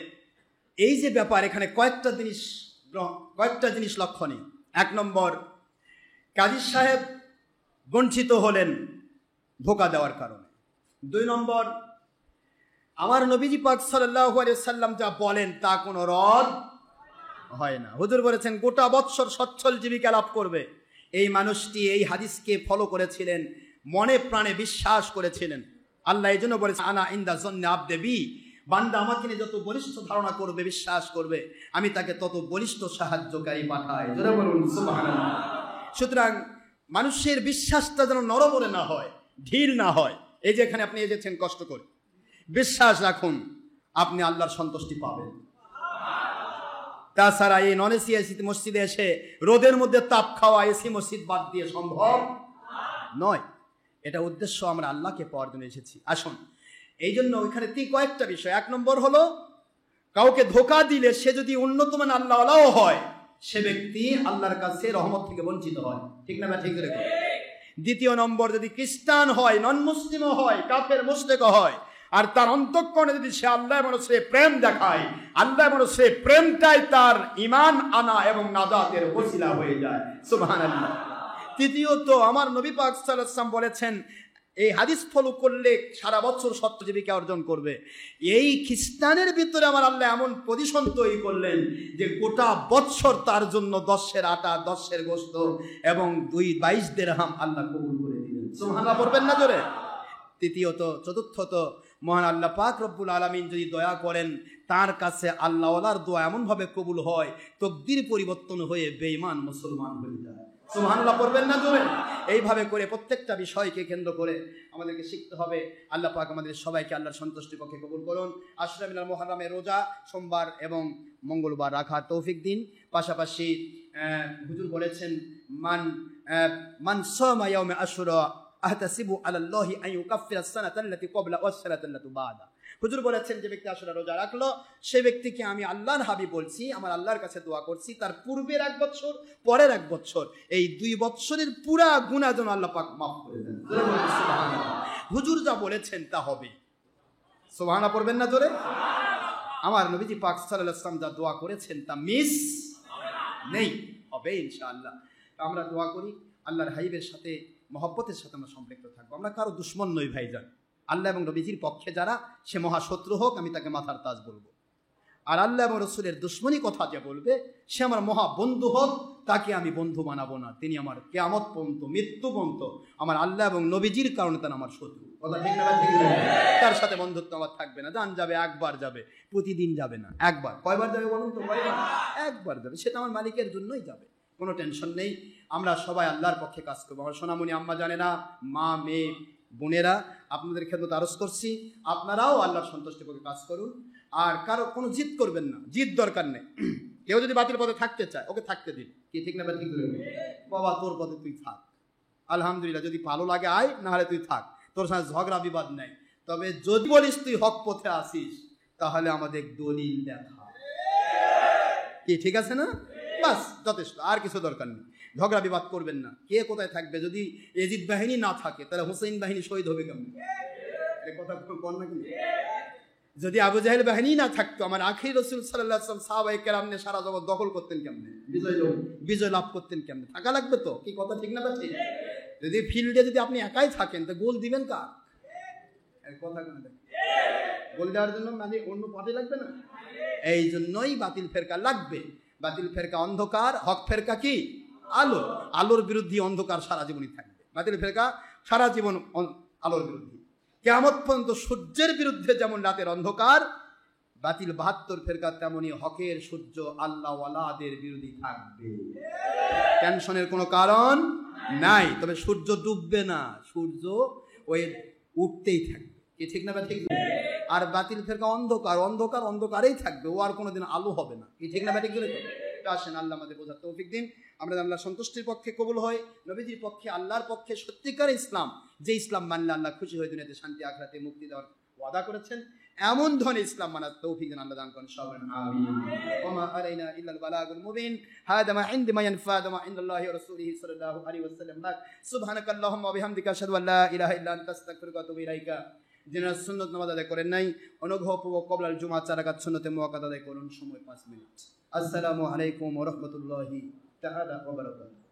এই যে ব্যাপার, এখানে কয়েকটা জিনিস লক্ষণীয়। 1 নম্বর, কাজী সাহেব বঞ্চিত হলেন ধোঁকা দেওয়ার কারণে। 2 নম্বর, আমার নবীজি পাক সাল্লাল্লাহু আলাইহি সাল্লাম যা বলেন তা কোনো রদ হয় না। হুজুর বলেছেন গোটা বৎসর সচ্ছল জীবিকা লাভ করবে। এই মানুষটি এই হাদিসকে ফলো করেছিলেন, মনে প্রাণে বিশ্বাস করেছিলেন। আল্লাহ এই জন্য বলেছেন, আনা ইনদা জন্নে আবদে বি, বান্দা আমাকে নিয়ে যত বলিষ্ঠ ধারণা করবে, বিশ্বাস করবে, আমি তাকে তত বলিষ্ঠ সাহায্যকারী পাঠাই। জোরে বলুন সুবহানাল্লাহ। সুতরাং মানুষের বিশ্বাসটা যেন নরবরে না হয়, ঢিল না হয়। এই যে এখানে আপনি এসেছেন কষ্ট করে, বিশ্বাস রাখুন আপনি আল্লাহর সন্তুষ্টি পাবেন। তাছাড়া এই নন এসি মসজিদে এসে রোদের মধ্যে তাপ খাওয়া এসি মসজিদ বাদ দিয়ে সম্ভব নয়। এটা উদ্দেশ্য আমরা আল্লাহকে পাওয়ার জন্য এসেছি। আসুন, এই জন্য ওইখানে কয়েকটা বিষয়। 1 নম্বর হলো, কাউকে ধোঁকা দিলে সে যদি উন্নত মান আল্লাহওয়ালাও হয়, সে ব্যক্তি আল্লাহর কাছে রহমত থেকে বঞ্চিত হয়। ঠিক না? ঠিক করে। 2 নম্বর, যদি খ্রিস্টান হয়, নন মুসলিমও হয়, কাফের মুশরিকও হয়, আর তার অন্তঃকরণে যদি সে আল্লাহ মানুষের প্রেম দেখায়, আল্লাহ মানুষের প্রেমটাই তার ঈমান আনা এবং নাজাতের ওসিলা হয়ে যায়। সুবহানাল্লাহ। 3য়ত, আমার নবী পাক সাল্লাল্লাহু আলাইহি ওয়াসাল্লাম বলেছেন, এই হাদিস ফলো করলে সারা বছর সত্য জীবিকা অর্জন করবে। এই খ্রিস্টানের ভিতরে আমার আল্লাহ এমন পজিশন তৈরি করলেন যে গোটা বৎসর তার জন্য 10 আটা, 10 গোশত এবং 22 দিরহাম আল্লাহ কবুল করে দিলেন। সুবহানাল্লাহ পড়বেন না জোরে? 3য়ত, 4র্থত, মহান আল্লাহ পাক রব্বুল আলামিন যদি দয়া করেন, তার কাছে আল্লাহওয়ালার দোয়া এমনভাবে কবুল হয়, তকদির পরিবর্তন হয়ে বেঈমান মুসলমান হয়ে যায়। সুবহানাল্লাহ পড়বেন না জোরে? এইভাবে করে প্রত্যেকটা বিষয়কে কেন্দ্র করে আমাদেরকে শিখতে হবে। আল্লাহ পাক আমাদের সবাইকে আল্লাহর সন্তুষ্টির পক্ষে কবুল করুন। আশরা মিনাল মুহররমের রোজা সোমবার এবং মঙ্গলবার রাখার তৌফিক দিন। পাশাপাশি হুজুর বলেছেন, মান সামা ইয়াউমে আশুরা আহতাসিবু আলাল্লাহি আন ইউকাফিরা আস-সানাতা আল্লাতী ক্বাবলা ওয়াস-সানাতা আল্লাতী বা'দা। হুজুর বলেছেন, যে ব্যক্তি আশুরা রোজা রাখলো, সে ব্যক্তিকে আমি আল্লাহর হাবিব বলছি, আমার আল্লাহর কাছে দোয়া করছি, তার পূর্বের 1 বছর, পরের 1 বছর, এই 2 বছরের পুরা গুনাহ যেন আল্লাহ পাক মাফ করে দেন। সুবহানাল্লাহ। হুজুর যা বলেছেন তা হবে। সুবহানাল্লাহ পড়বেন না জোরে? আমার নবীজি পাক সাল্লাল্লাহু আলাইহি ওয়াসাল্লাম যা দোয়া করেছেন তা মিস নেই, হবে ইনশাআল্লাহ। আমরা দোয়া করি আল্লাহর হাবিবের সাথে মহব্বতের সাথে আমরা সম্পৃক্ত থাকবো। আমরা কারো দুশ্মন নই ভাইজান। আল্লাহ এবং নবীজির পক্ষে যারা, সে মহাশত্রু হোক, আমি তাকে মাথার তাজ বলবো। আর আল্লাহ এবং রসুলের দুশ্মনী কথা যে বলবে, সে আমার মহা বন্ধু হোক, তাকে আমি বন্ধু বানাবো না। তিনি আমার কিয়ামত পর্যন্ত, মৃত্যু পর্যন্ত আমার আল্লাহ এবং নবীজির কারণে তার আমার শত্রু। কথা ঠিক না? ঠিক না? তার সাথে বন্ধুত্ব আমার থাকবে না। জান যাবে, একবার যাবে, প্রতিদিন যাবে না, একবার। কয়বার যাবে বলুন তো? একবার যাবে, সেটা আমার মালিকের জন্যই যাবে। কোনো টেনশন নেই। আমরা সবাই আল্লাহর পক্ষে কাজ করবো। আমার সোনামণি আম্মা জানে না, মা, মেয়ে, বোনেরা, আপনাদের খেদমত আরজ করছি, আপনারাও আল্লাহর সন্তুষ্টির পক্ষে কাজ করুন। আর কারো কোনো জিদ করবেন না, জিদ দরকার নেই। কেউ যদি বাতিল পথে থাকতে চায়, ওকে থাকতে দিন। কি ঠিক না? ঠিক করে বাবা, তোর পথে তুই থাক, আলহামদুলিল্লাহ। যদি ভালো লাগে আয়, না হলে তুই থাক, তোর সাথে ঝগড়া বিবাদ নেই। তবে যদি বলিস তুই হক পথে আসিস, তাহলে আমাদের দলিল দেখা। কি ঠিক আছে না? বাস যথেষ্ট, আর কিছু দরকার নেই। ঝগড়া বিবাদ করবেন না। কে কোথায় থাকবে? যদি এজিদ বাহিনী না থাকে, তাহলে হুসাইন বাহিনী শহীদ হবে কেমন? কথা বল না। যদি আবু জাহেল বাহিনী না থাকতো, আমার আখির রাসূল সাল্লাল্লাহু আলাইহি ওয়াসাল্লাম সাহাবায়ে কেরামনে সারা জগৎ দখল করতেন কেমনে? বিজয় লাভ করতেন কেমনে? থাকা লাগবে তো। কি কথা ঠিক না? ঠিক। যদি ফিল্ডে যদি আপনি একাই থাকেন, তো গোল দিবেন কার? কথা কেন? গোল দেওয়ার জন্য মানে অন্য পার্টি লাগবে না? এই জন্যই বাতিল ফেরকা লাগবে। বাতিল ফেরকা অন্ধকার, হক ফেরকা কি আলো। আলোর বিরুদ্ধে অন্ধকার সারা জীবনই থাকবে। বাতিল ফেরকা সারা জীবন আলোর বিরুদ্ধে। কিয়ামত পর্যন্ত সূর্যের বিরুদ্ধে যেমন রাতের অন্ধকার, বাতিল 72 ফেরকা তেমনি হকের সূর্য আল্লাহওয়ালাদের বিরোধী থাকবে। টেনশনের কোনো কারণ নাই। তবে সূর্য ডুববে না, সূর্য ওই উঠতেই থাকবে। কি ঠিক না? ঠিক। আর বাতিল ফেরকা অন্ধকার, অন্ধকার অন্ধকারেই থাকবে, ও আর কোনোদিন আলো হবে না। কি ঠিক না? ঠিক। আসেন, আল্লাহ আমাদের বোঝার তৌফিক দিন। আমরা আল্লাহর সন্তুষ্টির পক্ষে কবুল হয়, নবীজির পক্ষে, আল্লাহর পক্ষে সত্যিকার ইসলাম, যে ইসলাম মানলে আল্লাহ খুশি হয়ে দুনিয়াতে শান্তি, আখিরাতে মুক্তি দেওয়ার ওয়াদা করেছেন, এমন ধরনের ইসলাম মানার তৌফিক দেন আল্লাহ দান করেন। সবাই আমিন। ওমা আলাইনা ইল্লাল বালাগুল মুবিন। হাদা মা ইনদি মা ইয়ানফাদু মা ইনদাল্লাহি ওয়া রাসূলিহি সাল্লাল্লাহু আলাইহি ওয়াসাল্লাম। সুবহানাকাল্লাহুম্মা ওয়া বিহামদিকা আশহাদু আল্লা ইলাহা ইল্লা আনতা আস্তাগফিরুকা ওয়া আতুবু ইলাইকা। যিনারা সুন্নত নামাজ আদায় করেন নাই, অনুগ্রহপূর্বক ক্বাবলাল জুমআহ 4 রাকাত সুন্নতে মুআক্কাদা আদায় করুন, সময় 5 মিনিট। আসসালামু আলাইকুম ওয়া রাহমাতুল্লাহি তাআলা ওয়া বারাকাতুহু।